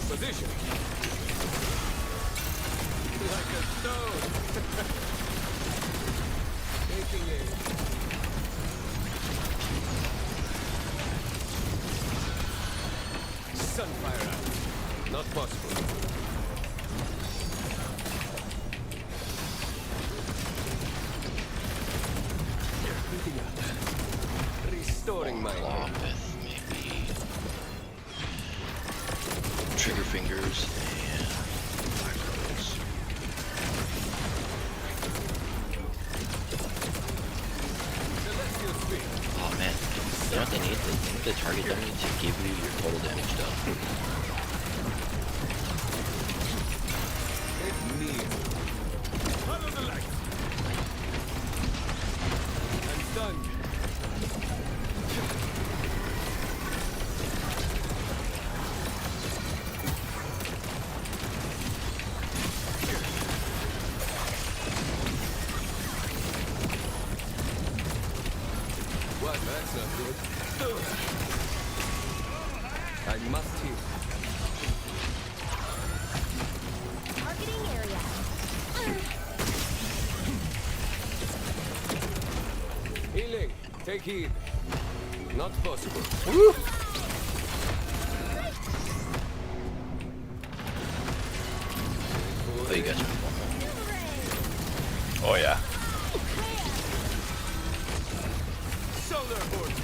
Position. Like a stone. Taking aim. Sunfire out. Not possible. Restoring my claw health. with maybe trigger fingers and black rose. Celestial speed. Oh man, you know what they need? They need the target dummy to give you your total damage done. Get near. Follow the light. I'm stunned. What? That's not good. I must heal. Targeting area. Healing. Take heed. Not possible. Oh, you guys are fun. Oh yeah. Solar vortex.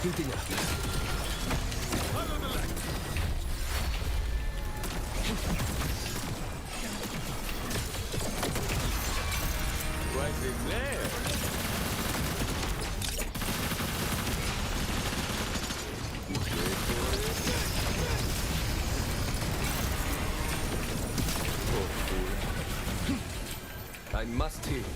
Heating up. Follow the light. Right in there. I must heal.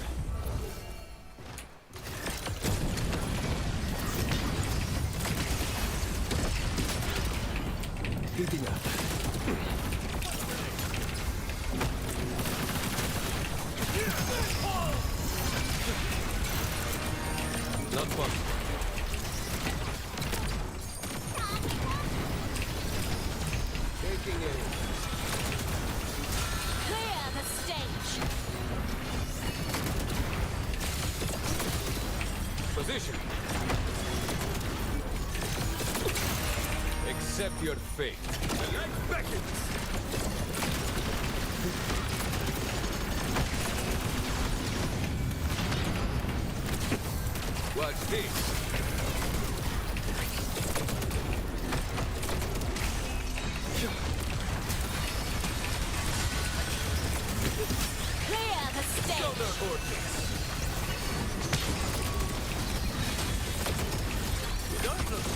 Heating up. Not possible. Taking aim. Clear the stage. Position. Accept your fate. The light beckons. Watch this. Clear the stage. Solar vortex. Don't look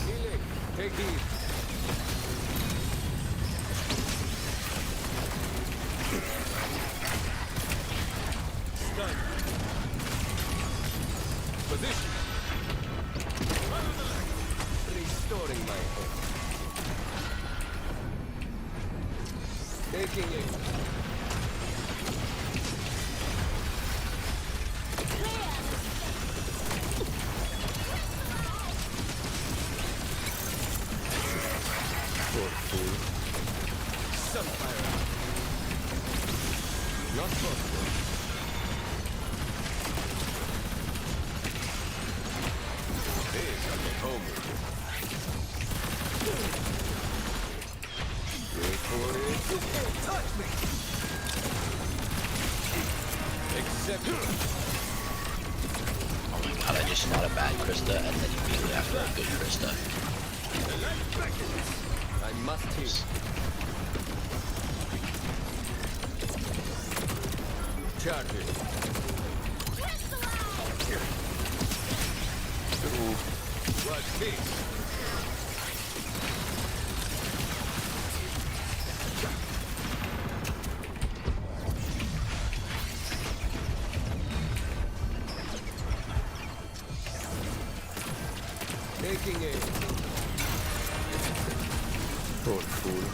healing. Take heed. Stun. Position. Follow the light. Restoring my health. Taking aim. Sunfire. Not possible. This shall get home with you. Wait for it. Touch me. Accept it. Oh my god, I just fought a bad Krista and then immediately after a good Krista. The light beckons. I must heal. Charging. Watch this. Taking aim. Poor fool.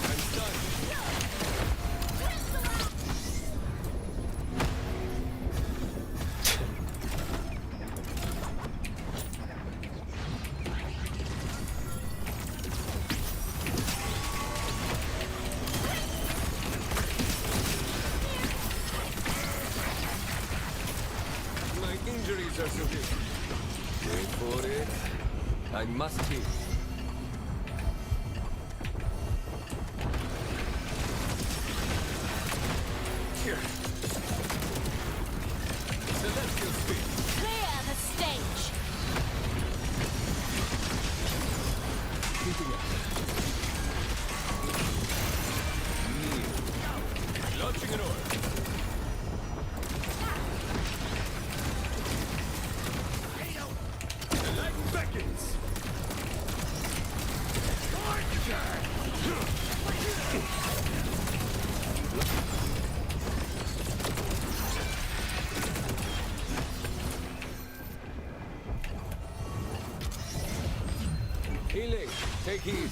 I'm done. My injuries are severe. Wait for it. I must hit. Here. Celestial speed. Clear the stage. Keeping up. Kneel. Launching an orb. The light beckons. Healing. Take heed.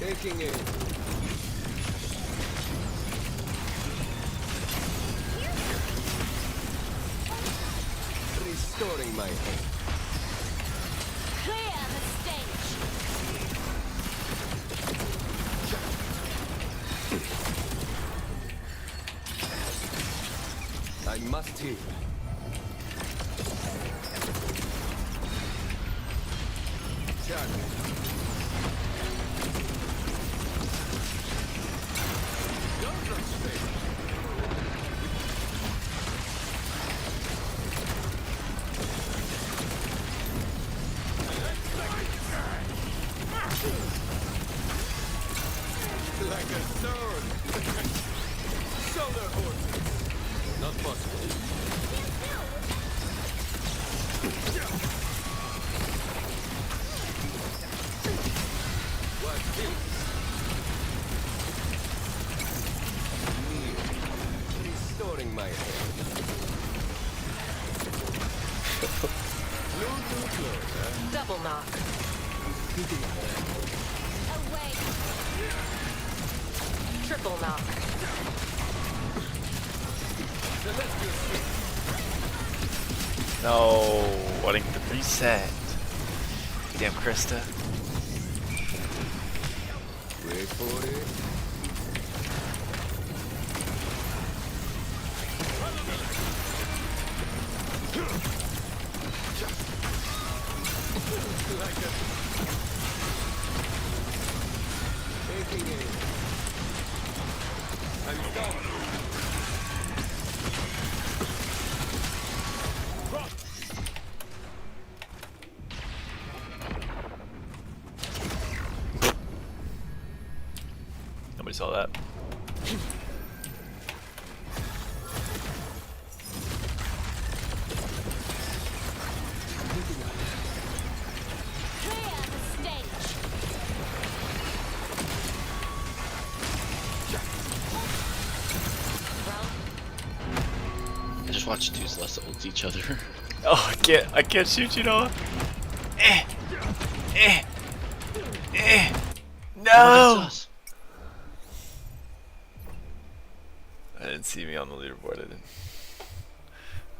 Taking it. Restoring my health. Clear the stage. I must heal. Charge. Don't rush space. Like a sword. Shoulder horses. Not possible. What this? Restoring my health. Blue too close, huh? Double knock. Away. Triple knock. Celestial speed. No, I didn't get the reset. Damn, Krista. Wait for it. Like a... Taking it. I'm done. Nobody saw that. Clear the stage. I just watched two Celeste ult each other. Oh, I can't shoot you, Noah. Eh, eh, eh. No. Us. I didn't see me on the leaderboard. I didn't.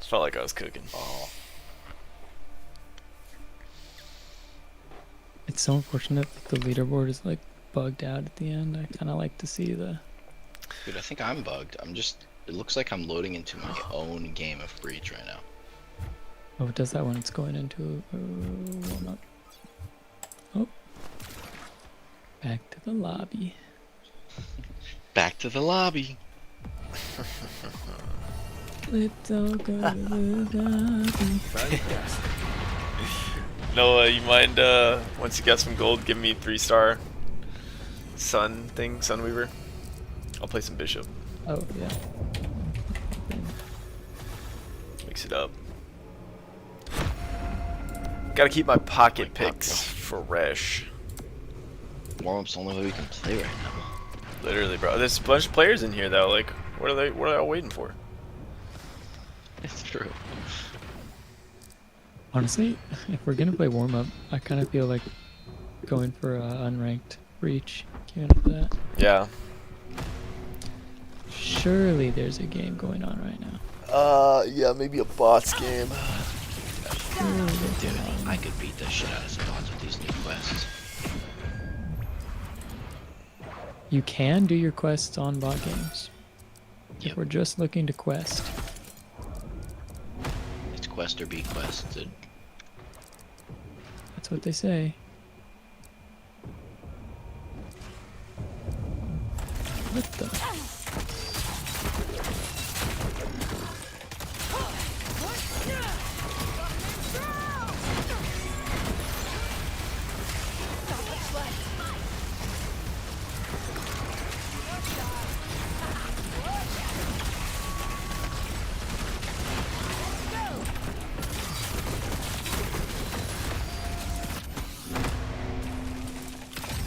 It felt like I was cooking. Oh, It's so unfortunate that the leaderboard is like bugged out at the end. I kind of like to see the. dude, I think I'm bugged. I'm just. It looks like I'm loading into my own game of Breach right now. Oh, it does that when it's going into warm up. Oh. Back to the lobby. Back to the lobby. Let's all go to the lobby. Fantastic. Noah, you mind once you get some gold, give me 3-star sun thing, Sunweaver. I'll play some bishop. Oh, yeah. Mix it up. Gotta keep my pocket Oh my God, picks fresh. Warm-up's the only way we can play right now. Literally, bro. There's a bunch of players in here though. Like, what are they all waiting for? It's true. Honestly, if we're gonna play warm up, I kind of feel like going for unranked Breach. Queuing up for that. Yeah. Surely there's a game going on right now. Yeah, maybe a bots game. Surely there's Dude, one. I could beat the shit out of some bots with these new quests. You can do your quests on bot games. Yep. If we're just looking to quest. It's quest or be quested. That's what they say. What the?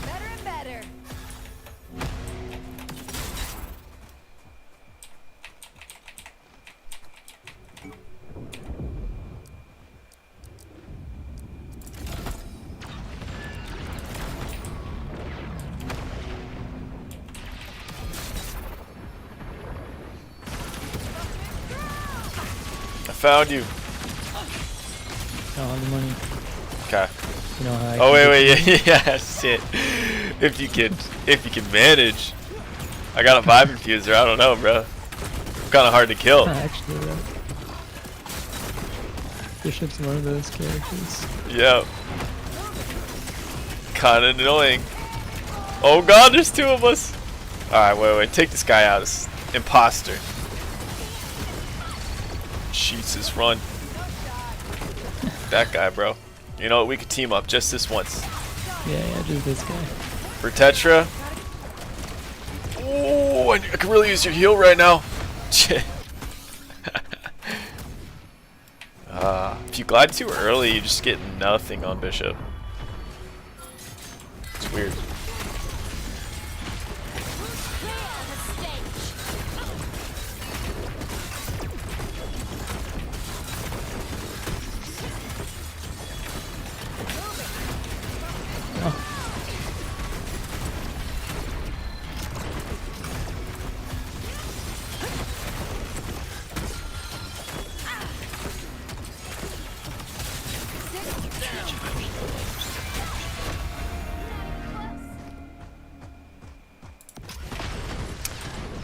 Better and better. I found you. All the money. Okay. You know how I Oh can wait, get wait, yeah, shit. If you can manage. I got a vibe infuser. I don't know, bro. Kind of hard to kill. Actually, Bishop's one of those characters. Yep. Kind of annoying. Oh god, there's two of us. All right, wait, take this guy out. This imposter. Jesus, run. That guy, bro. You know what? We could team up just this once. Yeah, just this guy. For Tetra. Oh, I could really use your heal right now. Shit. If you glide too early, you just get nothing on Bishop. It's weird. Clear the stage.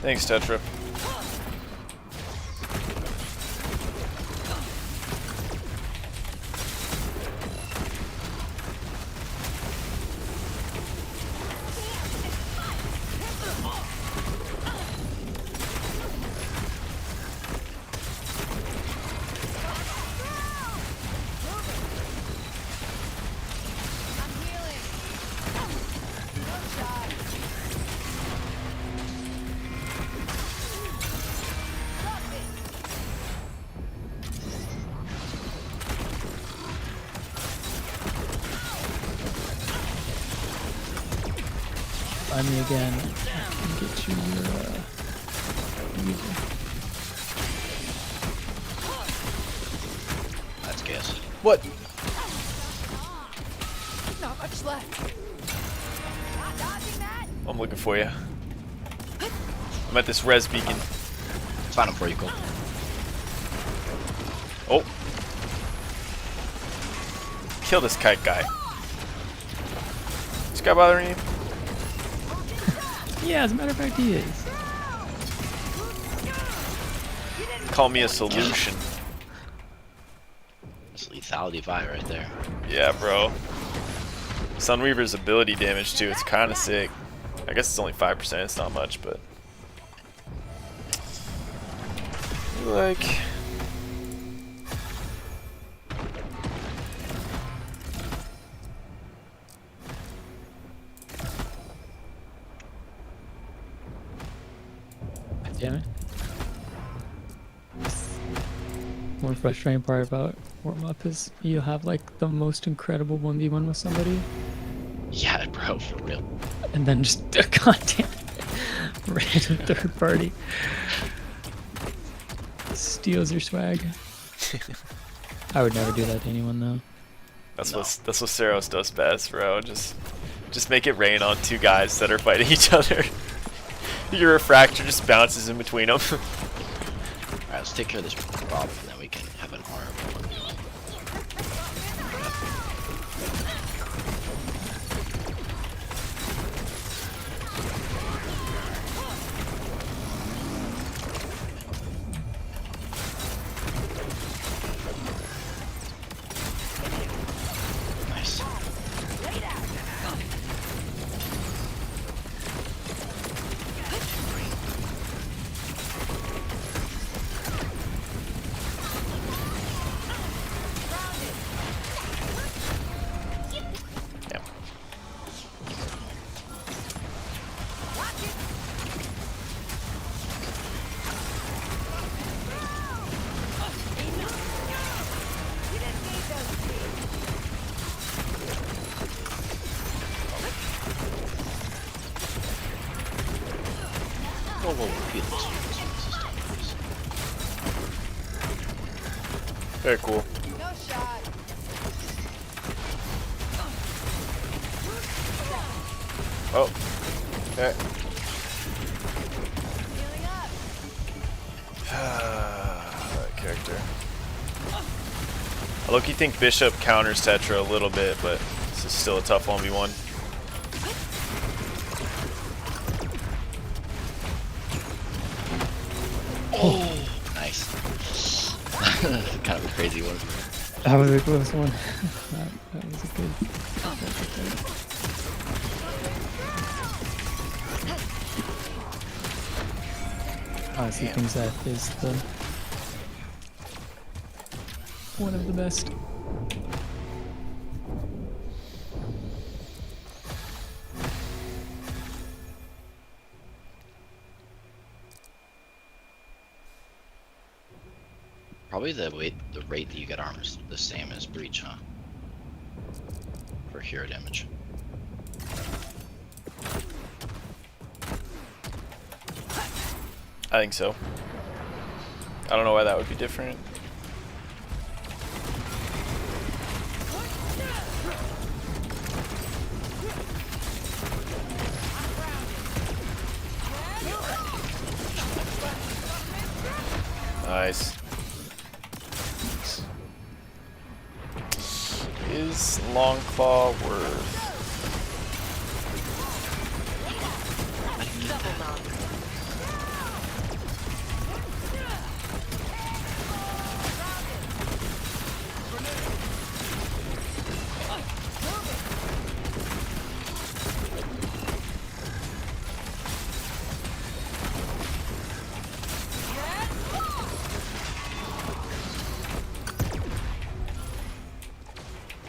Thanks, Tetra. I'm healing. One shot. Stop it. Find me again. I can get you your user. That's gas. What? Not much left. Not dodging that. I'm looking for you. I'm at this res beacon. Found him for you, Cole. Oh. Kill this kite guy. This guy bothering you? Yeah, as a matter of fact, he is. Call me a solution. It's lethality Vi right there. Yeah, bro. Sunweaver's ability damage too. It's kind of sick. I guess it's only 5%. It's not much, but like. Damn it. One frustrating part about warm up is you have like the most incredible 1v1 with somebody, Yeah, bro, for real. and then just a goddamn random third party steals your swag. I would never do that to anyone though. That's what Saros does best, bro. Just make it rain on two guys that are fighting each other. Your refractor just bounces in between them. Alright, let's take care of this problem, and then we can have an arm. Whoa, whoa, Felix. Very cool. No shot. Oh. Okay. Healing up. That character. I low-key think Bishop counters Tetra a little bit, but this is still a tough 1v1. Oh, nice. Kind of a crazy one. That was a close one. that was a good. Honestly, thinks that is the one of the best. Probably the rate that you get armor is the same as Breach, huh? For hero damage. I think so. I don't know why that would be different. Nice. Is Longclaw worth? Double knock.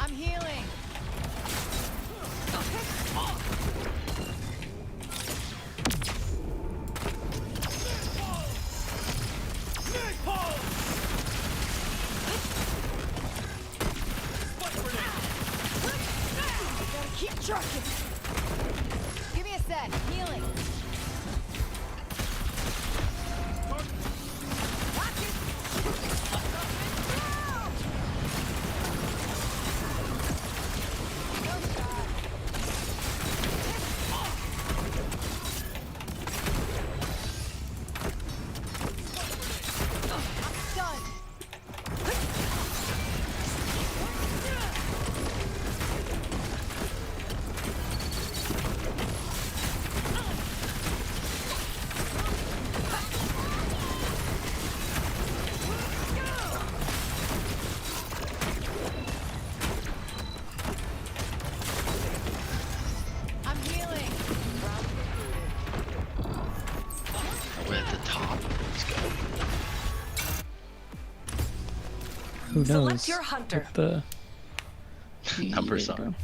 I'm healing. Gotta keep trucking. Give me a sec. Healing. Watch it. No shot. Done. I'm healing. We're at the top. Let's go. Who knows? Select your hunter. what the Numbers there you on. go.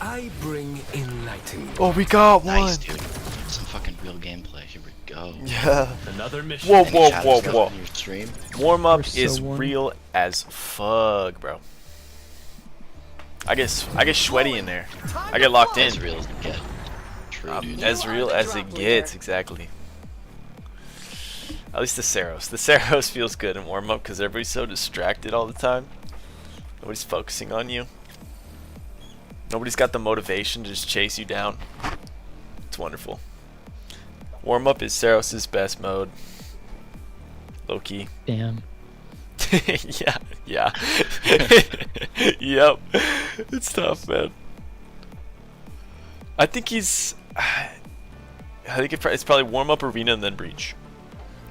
I bring enlightenment. Oh, we got one. Nice, dude. Some fucking real gameplay. Here we go. Yeah. Another mission. Whoa, Any whoa, shadows whoa, going whoa. on your stream? Warm up We're so is warm. real as fuck, bro. I get sweaty in there. I get locked in. As real as it get. True, dude. As real as it gets, exactly. At least the Saros. The Saros feels good in warm up because everybody's so distracted all the time. Nobody's focusing on you. Nobody's got the motivation to just chase you down. It's wonderful. Warm up is Saros' best mode. Low key. Damn. yeah, yeah. Yep. It's tough, man. I think he's. I think it's probably warm up, arena, and then breach.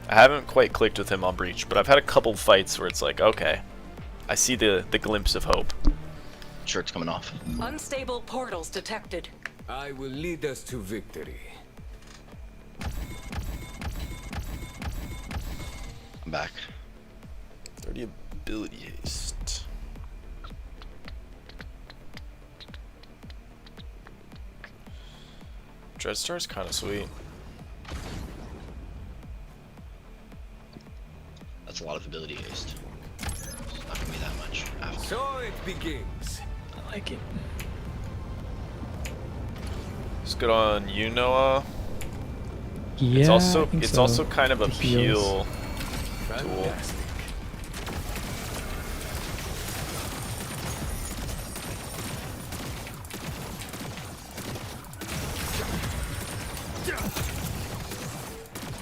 I haven't quite clicked with him on breach, but I've had a couple fights where it's like, okay, I see the glimpse of hope. Shirt's coming off. Unstable portals detected. I will lead us to victory. I'm back. 30 ability haste. Dreadstar's kind of sweet. That's a lot of ability haste. It's not gonna be that much after. So it begins. I like it. It's good on you, Noah. Yeah, It's I also think it's so. also kind of a The heals. peel tool. Fantastic.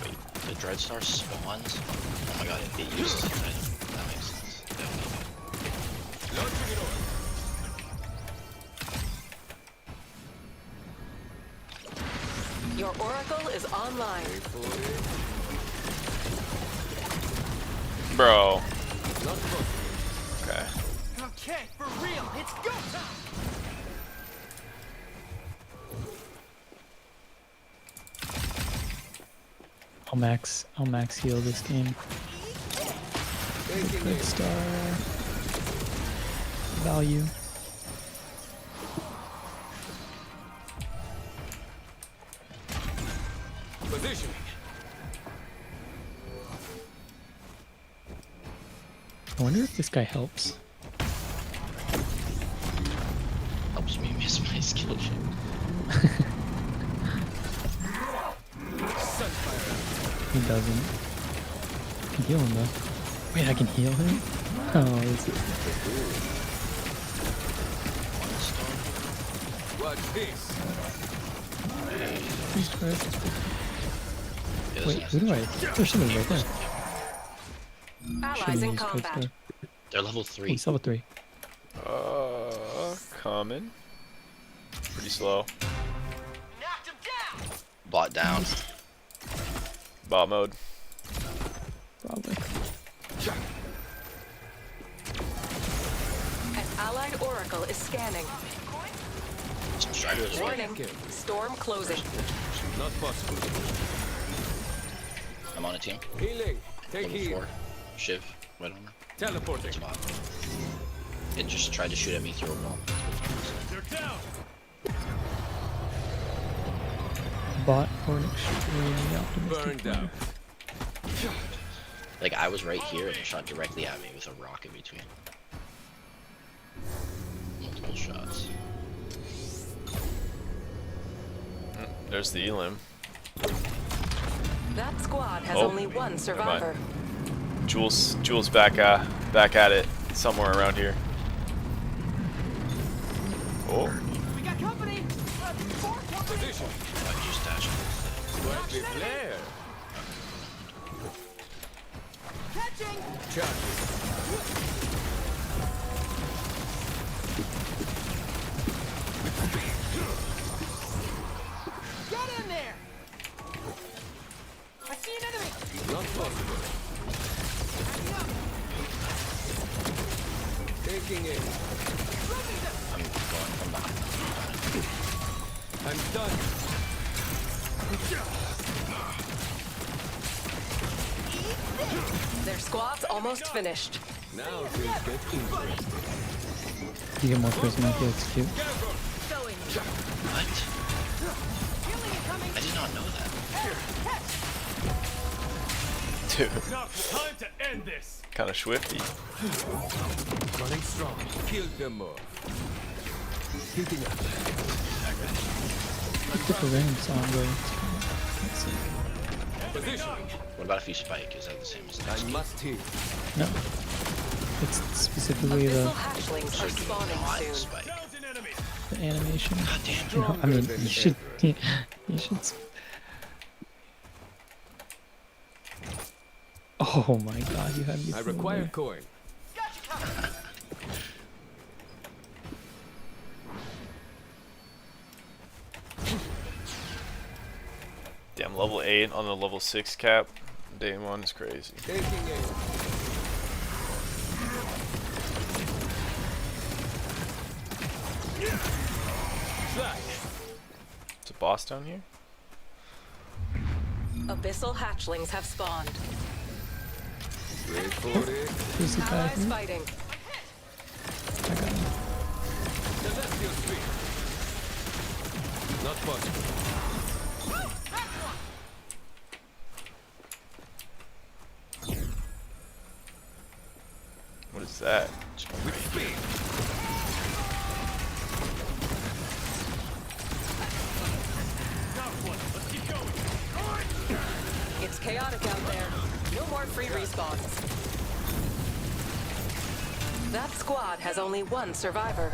Wait, the Dreadstar spawns? Oh my god, it uses its item. That makes sense. Launching it on. Your oracle is online. Wait for it. Bro. Not possible. Okay. Okay, for real, it's go time. I'll max heal this game. Taking Red it. star value. Positioning. I wonder if this guy helps. Helps me miss my skill check. Sunfire. He doesn't. I can heal him though. Wait, I can heal him? Oh, this is One star. Watch this. Priest Crush. Yeah, Wait, who do I? There's somebody right there. Allies Shouldn't in use Code combat. Star. They're level Oh, 3. he's level 3. Coming. Pretty slow. Bot down. Bot mode. Probably. An allied oracle is scanning. Strider is right. Warning. Storm closing. Not possible. I'm on a team. Healing. Take Level heal. 4. Shiv. Right on her. Teleporting. Spot. It just tried to shoot at me through a wall. They're down. Bot or an extremely optimistic Burn down. player. Like, I was right here and it shot directly at me with a rock in between. Multiple shots. There's the elim. That squad has Oh, only one never mind. survivor. Jules back at it somewhere around here. Oh, We got company. Four company. Position. I just dashed. What the flare? Catching. Charging. Get in there. I see an enemy. Not possible. Backing up. Taking it. Moving them. I'm going from behind. I'm done. Their squad's almost finished. Now things get interesting. You get more charisma if you execute. Careful. Going. What? Healing incoming. I did not know that. dude, Now, time to end this. kind of swifty. Running strong. Kill them all. Heating up. Put the ramps on, bro. Let's see. Position. What about if you spike? Is that the same as I that? must heal. No. It's specifically Abyssal the hatchlings are spawning Not soon. spike. Down an enemy. animation. God damn. No, I mean, you should. You should. Oh my god, you had me. I thrown require away. coin. Got you covered. Damn, level 8 on the level 6 cap. Day 1 is crazy. Taking it. Slash. Is a boss down here? Abyssal hatchlings have spawned. Wait for it. Who's the guy Allies here? fighting. I got him. Celestial speed. Not possible. What is that? With speed. Got one. Let's keep going. free respawns. That squad has only one survivor.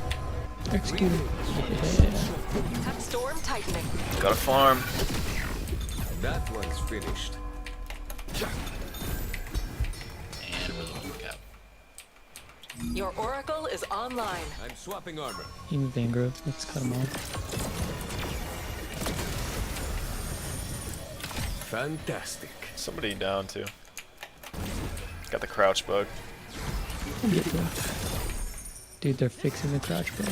Executed. Yeah. Storm tightening. Got a farm. That one's finished. And we're looking out. Your oracle is online. I'm swapping armor. He moved Vangrove. Let's cut him off. Fantastic. Somebody down too. Got the crouch bug. We'll get there. Dude, they're fixing the crouch bug.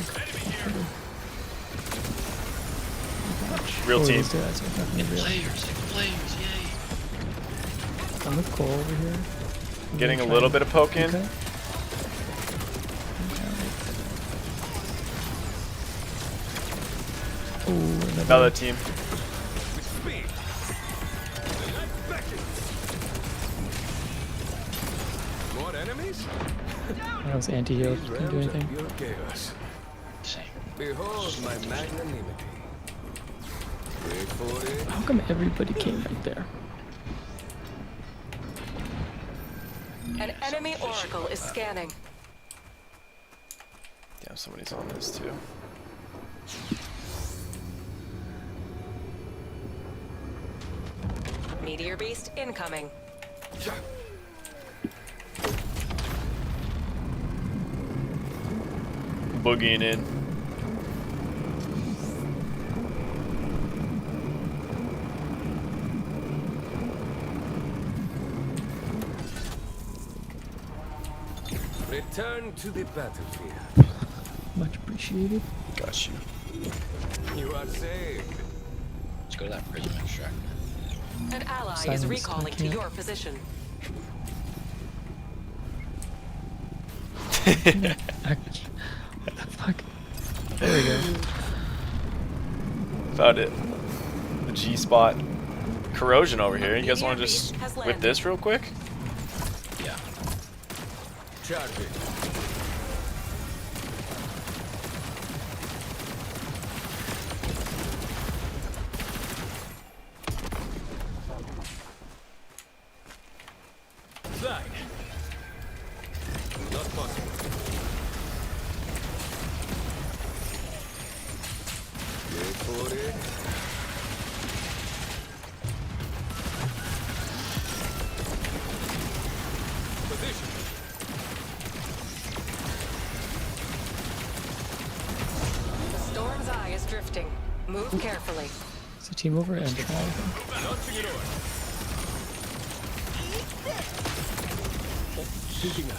Real team. That's definitely real. Players, yay. I'm with Cole over here. I'm Getting a gonna little try bit of poke in. Okay. Oh, Another team. With speed. The light beckons. More enemies? That was anti-healed. These Can you do realms are anything? pure chaos. Same. Behold my magnanimity. Wait for it. How come everybody came right there? An enemy oracle is scanning. Damn, somebody's on this too. Meteor beast incoming. Boogieing in. Return to the battlefield. Much appreciated. Got you. You are saved. Let's go to that prism extract. An ally Silence, is I recalling to can't. your position. What the fuck? There we go. Found it. The G spot. Corrosion over here. You guys want to just Meteor beast has whip landed. this real quick? Yeah. Charging. Slide. Not possible. Wait for it. Position. The storm's eye is drifting. Move carefully. It's a team over and try, I think. Launching it over. Picking up.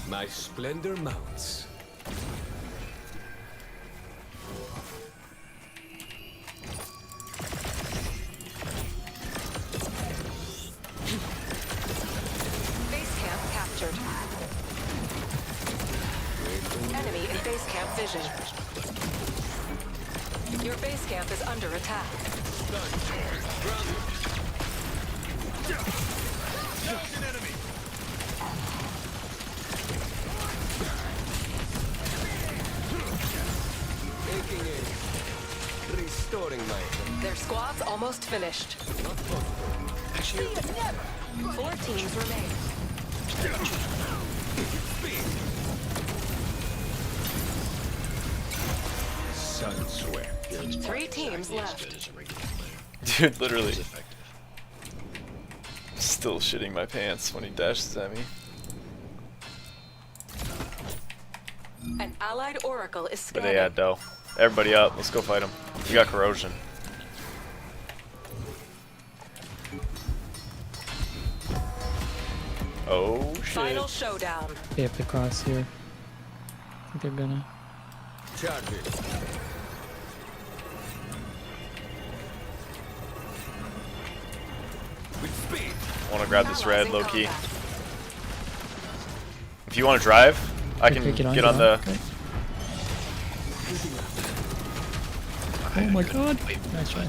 My splendor mounts. Base camp captured. Enemy in base camp vision. Your base camp is under attack. Taking aim. Restoring my. Their squad's almost finished. Actually, 4 teams remain. Sunswear. Field's 3 teams exactly as left. good as a regular player. Dude, literally. It's effective. Still shitting my pants when he dashes at me. An allied oracle is Where scanning. they at, though? Everybody up. Let's go fight them. We got corrosion. Oh, shit. Final showdown. They have to cross here. I think they're gonna. Charging. With speed. I want to grab this red, Allies in low key. combat. If you want to drive, I can Okay, get on the. Okay. Oh my god. Nice try.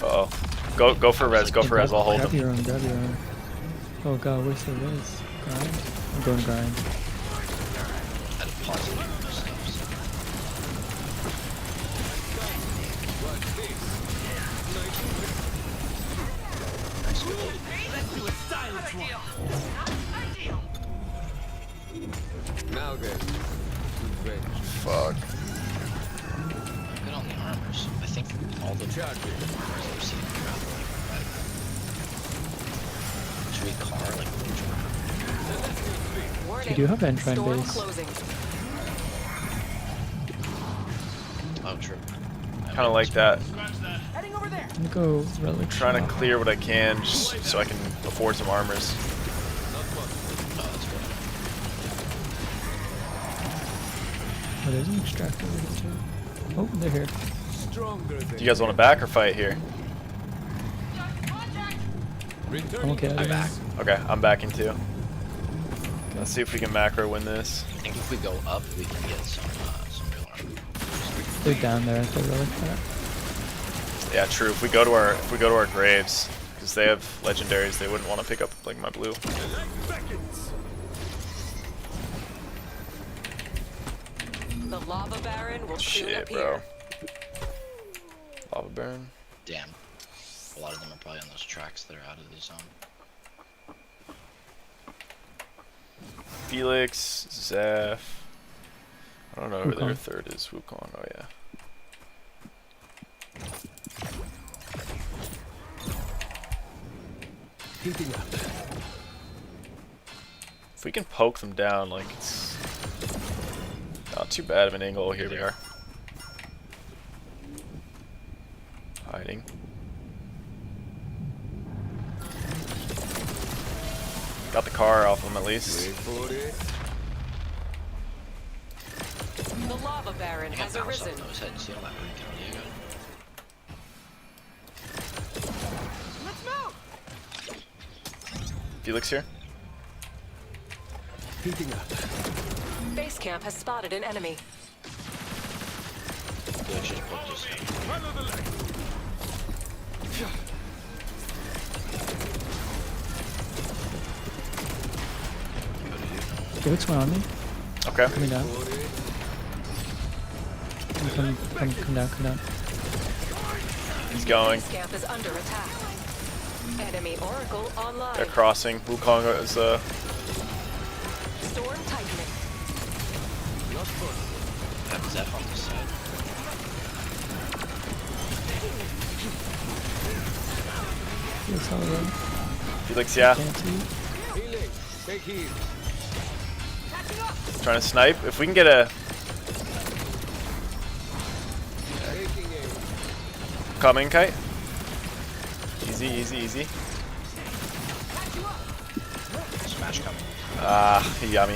Uh oh. Go for res. Go for res. I'll hold Grab him. your own, grab your own. Oh god, where's the res? Grind? I'm going grind. At a positive saves. Watch this. Nice go. Fuck. Good on the armors. I think all the Charge it. armors that we're seeing throughout like should we car like which one? Warning. You do have Entrine Storm base. closing. Oh, true. Kind of like that. Heading over there. I'm gonna go relic. Trying to shop. clear what I can just so I can afford some armors. Oh, that's good. Oh, there's an extractor over here too. Oh, they're here. Stronger than Do you guys want to back or fight here? Returning I'm okay. I'm back. Okay, I'm backing too. Let's see if we can macro win this. I think if we go up, we can get some real armor. They're down there at the relic pad. Yeah, true. If we go to our graves, because they have legendaries, they wouldn't want to pick up like my blue. beckons. The lava baron will soon Shit, appear. bro. Lava Baron. Damn. A lot of them are probably on those tracks that are out of the zone. Felix, Zeph. I don't know who their Wukong. third is. Wukong. Oh yeah. Heating up. If we can poke them down, like it's not too bad of an angle. Here we are. Hiding. Got the car off them at least. Wait for it. The lava baron I got has bounce arisen. off those heads. See all that Diego. Let's move. Felix here. Heating up. Base camp has spotted an enemy. Felix just poked his head. Follow the light. Felix went on me. Okay. Coming down. For it. Come down. He's going. Base camp is under attack. Enemy oracle online. They're crossing. Wukong is Storm tightening. Not fun. That Zeph on this side. Felix all around. Felix, yeah. Can't see. Healing. Take heal. Trying to snipe. If we can get a Taking aim. coming kite. Easy. Smash coming. Ah, he got me.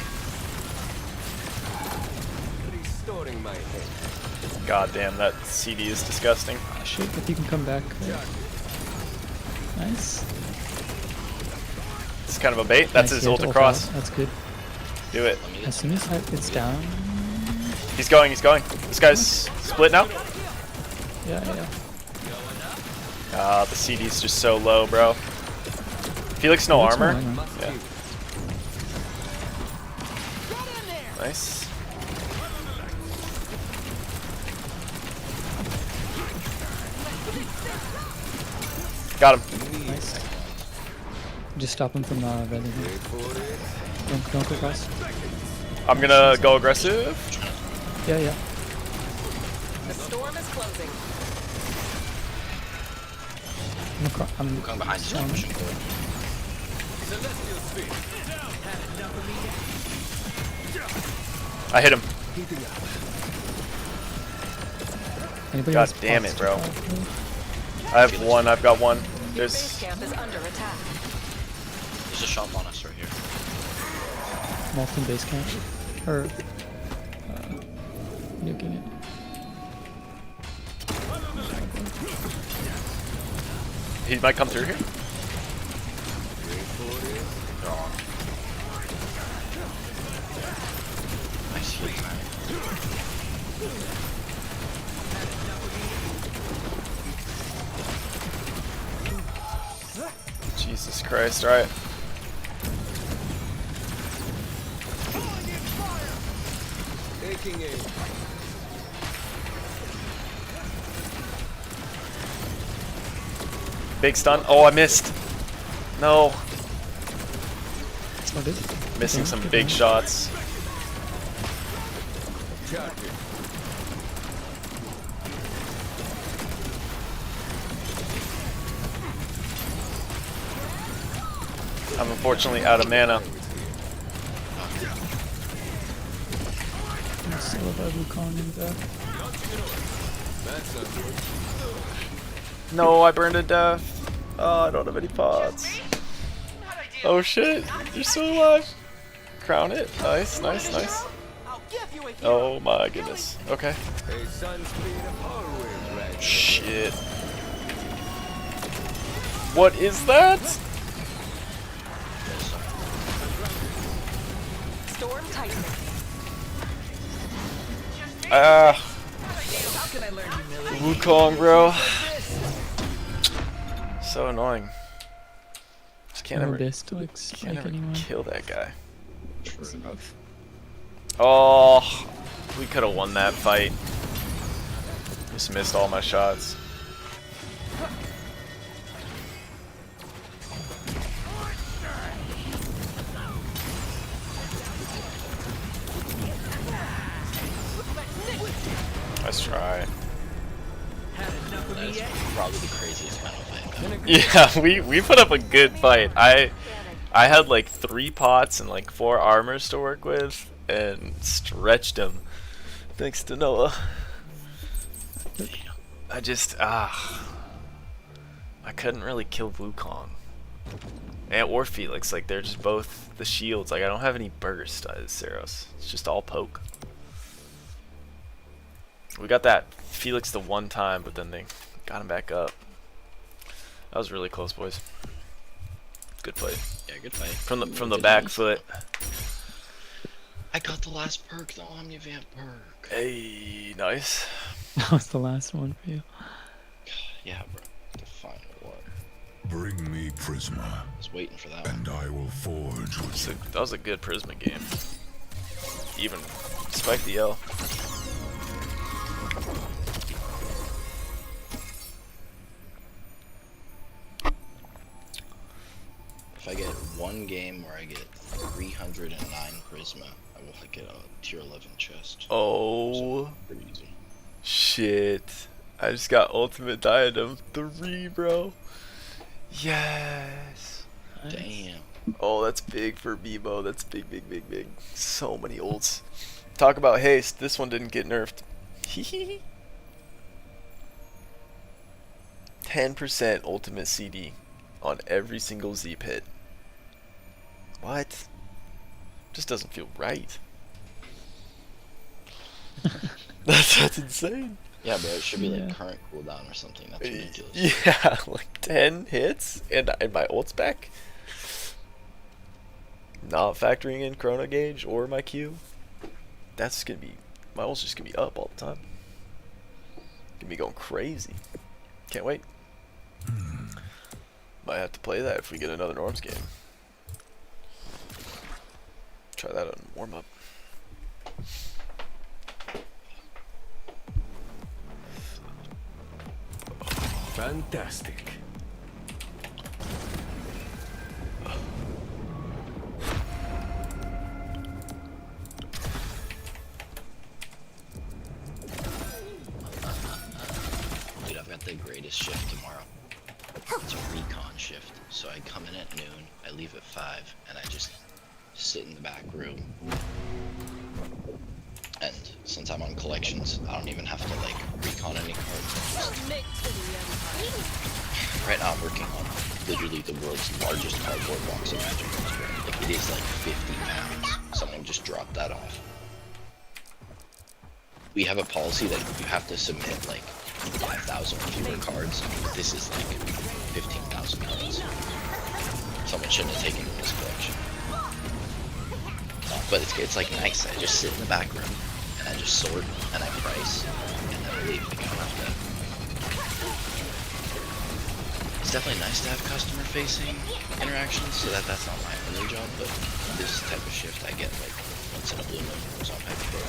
Restoring my head. God damn, that CD is disgusting. Ah, shit, if you can come back. Nice. It's kind of a bait. That's Nice, his he had ult to ult across. out. That's good. Do it. Let me get As soon as that gets down. He's going. This guy's split now. Yeah. Ah, the CD's just so low, bro. Felix, no Felix, no armor. armor. Must Yeah. keep. Nice. Got him. Nice. Just stop him from rather than Wait for it. don't go across. I'm gonna go aggressive. Yeah. The storm is closing. I'm Come behind you. down. Pushing forward. Celestial speed. I hit him. Heating up. Anybody God has damn pots it, to bro. follow, please? I have one. I've got one. Base There's. camp is under attack. There's a shop on us right here. Molten base camp. Or nuking it. He might come through here. Wait for it. They're on. Nice heal time. Jesus Christ! All right. Taking aim. Big stun. Oh, I missed. No. Oh, did? Missing Okay, some good big one. shots. Charging. I'm unfortunately out of mana. I'm still above Wukong and death. No, I burned to death. Oh, I don't have any pots. Oh shit, you're still alive. Crown it. Nice, nice, nice. Oh my goodness. Okay. A sun's speed always right. Shit. What is that? Storm Titan. Ah. Wukong, bro. So annoying. Just can't ever, Modest looks can't like ever anyone. kill that guy. It's rough. Oh, we could have won that fight. Just missed all my shots. Let's try. That is probably the craziest final fight. Yeah, we put up a good fight. I had like 3 pots and like 4 armors to work with and stretched them. Thanks to Noah. I just I couldn't really kill Wukong. And or Felix, like they're just both the shields. Like I don't have any burst as Saros. It's just all poke. We got that Felix the one time, but then they got him back up. That was really close, boys. Good play. Yeah, good fight. From the back foot. I got the last perk, the Omnivamp perk. Hey, nice. That was the last one for you. Yeah, bro. The final one. Bring me Prisma, I was waiting for that one. and I will forge with So, that was a good Prisma game. Even despite the L. If I get one game where I get 309 Prisma, I will get a tier 11 chest. Oh Pretty easy. shit! I just got Ultimate Diadem 3, bro. Yes. Nice. Damn. Oh, that's big for Beebo. That's big, big, big, big. So many ults. Talk about haste. This one didn't get nerfed. 10% ultimate CD on every single Z pit. What? Just doesn't feel right. That's insane. Yeah, bro, it should be Yeah. like current cooldown or something. That's ridiculous. Yeah, like 10 hits and my ult's back. Not factoring in chrono gauge or my Q. That's gonna be, my ult's just gonna be up all the time. Gonna be going crazy. Can't wait. Might have to play that if we get another Norms game. Try that on warm up. Fantastic. Dude, I've got the greatest shift tomorrow. It's a recon shift. So I come in at noon, I leave at 5, and I just sit in the back room. And since I'm on collections, I don't even have to like recon any cards. Right now I'm working on literally the world's largest cardboard box of Magic cards, bro. Like it is like 50 pounds. Someone just dropped that off. We have a policy that you have to submit like 5,000 or fewer cards. This is like 15,000 cards. Someone shouldn't have taken this collection. But it's like nice. I just sit in the back room and I just sort and I price and then I leave. Like, I don't have to. It's definitely nice to have customer facing interactions, so that's not my only job, but this type of shift I get like once in a blue moon, so I'm happy for it.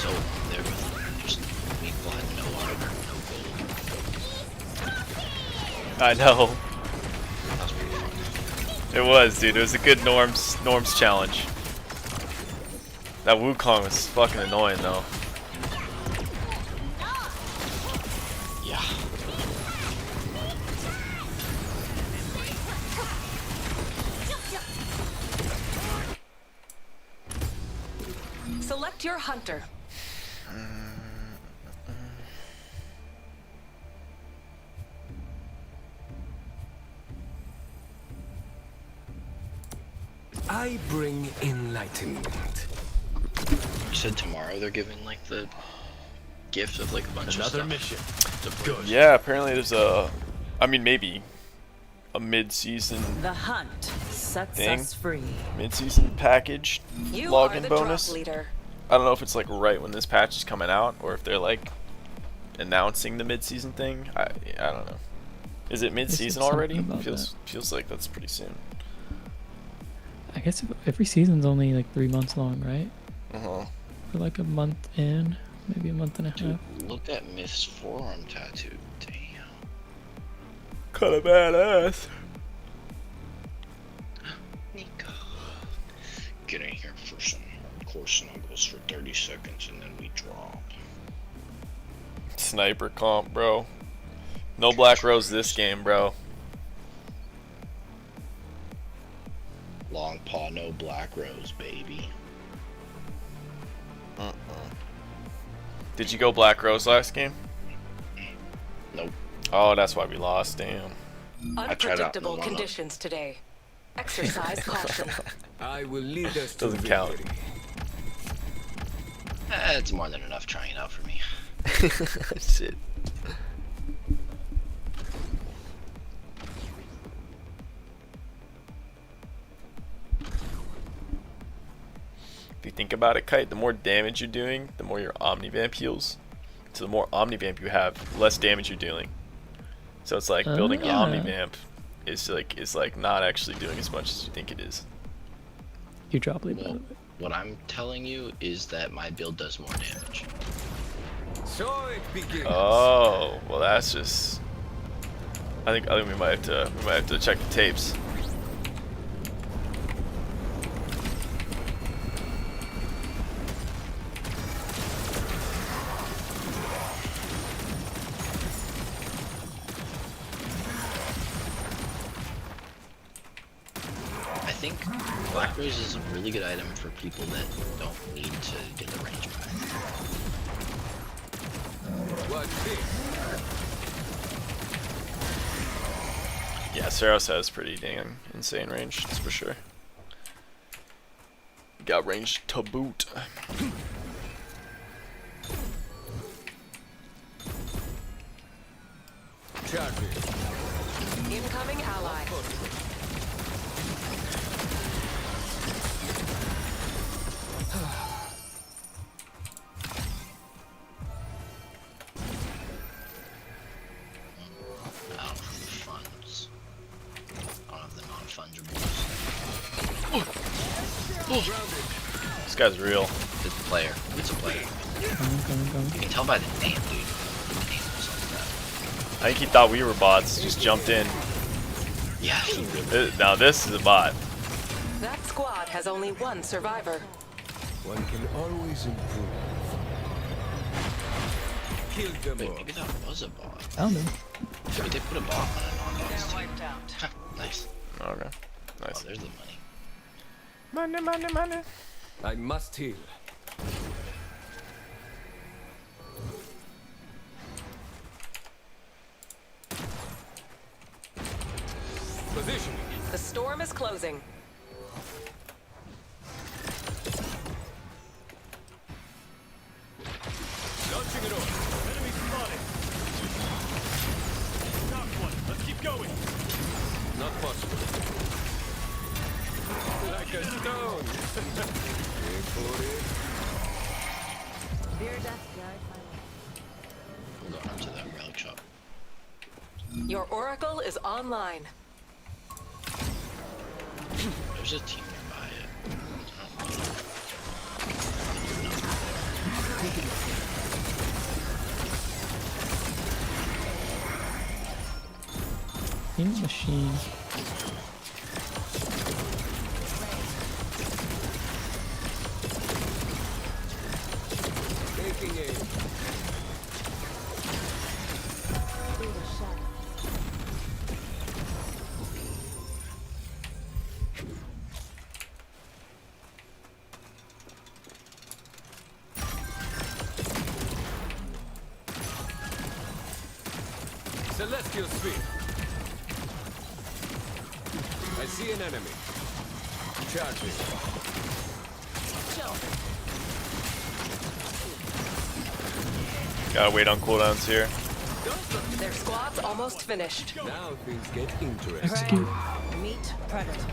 so up there with just Meatball had no armor, no gold. I know. That was pretty fun. It was, dude. It was a good norms challenge. That Wukong was fucking annoying though. Yeah. Select your hunter. I bring enlightenment. You said tomorrow they're giving like the gift of like a bunch Another of stuff. mission. to play. Good. Yeah, apparently there's I mean maybe a mid-season The hunt sets Dang. us free. mid-season package You are login the bonus. drop leader. I don't know if it's like right when this patch is coming out or if they're like announcing the mid-season thing. I don't know. Is it mid-season something already? about Feels like that's pretty soon. I guess every season's only like 3 months long, right? Uh-huh. For like a month in, maybe a month and a Dude, half. look at Myth's forearm tattoo. Damn. Kinda badass. Nico. Get in here for some hardcore snuggles for 30 seconds and then we drop. Sniper comp, bro. No Black Rose this game, bro. Long paw, no black rose, baby. Did you go Black Rose last game? Nope. Oh, that's why we lost. Damn. tried out Unpredictable the one-up. conditions today. Exercise caution. I will lead us to Doesn't count. victory. It's more than enough trying it out for me. Shit. If you think about it, Kite, the more damage you're doing, the more your Omnivamp heals. So the more Omnivamp you have, the less damage you're dealing. So it's like building yeah. Omnivamp is like not actually doing as much as you think it is. You drop lead, by the Well, way. what I'm telling you is that my build does more damage. So it begins. Oh, well that's just. I think we might have to check the tapes. I think Black Rose is a really good item for people that don't need to get the range back. What's this? Yeah, Saros has pretty damn insane range, that's for sure. Got range to boot. Charging. Incoming ally. I don't have the funds. I don't have the non-fungibles. This guy's real. It's a player. It's a player. Coming. You can tell by the name, dude. The name was like I think he thought we were bots, just jumped in. that. Yeah, he really. Now this is a bot. That squad has only one survivor. One can always improve. Kill them Wait, all. maybe that was a bot. Found him. Maybe they put a bot on a non-bots team. Wiped out. Ha, nice. Okay. Oh, Nice. there's the money. Money. I must heal. Positioning. The storm is closing. Launching it over. Enemy spotted. Top one. Let's keep going. Not possible. Like a stone. Wait for it. Fear death died my way. We'll go on to that relic shop. Your oracle is online. There's a team nearby it. In the machine. Taking aim. Through the shadow. Celestial speed. I see an enemy. Charging. Gotta wait on cooldowns here. Their squad's almost finished. Now things get interesting. Execute. Meet predator.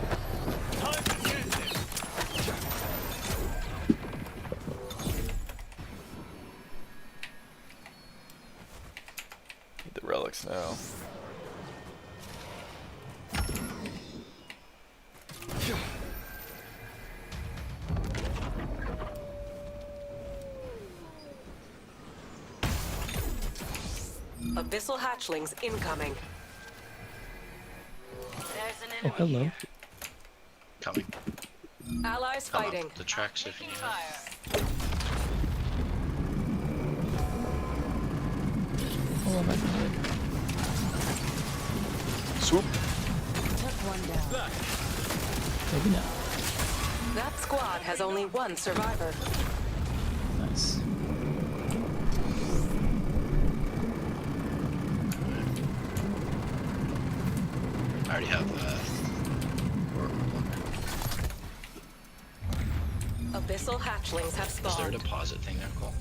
Need the relics now. Abyssal hatchlings incoming. Oh, hello. Coming. Allies Come fighting. up the tracks if you need it. Oh, I'm at Swoop. Took one down. maybe not. That squad has only one survivor. Nice. I already have Abyssal hatchlings have is there a spawned. deposit thing there, Cole?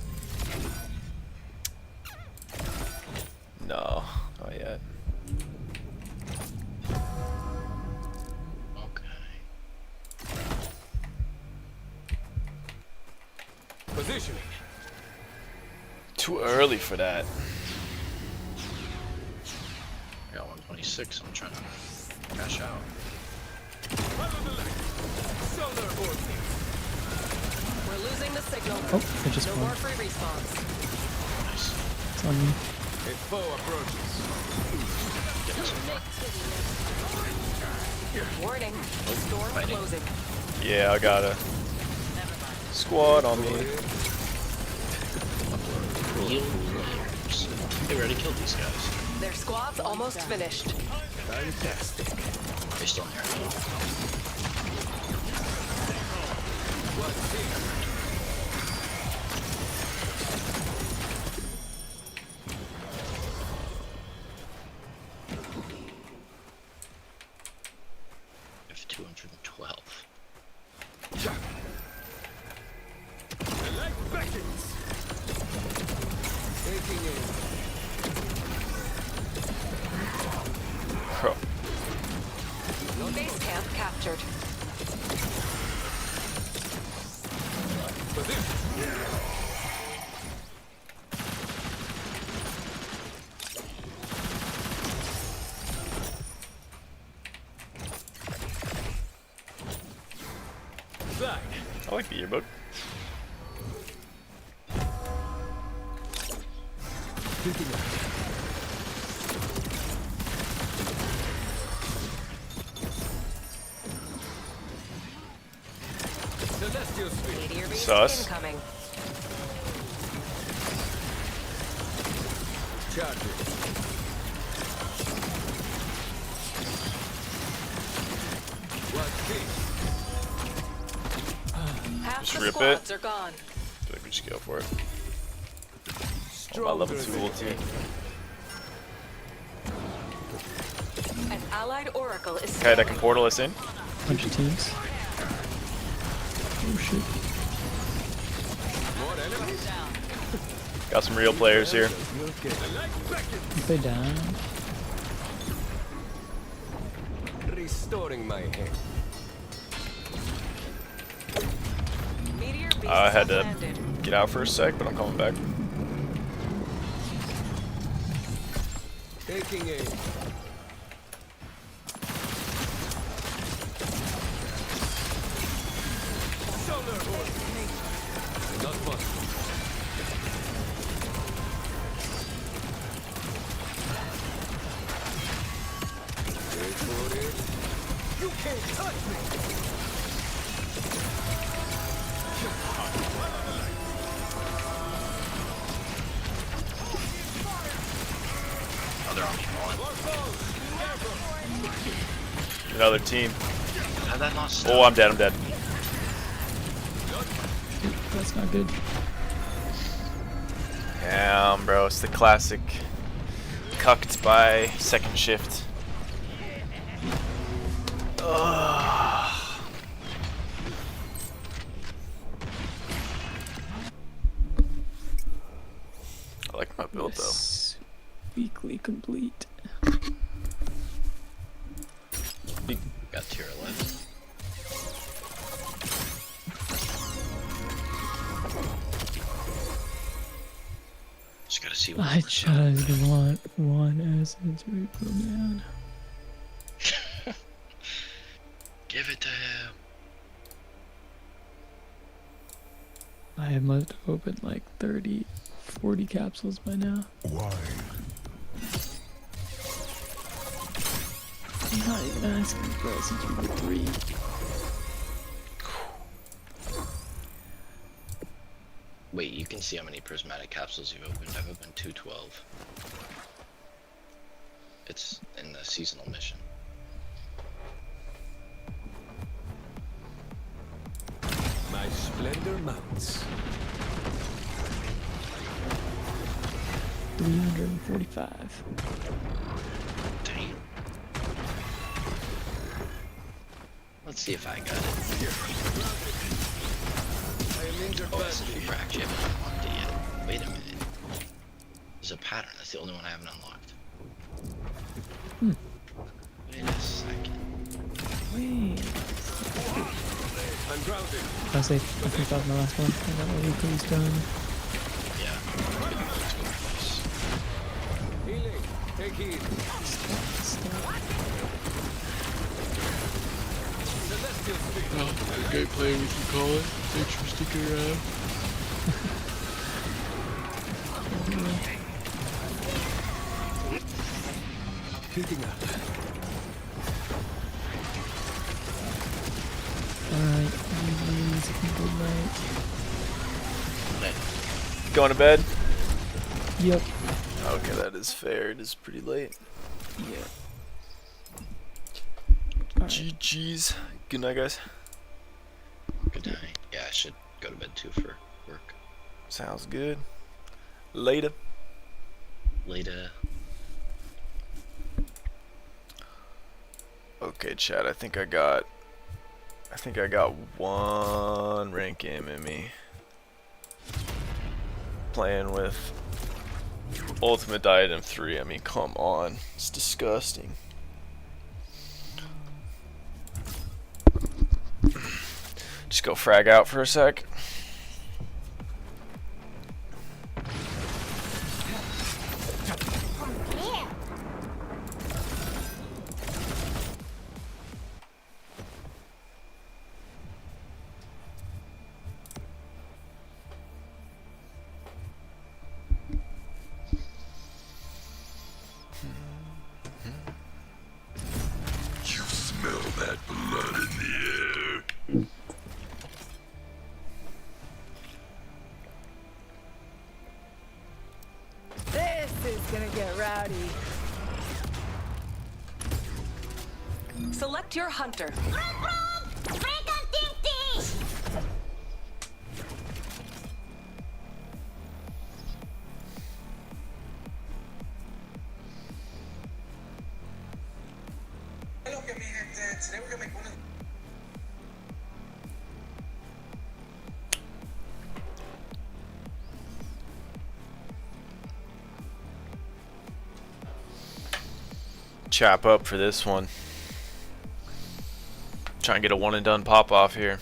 No, not yet. Okay. Positioning. Too early for that. I got 126, I'm trying to cash out. Follow the light. Solar orb. We're losing the signal. Oh, I just No more won. free respawns. Nice. It's on me. A foe approaches. Warning. Storm Fighting. closing. Yeah, I got a squad on me. Real players. Hey, we already killed these guys. Their squad's almost finished. Fantastic. They're still in there. What's here? F 212. The light beckons. Taking aim. Bro. Base camp captured. Position. Slide. I like the yearbook. Picking up. Celestial speed. Meteor beast Sus. incoming. Charging. What's this? Half Just the rip squads it. are gone. I feel like we just go for it. Oh, Stronger my level 2 than ulti. An allied oracle is Okay, that can portal us in. Bunch of teams. Oh shit. more enemies. Got some real players here. The light beckons. They down. Restoring my health. Meteor beast I had to landed. get out for a sec, but I'm coming back. Taking aim. Solar orb. Not possible. Oh, they're on me. Another team. How'd that not stop? Oh, I'm dead. I'm dead. That's not good. Damn, bro. It's the classic cucked by second shift. Ugh. I like my build though. Yes. Weekly complete. Got tier 11. Just gotta see what I just want one essence refill, man. Give it to him. I must have opened like 30, 40 capsules by now. Why? I'm not even asking for essence refill 3. Wait, you can see how many prismatic capsules you've opened. I've opened 212. It's in the seasonal mission. My splendor mounts. 345. Damn. Let's see if I got it. I am injured Oh, it's a badly. super actually, I haven't unlocked it yet. Wait a minute. There's a pattern. That's the only one I haven't unlocked. Wait a second. Wait. I'm grounded. I say, I think that was my last one. I got my weekly's done. Yeah. Let's go twice. Healing. Take heed. Celestial speed. Great play, we can call it. Thanks for sticking around. Heating up. Alright, good night. Going to bed? Yep. Okay, that is fair. It is pretty late. Yeah. Alright. GG's. Good night, guys. Good night. Yeah, I should go to bed too for work. Sounds good. Later. Later. Okay, chat. I think I got one rank game in me. Playing with Ultimate Diadem 3. I mean, come on. It's disgusting. Just go frag out for a sec. You smell that blood in the air. This is gonna get rowdy. Select your hunter. Chap up for this one. Try and get a one and done pop off here.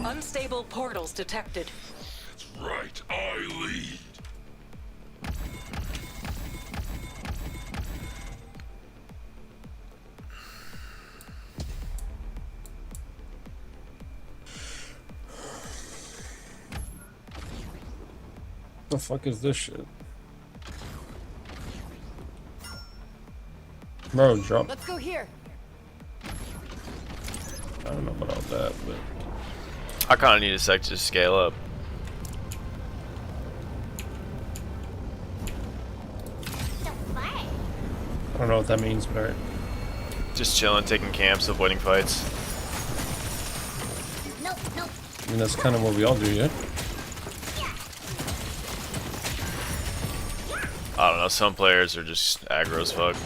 Unstable portals detected. That's right, I lead. The fuck is this shit? Bro, drop. Let's go here. I don't know about all that, but I kind of need a sec to scale up. I don't know what that means, but alright. Just chilling, taking camps, avoiding fights. I mean, that's kind of what we all do, yeah? I don't know, some players are just aggro as fuck.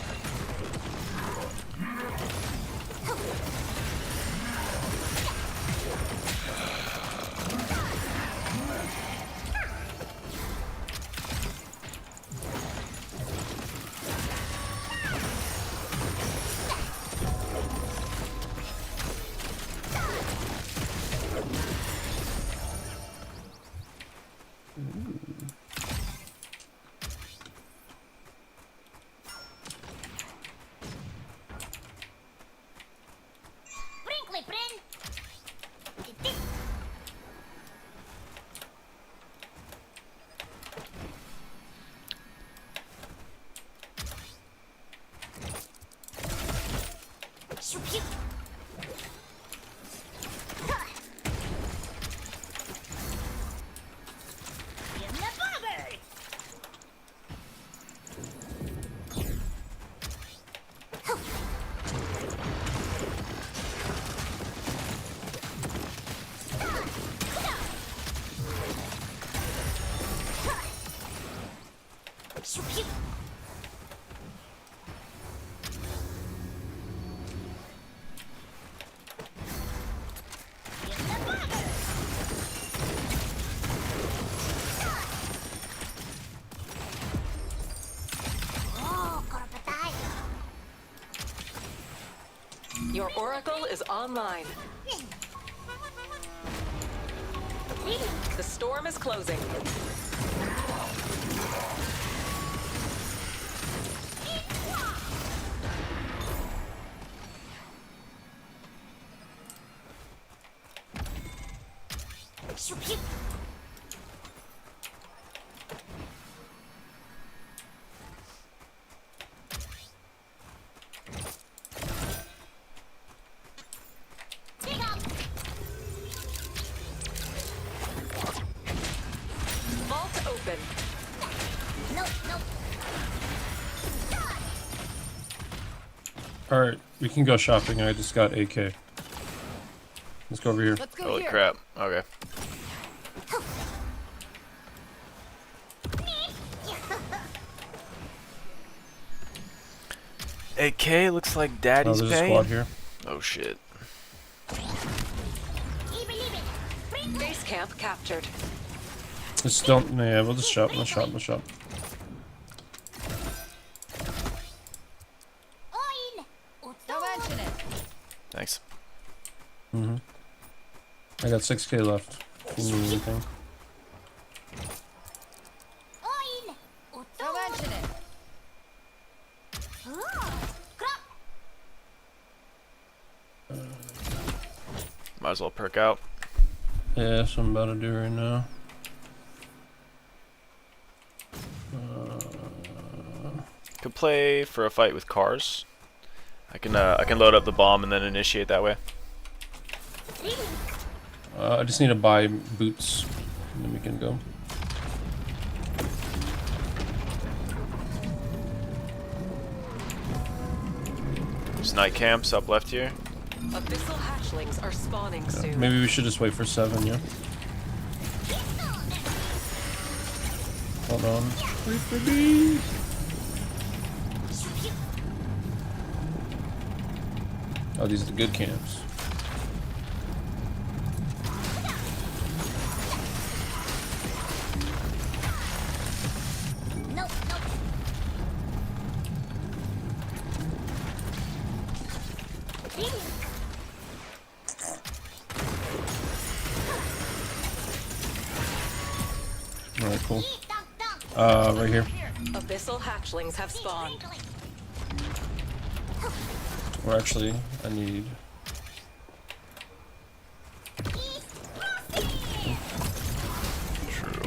Your oracle is online. The storm is closing. Vault open. Alright, we can go shopping. I just got AK. Let's go over here. Let's go Holy here. crap. Okay. AK looks like Oh, daddy's there's a pain. squad here. Oh shit. Base camp captured. Just don't. Yeah, we'll just shop. Let's shop. Let's shop. Don't mention it. Thanks. I got 6K left. If you need anything. Don't mention it. Might as well perk out. Yeah, that's what I'm about to do right now. Could play for a fight with cars. I can load up the bomb and then initiate that way. I just need to buy boots, and then we can go. There's night camps up left here. Abyssal hatchlings are spawning soon. Maybe we should just wait for 7, yeah? Hold on. Wait for me! Oh, these are the good camps. Alright, cool. Right here. Abyssal hatchlings have spawned. Or actually, I need... True.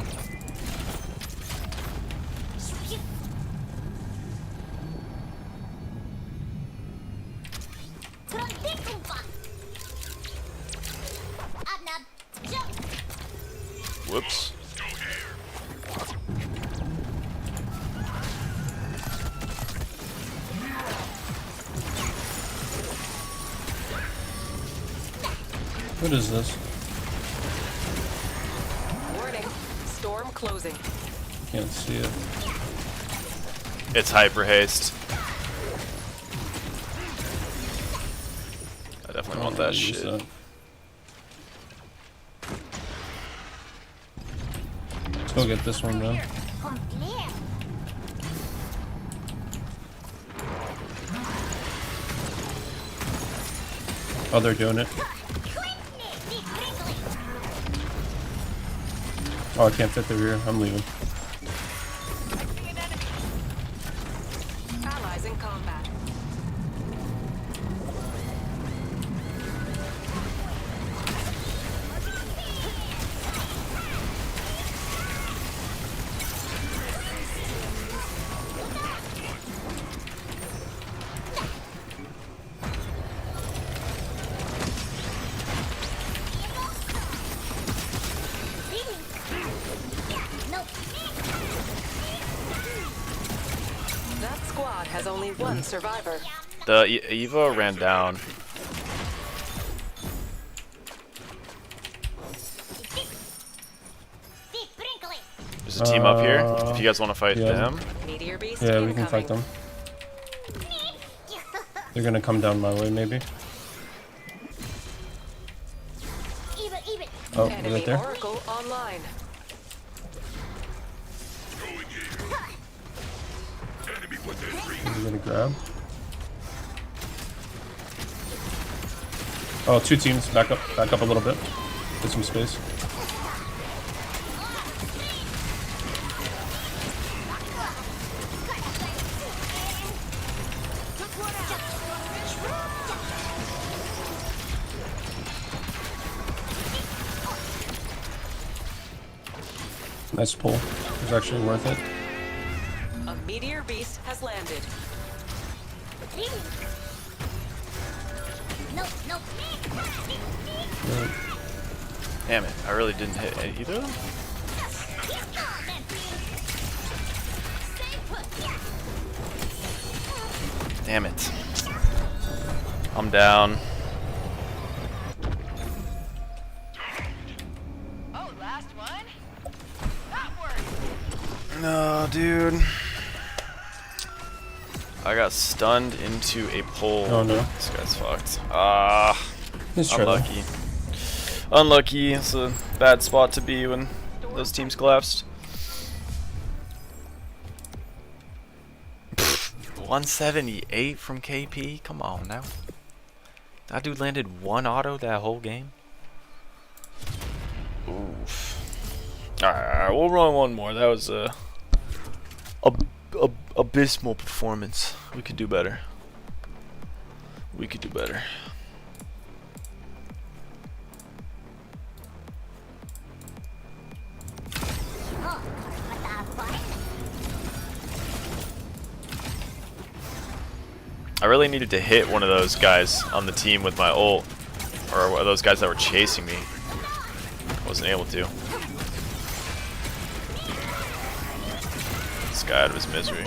What is this? Warning. Storm closing. Can't see it. It's hyper haste. I definitely want that Use shit. that. Let's go get this one though. Oh, they're doing it. Oh, I can't fit through here. I'm leaving. Allies in combat. That squad has only one survivor. The Eva ran down. There's a team up here. If you guys want to fight yeah. them. Meteor beast Yeah, we incoming. can fight them. They're gonna come down my way, maybe. Oh, Enemy right there. Oracle online. We're gonna grab. Oh, two teams. Back up a little bit. Get some space. Nice pull. It was actually worth it. A meteor beast has landed. Damn it, I really didn't hit either of them? Damn it. I'm down. Oh, last one? That worked. No, dude. I got stunned into a pole. Oh, no. This guy's fucked. Ah, Let's try that. unlucky. Unlucky. It's a bad spot to be when those teams collapsed. 178 from KP? Come on now. That dude landed one auto that whole game? Oof. Alright, we'll run one more. That was a abysmal performance. We could do better. We could do better. I really needed to hit one of those guys on the team with my ult, or those guys that were chasing me. Wasn't able to. This guy out of his misery.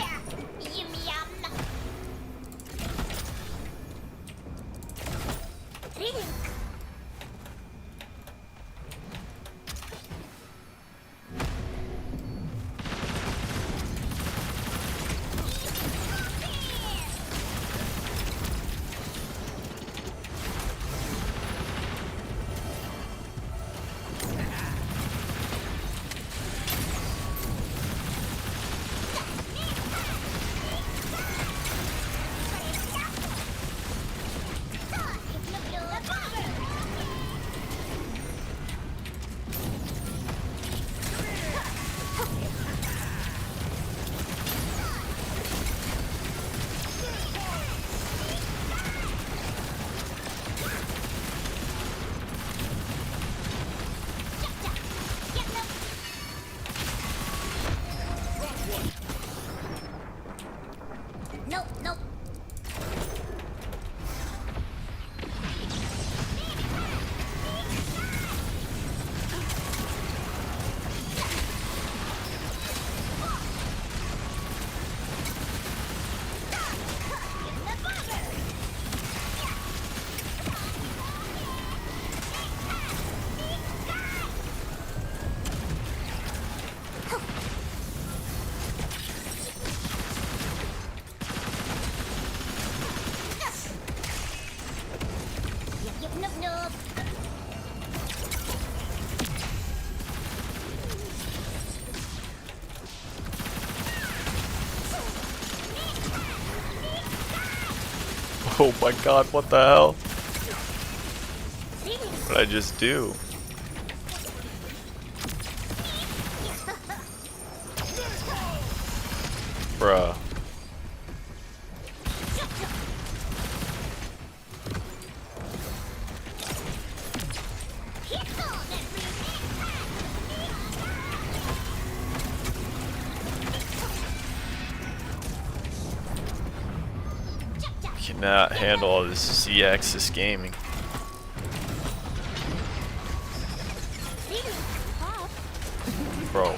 Oh my god, what the hell? What did I just do? Bruh. Cannot handle all this CX, this gaming. Bro.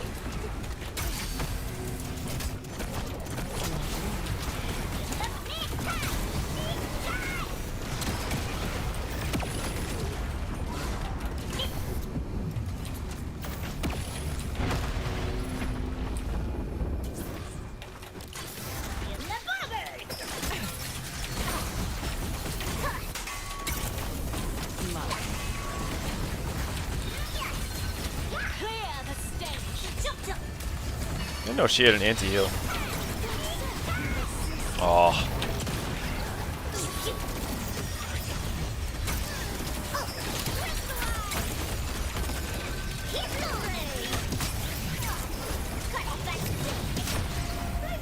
I didn't know she had an anti-heal. Oh.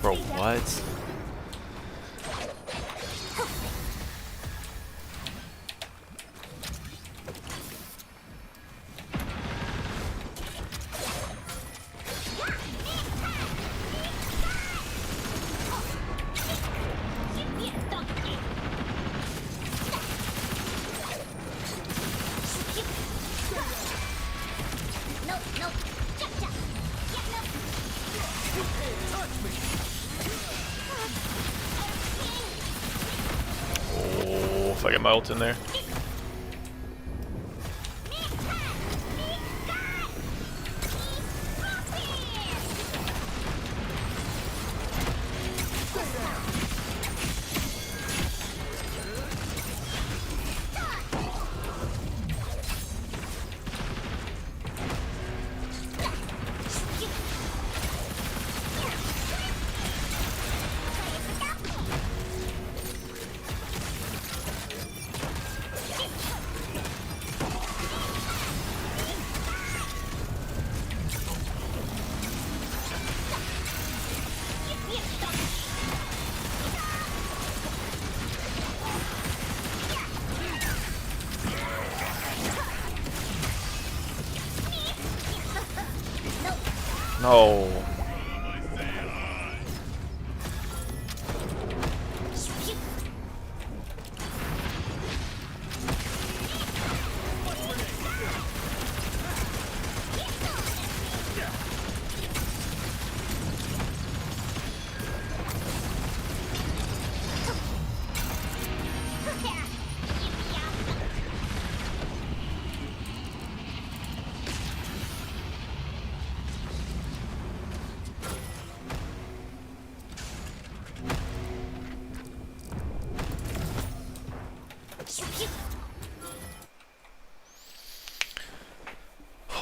Bro, what? Oh, if I get my ult in there. No.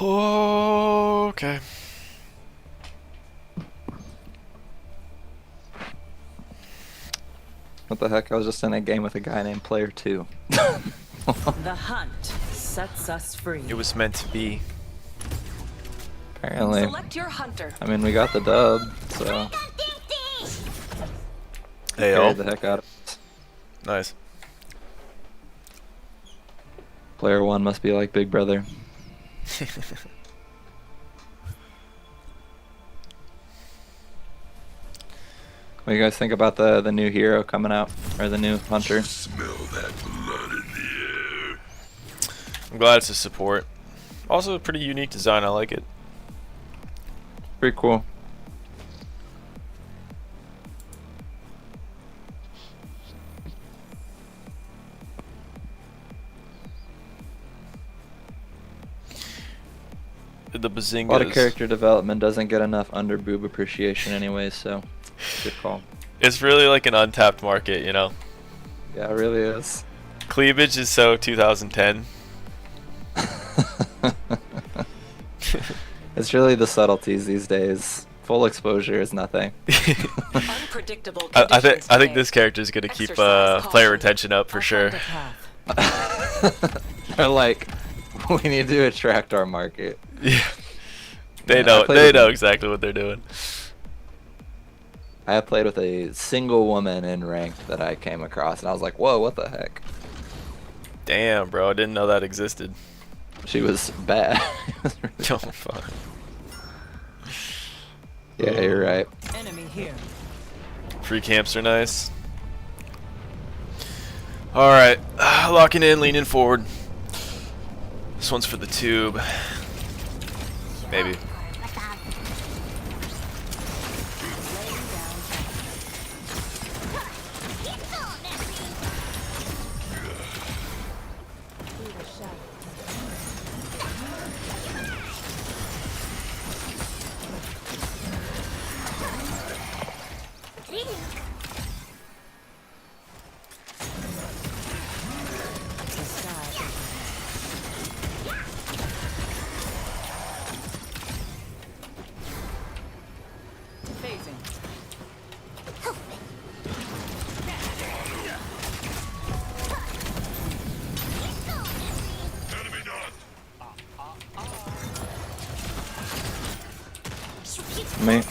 Okay. What the heck? I was just in a game with a guy named Player 2. The hunt sets us free. It was meant to be. Apparently. Select your hunter. I mean, we got the dub, so. Hey, Carried the heck out of us. Nice. Player 1 must be like Big Brother. What do you guys think about the new hero coming out, or the new hunter? Smell that blood in the air. I'm glad it's a support. Also a pretty unique design, I like it. Pretty cool. The Bazingas. A lot of character development doesn't get enough under boob appreciation anyways, so good call. It's really like an untapped market, you know? Yeah, it really is. Cleavage is so 2010. It's really the subtleties these days Full exposure is nothing. Unpredictable I conditions think today. this character is gonna keep Exercise player caution. retention up for I'll sure. find a path. They're like, we need to attract our market. Yeah. They Yeah, I know. played They with know him. exactly what they're doing. I have played with a single woman in ranked that I came across, and I was like, whoa, what the heck? Damn, bro. I didn't know that existed. She was bad. Oh fuck. Yeah, you're right. Enemy here. Free camps are nice. Alright, locking in, leaning forward. This one's for the tube. Maybe. The sky. Phasing. Enemy not. Me.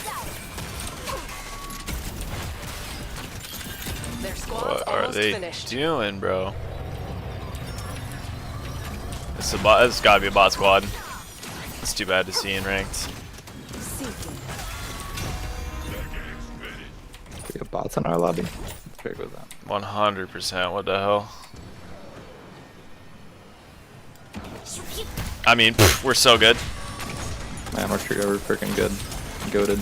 Their squad's What are almost they finished. doing, bro? This has gotta be a bot squad. It's too bad to see in ranked. Seeking. We got bots in our lobby. Let's pick with them. 100%. What the hell? I mean, pff, we're so good. Man, we're freaking good. Goated.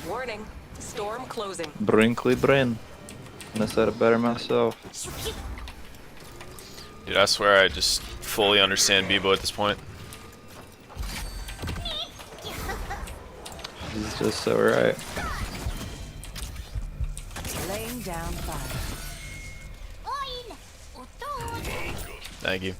Warning. Storm closing. Brinkley Brin. And I said it better myself. Dude, I swear I just fully understand Beebo at this point. He's just so right. Laying down fire. Thank you.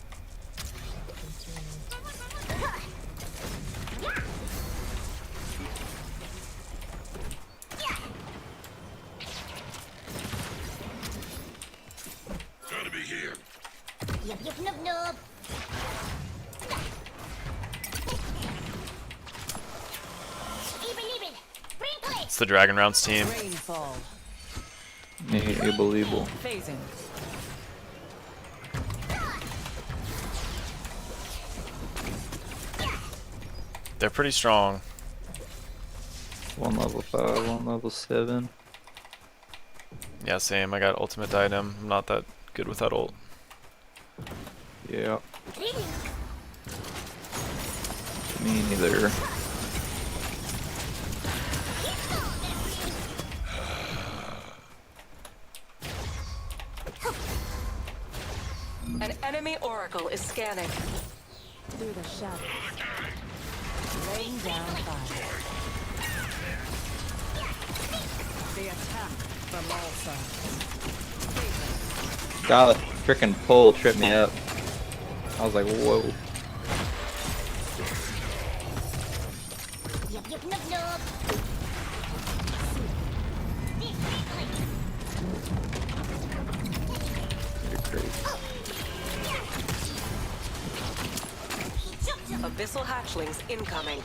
Enemy here. Yep, yep, nub, nub. Even, even. Brinkley. It's the Dragon Rounds team. Rainfall. Unbelievable. Phasing. They're pretty strong. One level 5, one level 7. Yeah, same. I got ultimate item. I'm not that good without ult. Yeah. Me neither. An enemy oracle is scanning. Through the shadows. Laying down fire. The attack from all sides. God, frickin' pull tripped me up. I was like, whoa. Yep, yep, nub, nub. You're crazy. Abyssal hatchlings incoming.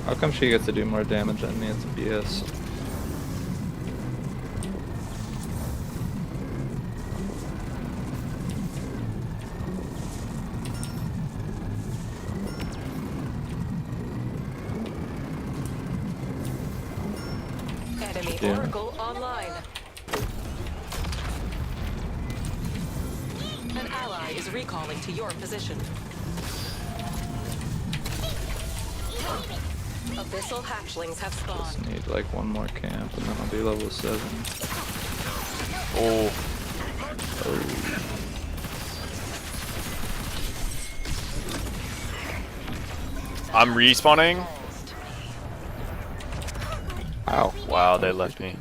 How come she gets to do more damage than me? It's BS. Enemy Yeah. oracle online. is recalling to your position. Abyssal hatchlings have spawned. Just need like one more camp and then I'll be level 7. Oh, I'm respawning. Ow. Wow, they left me.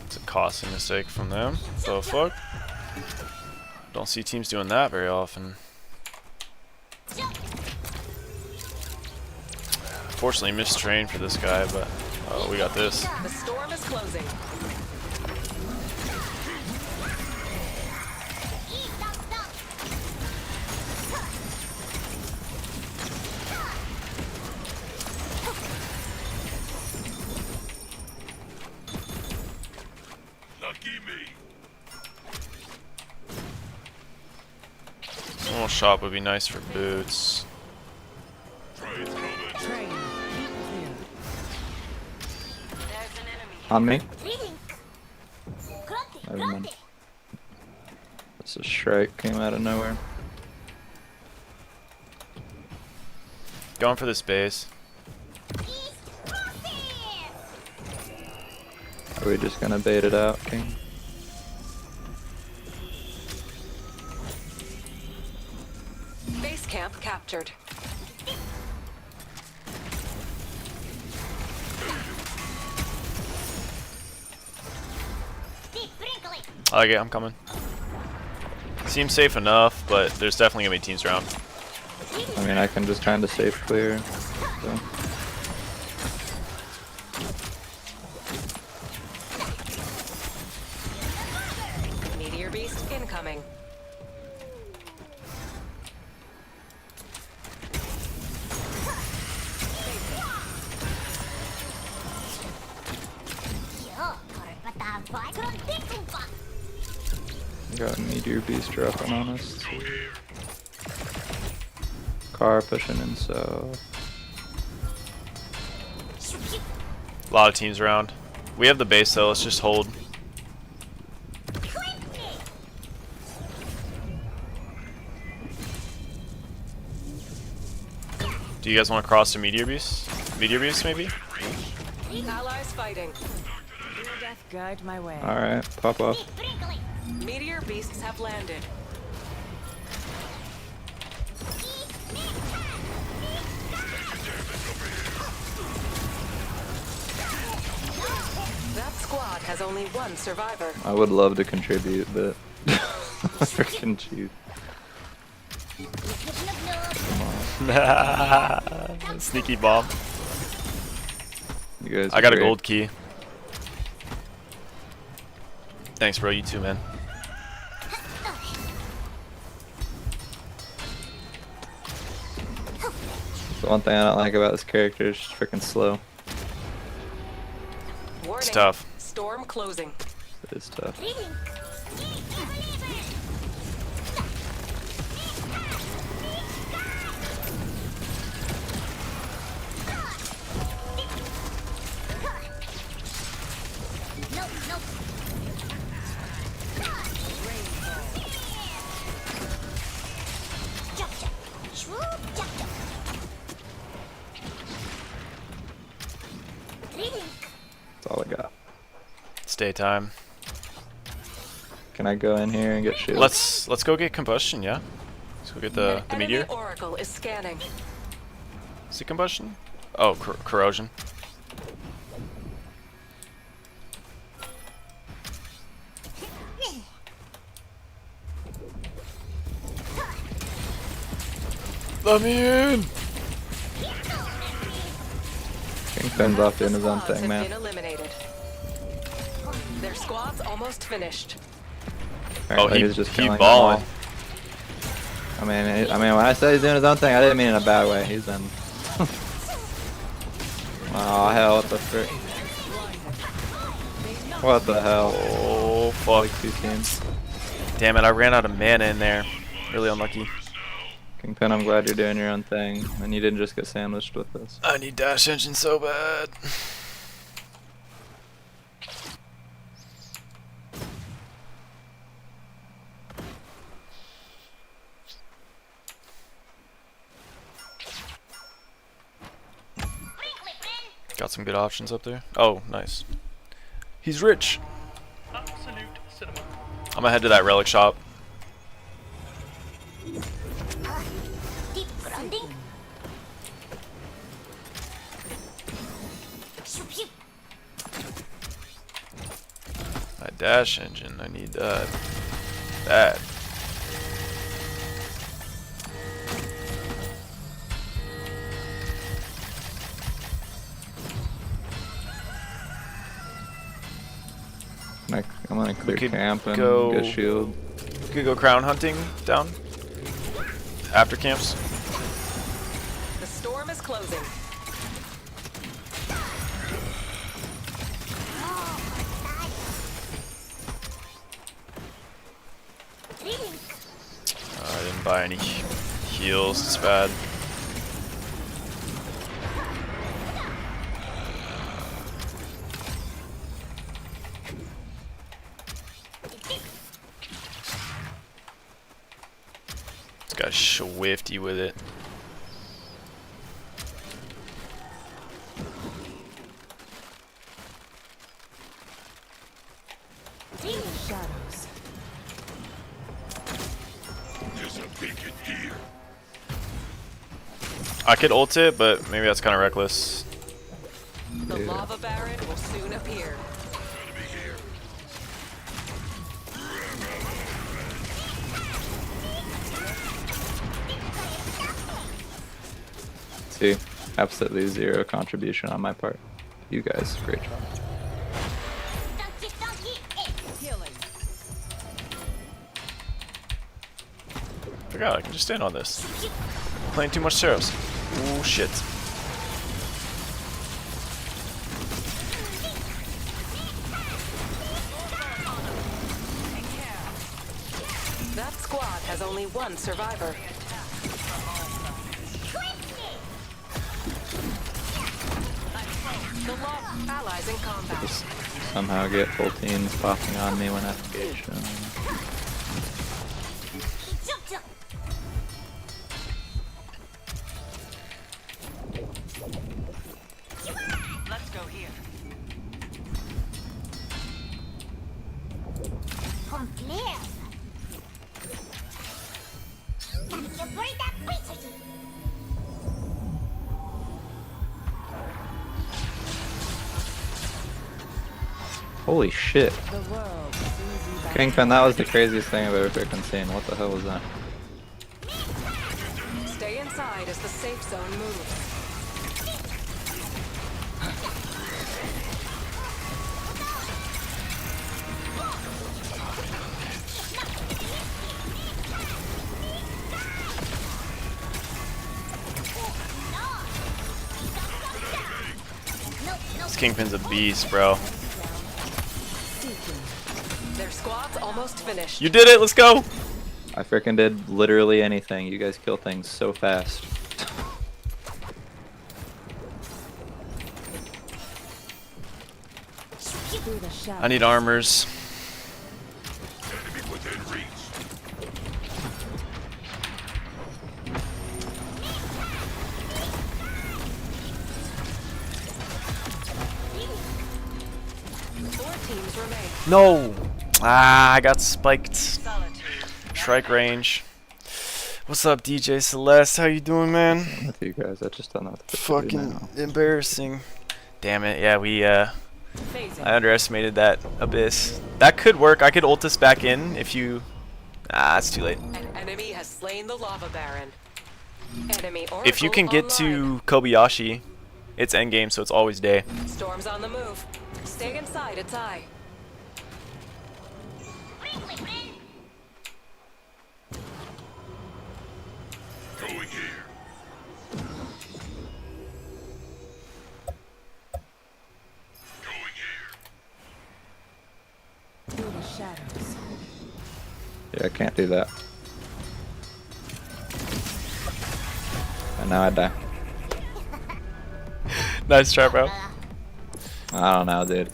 It's a costly mistake from them. The fuck? Don't see teams doing that very often. Fortunately, missed train for this guy, but we got this. The storm is closing. Lucky me. A little shop would be nice for boots. Train's coming. Train. Clear. On me? Never mind. This is Shrike came out of nowhere. Going for this base. Are we just gonna bait it out, King? Base camp captured. I like it, I'm coming. Seems safe enough, but there's definitely gonna be teams around. I mean, I can just kind of safe clear. So. Meteor beast incoming. Got a Meteor Beast dropping on us. Car pushing in south. A lot of teams around. We have the base though, let's just hold. Do you guys want to cross to Meteor Beast? Meteor Beast maybe? Allies fighting. Your death guide my way. Alright, pop off. Meteor beasts have landed. That squad has only one survivor. I would love to contribute, but freaking cheap. Sneaky bomb. You guys. I are got a great. gold key. Thanks, bro. You too, man. The one thing I don't like about this character is just freaking slow. Warning. It's tough. Storm closing. It is tough. That's all I got. Stay time. Can I go in here and get shield? Let's go get combustion. Yeah. Let's go get the Enemy meteor. oracle is scanning. Is it combustion? Oh, corrosion. Let me in. Kingpin's off doing his own Squads thing, have man. been eliminated. Their squad's almost finished. Apparently he he's just he killing them balling. all. I mean, when I said he's doing his own thing, I didn't mean in a bad way. He's been. Oh hell! What the frick? What the hell? Oh fuck. Like 2 teams. Damn it! I ran out of mana in there. Really unlucky. Kingpin, I'm glad you're doing your own thing, and you didn't just get sandwiched with this. I need dash engine so bad. Got some good options up there. Oh, nice. He's rich. Absolute cinema. I'm gonna head to that relic shop. Deep grounding. My dash engine. I need that. That. I'm gonna clear could camp and go- get shield. We could go crown hunting down. After camps. The storm is closing. I didn't buy any heals. It's bad. This guy's swifty with it. Shadows. There's a beacon here. I could ult it, but maybe that's kind of reckless. The lava baron will soon appear. Enemy here. See, absolutely zero contribution on my part. You guys, great job. Healing. Forgot I can just stand on this. Playing too much Saros. Ooh, shit. That squad has only one survivor. The lava allies in combat. Just somehow get full teams popping on me when activation. Let's go here. Holy shit. The world sees you back. Kingpin, that was the craziest thing I've ever freaking seen. What the hell was that? Stay inside as the safe zone moves. This Kingpin's a beast, bro. Their squad's almost finished. You did it, let's go! I freaking did literally anything. You guys kill things so fast. Through the shadows. I need armors. Enemy within reach. Four teams remain. No! Ah, I got spiked. Solitude. Strike range. What's up, DJ Celeste? How you doing, man? With you guys, I just don't know what to do Fucking now. embarrassing. Damn it, yeah, Phasing. I underestimated that abyss. That could work. I could ult this back in if you... Ah, it's too late. An enemy has slain the lava baron. Enemy oracle If you can get online. to Kobayashi, it's endgame, so it's always day. Storm's on the move. Stay inside, it's I. Going here. Going here. Through the shadows. Yeah, I can't do that. And now I die. Nice try, bro. I don't know, dude.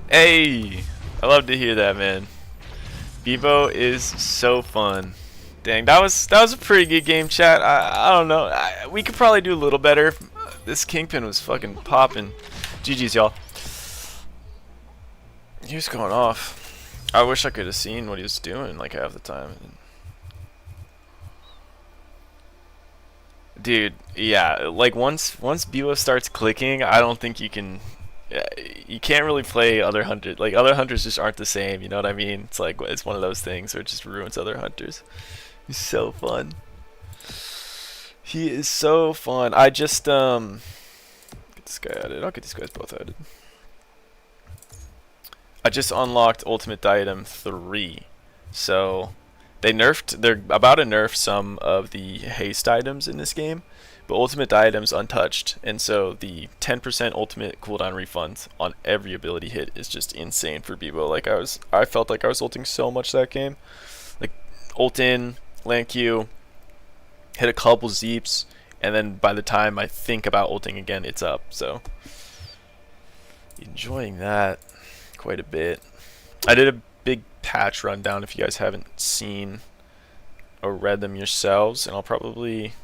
Hey, I love to hear that, man. Beebo is so fun. Dang, that was a pretty good game, chat. I don't know. We could probably do a little better. This Kingpin was fucking popping. GG's, y'all. He was going off. I wish I could have seen what he was doing like half the time. Dude, yeah, like once Beebo starts clicking, I don't think you can. You can't really play other hunters. Like other hunters just aren't the same. You know what I mean? It's like it's one of those things where it just ruins other hunters. He's so fun. He is so fun. I just get this guy added. I'll get these guys both added. I just unlocked Ultimate Diadem 3, so they're about to nerf some of the haste items in this game, but Ultimate Diadem's untouched, and so the 10% ultimate cooldown refund on every ability hit is just insane for Beebo. Like I felt like I was ulting so much that game. Like ult in, land Q, hit a couple zeeps, and then by the time I think about ulting again, it's up. So enjoying that quite a bit. I did a big patch rundown if you guys haven't seen or read them yourselves, and I'll probably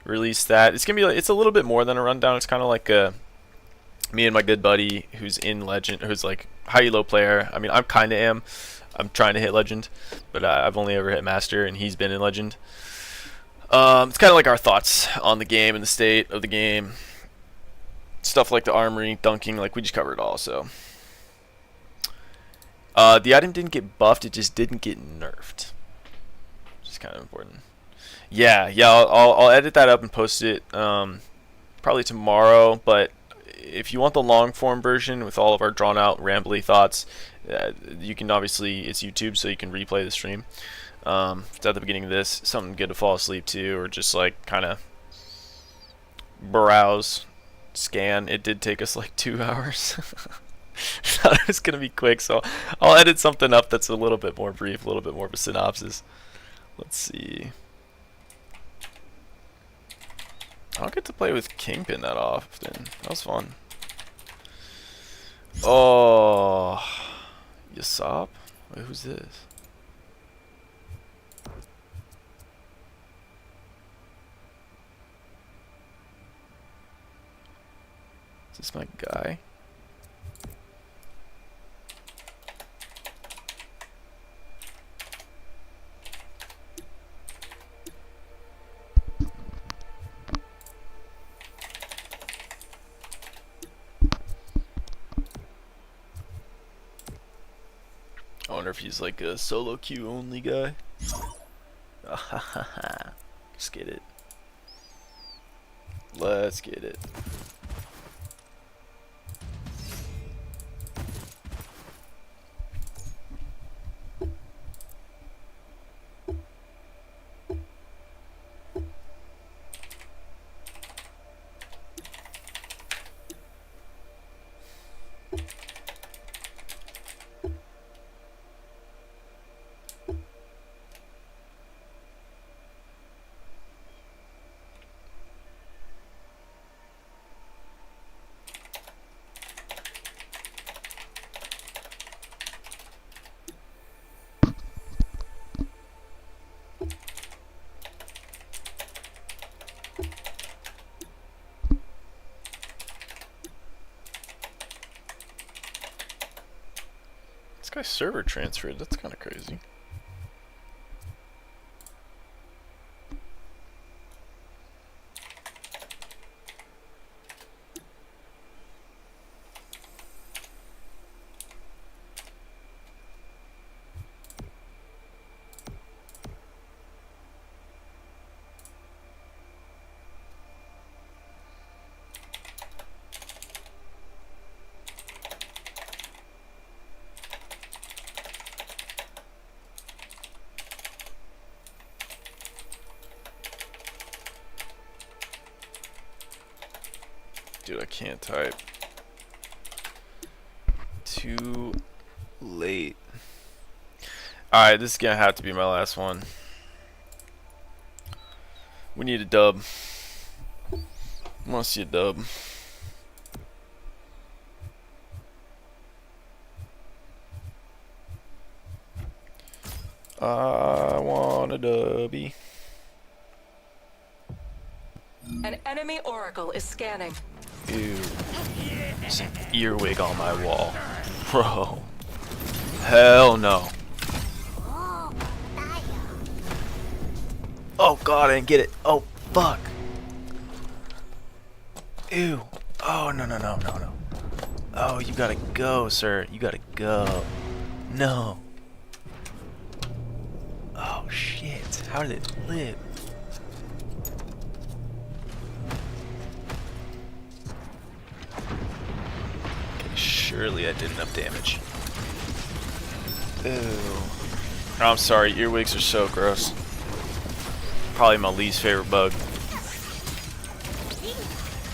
release that. It's gonna be like, it's a little bit more than a rundown. It's kind of like me and my good buddy who's in Legend, who's like high elo player. I mean, I kind of am. I'm trying to hit Legend, but I've only ever hit Master, and he's been in Legend. It's kind of like our thoughts on the game and the state of the game, stuff like the armory, dunking. Like we just cover it all. So the item didn't get buffed; it just didn't get nerfed, which is kind of important. Yeah. I'll edit that up and post it probably tomorrow. But if you want the long form version with all of our drawn out rambly thoughts, you can obviously, it's YouTube, so you can replay the stream. It's at the beginning of this, something good to fall asleep to, or just like kind of browse, scan. It did take us like 2 hours. Thought it was gonna be quick, so I'll edit something up that's a little bit more brief, a little bit more of a synopsis. Let's see. I don't get to play with Kingpin that often. That was fun. Oh, Yasop? Wait, who's this? Is this my guy? I wonder if he's like a solo queue only guy. Let's get it. Let's get it. This guy's server transferred. That's kind of crazy. Dude, I can't type. Too late. Alright, this is gonna have to be my last one. We need a dub. I want to see a dub. I want a dubby. An enemy oracle is scanning. Ew. There's an earwig on my wall. Bro. Hell no. Oh god, I didn't get it. Oh, fuck. Ew. Oh, no, no, no, no, no. Oh, you gotta go, sir. You gotta go. No. Oh, shit. How did it live? Okay, surely that did enough damage. Ew. I'm sorry, earwigs are so gross. Probably my least favorite bug.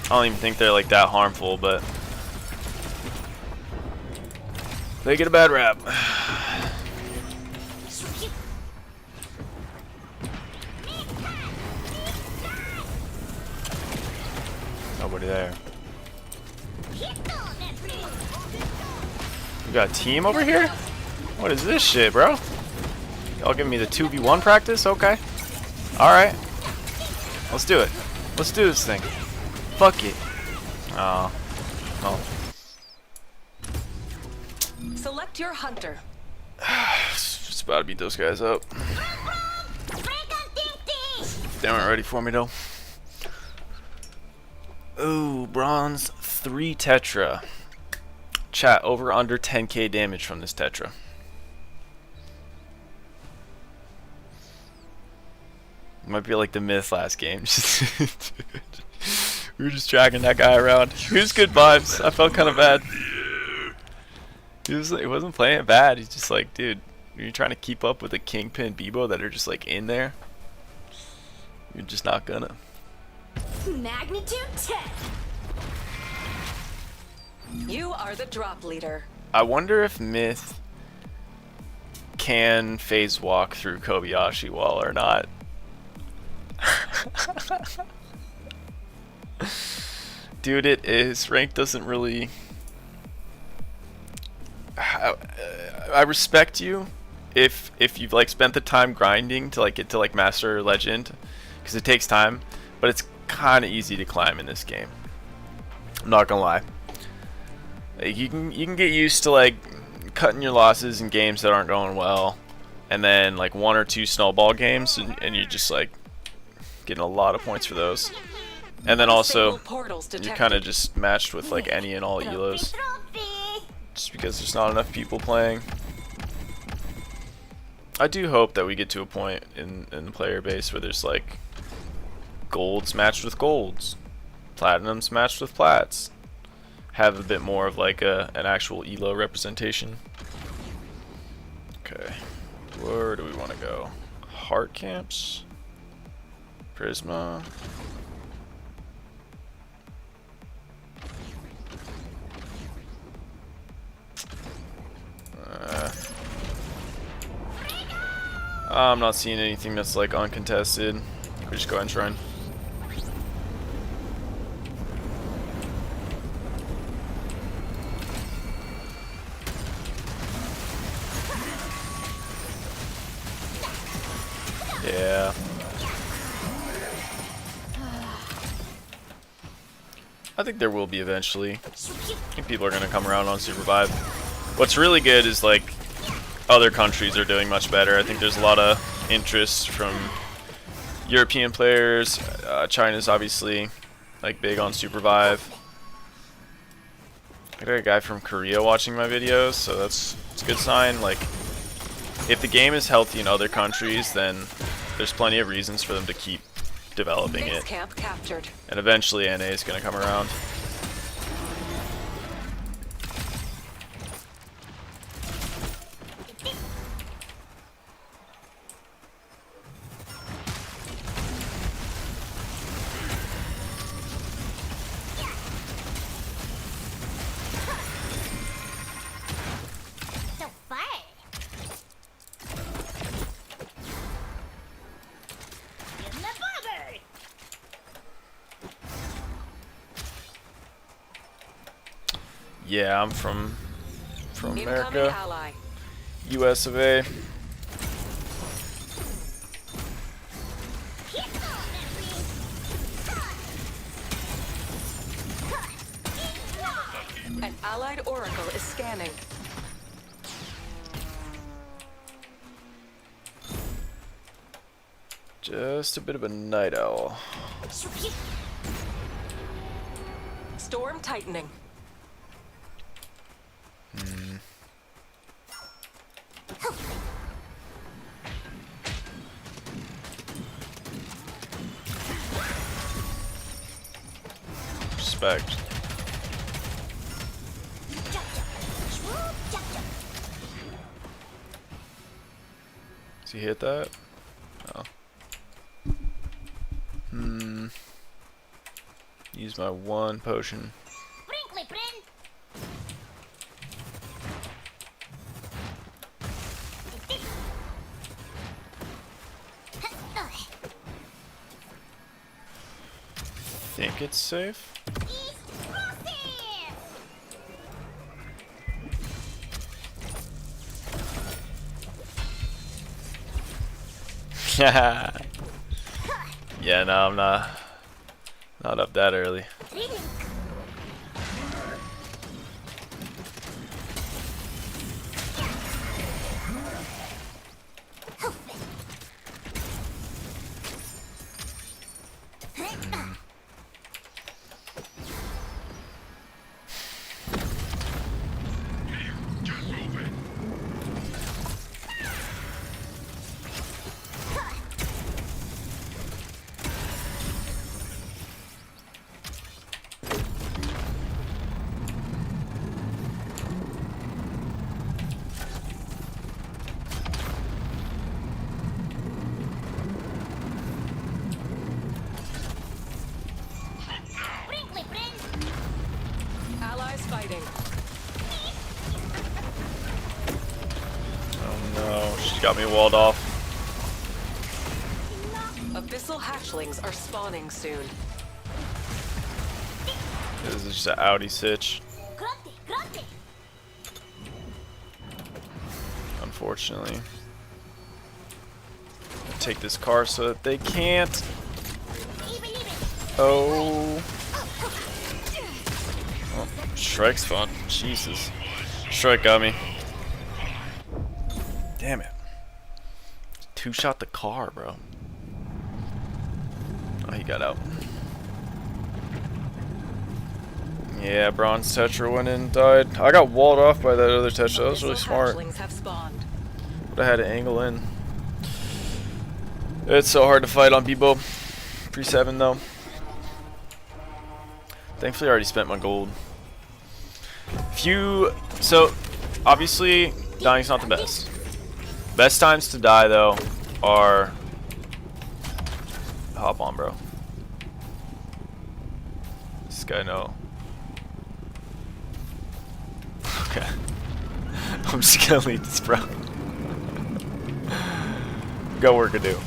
I don't even think they're like that harmful, but they get a bad rap. Nobody there. We got a team over here? What is this shit, bro? Y'all giving me the 2v1 practice? Okay. Alright. Let's do it. Let's do this thing. Fuck it. Oh. Oh. Select your hunter. Just about to beat those guys up. They weren't ready for me though. Ooh, bronze 3 tetra. Chat, over under 10k damage from this tetra. Might be like the myth last game. We were just dragging that guy around. He was good vibes. I felt kind of bad. He wasn't playing it bad. He's just like, dude, you're trying to keep up with the Kingpin Beebo that are just like in there. You're just not gonna. Magnitude 10. You are the drop leader. I wonder if Myth can phase walk through Kobayashi Wall or not. Dude, his rank doesn't really. I respect you if you've like spent the time grinding to like get to like Master or Legend, because it takes time, but it's kind of easy to climb in this game. I'm not gonna lie. Like, you can get used to like cutting your losses in games that aren't going well, and then like 1 or 2 snowball games, and you're just like getting a lot of points for those. And then also you're kind of just matched with like any and all elos, just because there's not enough people playing. I do hope that we get to a point in the player base where there's like golds matched with golds, platinums matched with plats, have a bit more of like an actual elo representation. Okay, where do we want to go? Heart camps, Prisma. I'm not seeing anything that's like uncontested. We just go ahead and shrine. Yeah. I think there will be eventually. I think people are gonna come around on Supervive. What's really good is like other countries are doing much better. I think there's a lot of interest from European players. China's obviously like big on Supervive. I got a guy from Korea watching my videos, so it's a good sign. Like, if the game is healthy in other countries, then there's plenty of reasons for them to keep developing it. Camp captured. And eventually NA is going to come around. Yeah, I'm from Incoming America, ally. US of A. An allied oracle is scanning. Just a bit of a night owl. Storm tightening. Respect. Does he hit that? Oh. Use my one potion. Think it's safe? Yeah, no, I'm not up that early. Allies fighting. Oh no, she's got me walled off. Abyssal hatchlings are spawning soon. This is just an outie sitch. Unfortunately. Take this car so that they can't. Oh. Oh, Shrike's fun. Jesus. Shrike got me. Damn it. Two-shot the car, bro. Oh, he got out. Yeah, Bronze Tetra went in and died. I got walled off by that other Tetra. That was really smart. Hatchlings have spawned. Would have had an angle in. It's so hard to fight on Beebo. Pre-7 though. Thankfully I already spent my gold. So, obviously, dying's not the best. Best times to die though are... Hop on, bro. This guy no. Okay. I'm just gonna leave this, bro. Got work to do.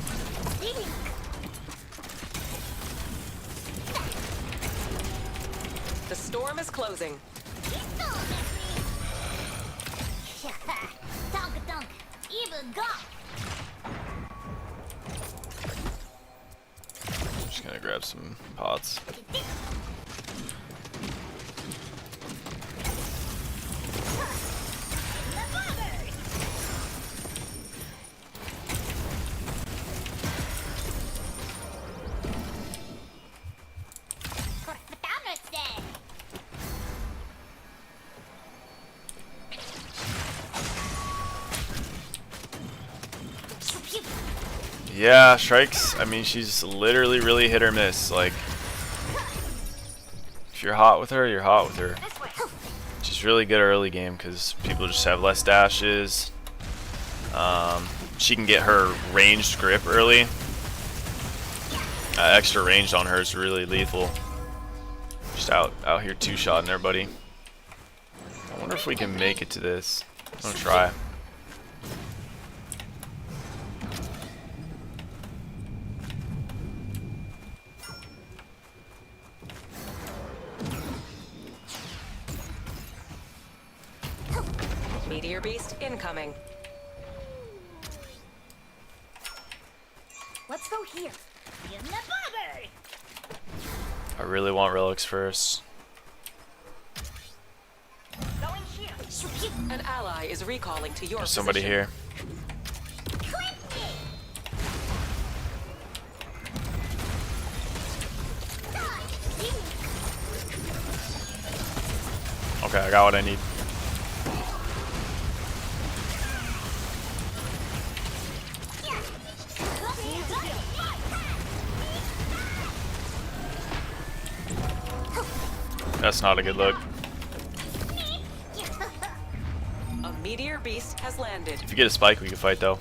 The storm is closing. Just gonna grab some pots. Yeah, Strikes, I mean, she's literally really hit or miss. Like, if you're hot with her, you're hot with her. She's really good early game because people just have less dashes. She can get her ranged grip early. Extra range on her is really lethal. Just out here two-shotting everybody. I wonder if we can make it to this. I'm gonna try. Meteor Beast incoming. Let's go here. In the bubble. I really want relics first. Going here. An ally is recalling to your There's somebody position. here. Okay, I got what I need. That's not a good look. A Meteor Beast has landed. If you get a spike, we can fight though.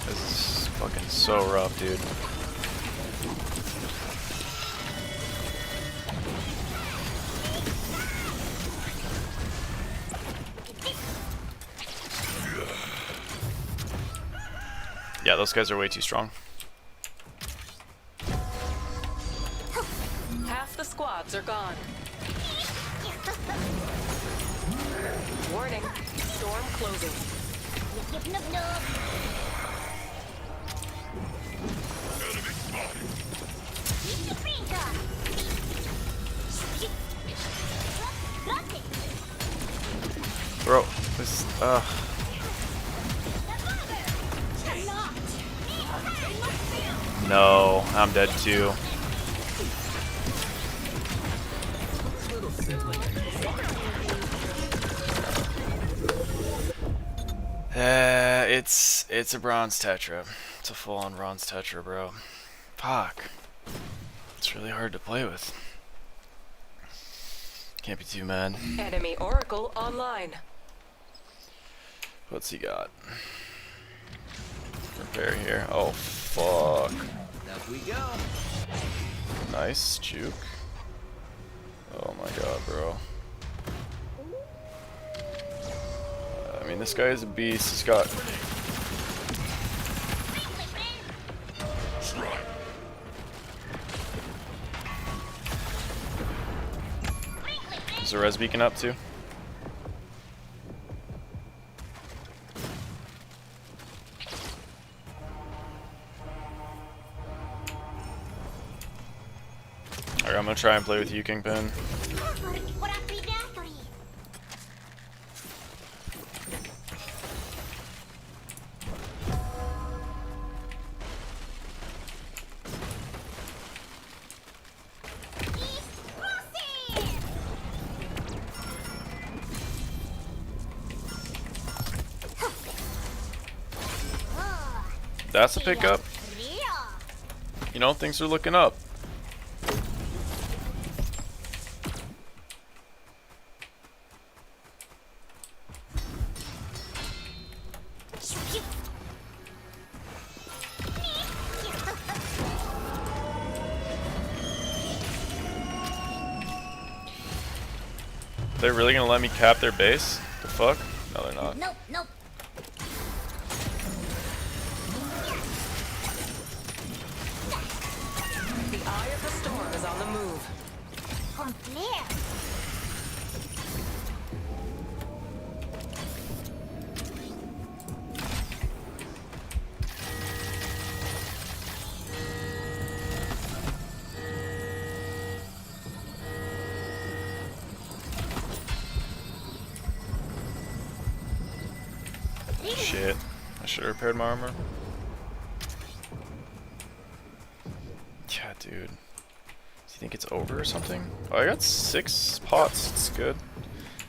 This is fucking so rough, dude. Yeah, those guys are way too strong. Half the squads are gone. Warning, storm closing. Bro, this no, I'm dead too. It's a bronze tetra. It's a full-on bronze tetra, bro. Fuck. It's really hard to play with. Can't be too mad. Enemy Oracle online. What's he got? Repair here. Oh fuck. Up we go. Nice juke. Oh my god, bro. I mean, this guy is a beast. He's got. Is the res beacon up too? Alright, I'm gonna try and play with you, Kingpin. That's a pickup. You know, things are looking up. They're really gonna let me cap their base? The fuck? No, they're not. Nope, nope. The eye of the storm is on the move. Con flare. Shit. I should have repaired my armor. Yeah, dude. Do you think it's over or something? Oh, I got 6 pots. It's good.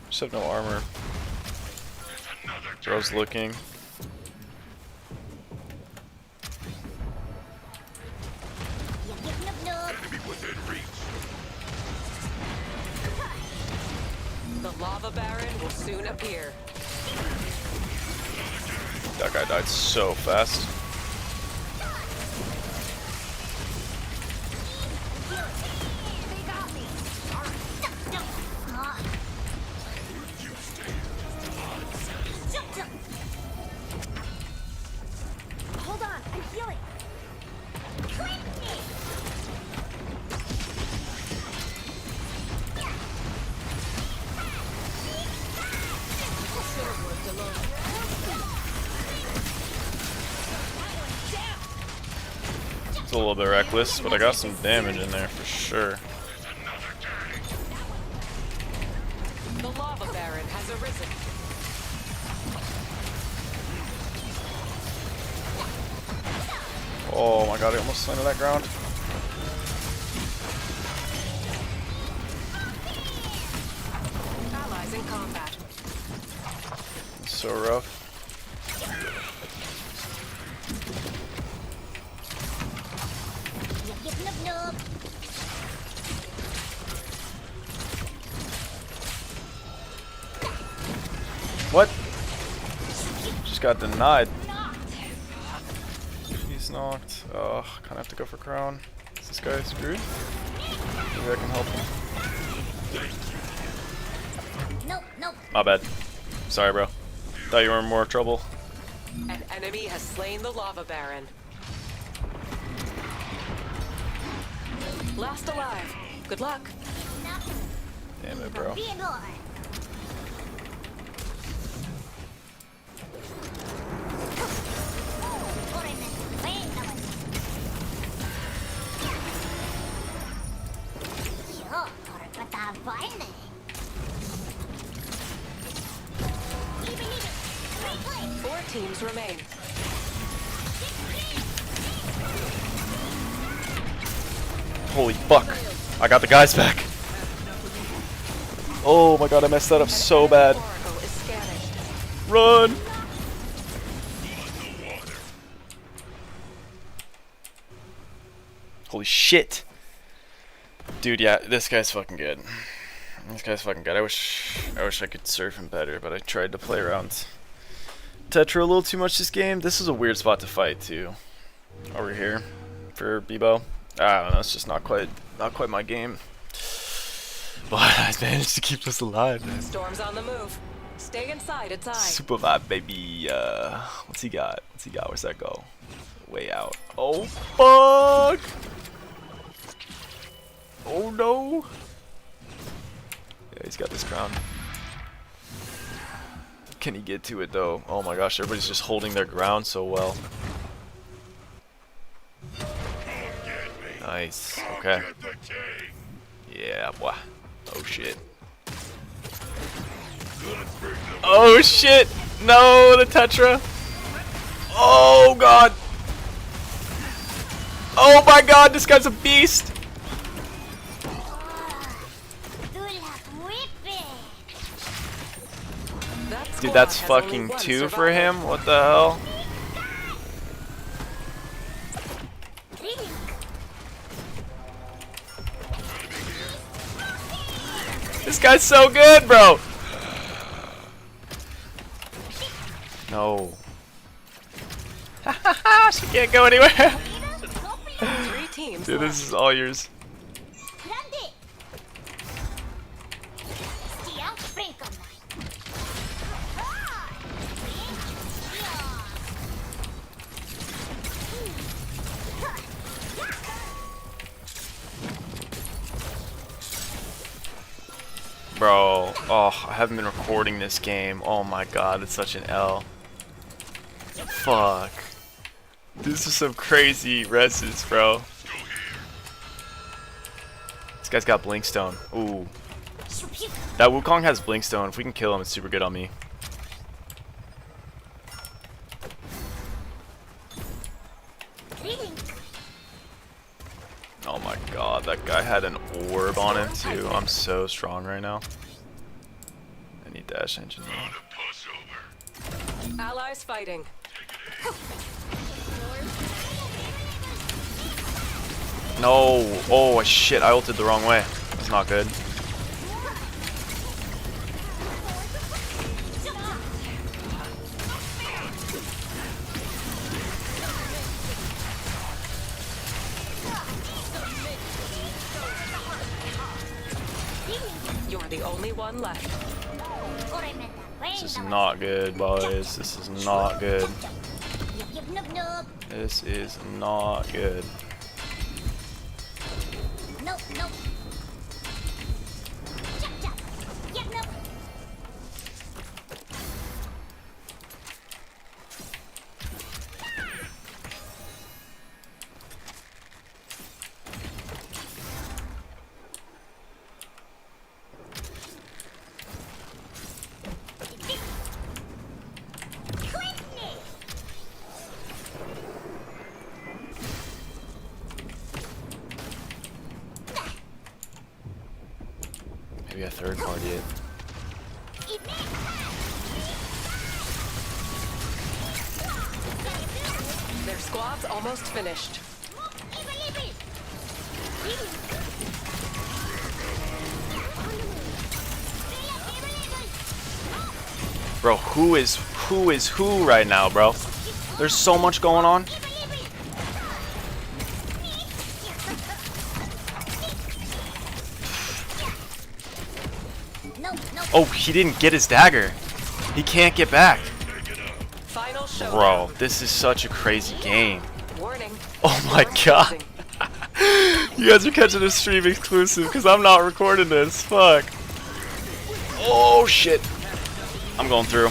Just have no armor. Bro's looking. The lava baron will soon appear. That guy died so fast. It's a little bit reckless, but I got some damage in there for sure. The lava baron has arisen. Oh my god, I almost landed that ground. Allies in combat. It's so rough. What? Just got denied. He's knocked. Ugh, kinda have to go for crown. Is this guy screwed? Maybe I can help him. My bad. Sorry, bro. Thought you were in more trouble. An enemy has slain the lava baron. Last alive. Good luck. Damn it, bro. Four teams remain. Holy fuck. I got the guys back. Oh my god, I messed that up so bad. Oracle is scanning. Run! Holy shit. Dude, yeah, this guy's fucking good. This guy's fucking good. I wish I could serve him better, but I tried to play around Tetra a little too much this game. This is a weird spot to fight too. Over here for Beebo. I don't know, it's just not quite my game. But I managed to keep us alive, man. Storm's on the move. Stay inside, it's I. Super vibe, baby. What's he got? What's he got? Where's that go? Way out. Oh fuck! Oh no! Yeah, he's got this crown. Can he get to it though? Oh my gosh, everybody's just holding their ground so well. Nice. Okay. Yeah, boy. Oh shit. Oh shit! No, the Tetra! Oh god! Oh my god, this guy's a beast! Dude, that's fucking 2 for him? What the hell? This guy's so good, bro! No. She can't go anywhere! Three teams Dude, this is all yours. Bro, oh, I haven't been recording this game. Oh my god, it's such an L. Fuck. This is some crazy reses, bro. This guy's got Blinkstone. Ooh. That Wukong has Blinkstone. If we can kill him, it's super good on me. Oh my god, that guy had an orb on him too. I'm so strong right now. I need dash engine though. Allies fighting. No! Oh shit, I ulted the wrong way. That's not good. You're the only one left. This is not good, boys. This is not good. This is not good. Maybe a third party it. Their squad's almost finished. Bro, who is who right now, bro? There's so much going on. Oh, he didn't get his dagger. He can't get back. Final show. Bro, this is such a crazy game. Warning. Oh my god. You guys are catching a stream exclusive because I'm not recording this. Fuck. Oh shit. I'm going through.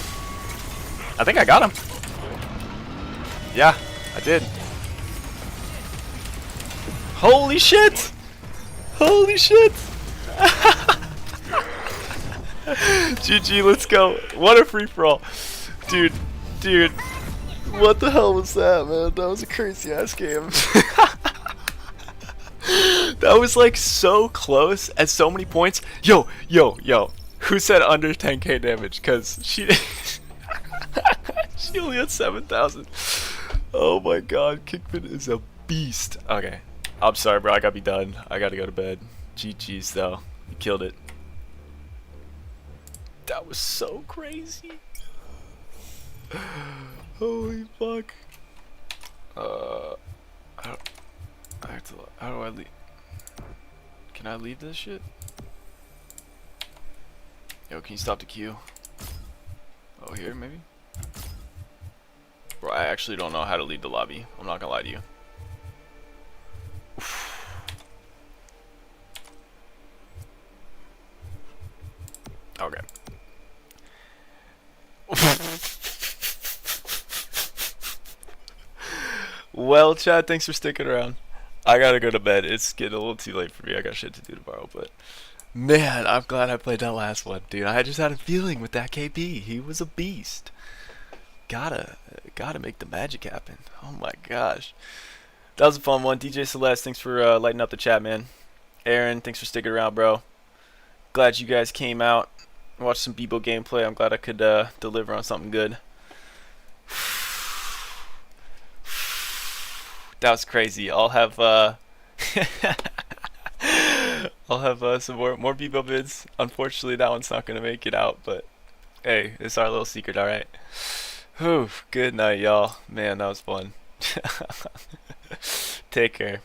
I think I got him. Yeah, I did. Holy shit. Holy shit. GG, let's go. What a free for all. Dude, what the hell was that, man? That was a crazy ass game. That was like so close at so many points. Yo. Who said under 10k damage? Cause she she only had 7,000. Oh my god, Kickman is a beast. Okay. I'm sorry, bro. I gotta be done. I gotta go to bed. GG's though. You killed it. That was so crazy. Holy fuck. How do I leave? Can I leave this shit? Yo, can you stop the queue? Oh, here maybe? Bro, I actually don't know how to leave the lobby. I'm not gonna lie to you. Okay. Well, Chad, thanks for sticking around. I gotta go to bed. It's getting a little too late for me. I got shit to do tomorrow, but man, I'm glad I played that last one, dude. I just had a feeling with that KP. He was a beast. Gotta make the magic happen. Oh my gosh. That was a fun one. DJ Celeste, thanks for lighting up the chat, man. Aaron, thanks for sticking around, bro. Glad you guys came out and watched some Beebo gameplay. I'm glad I could deliver on something good. That was crazy. I'll have I'll have some more Beebo vids. Unfortunately, that one's not gonna make it out, but hey, it's our little secret, all right. Whew, good night, y'all. Man, that was fun. Take care.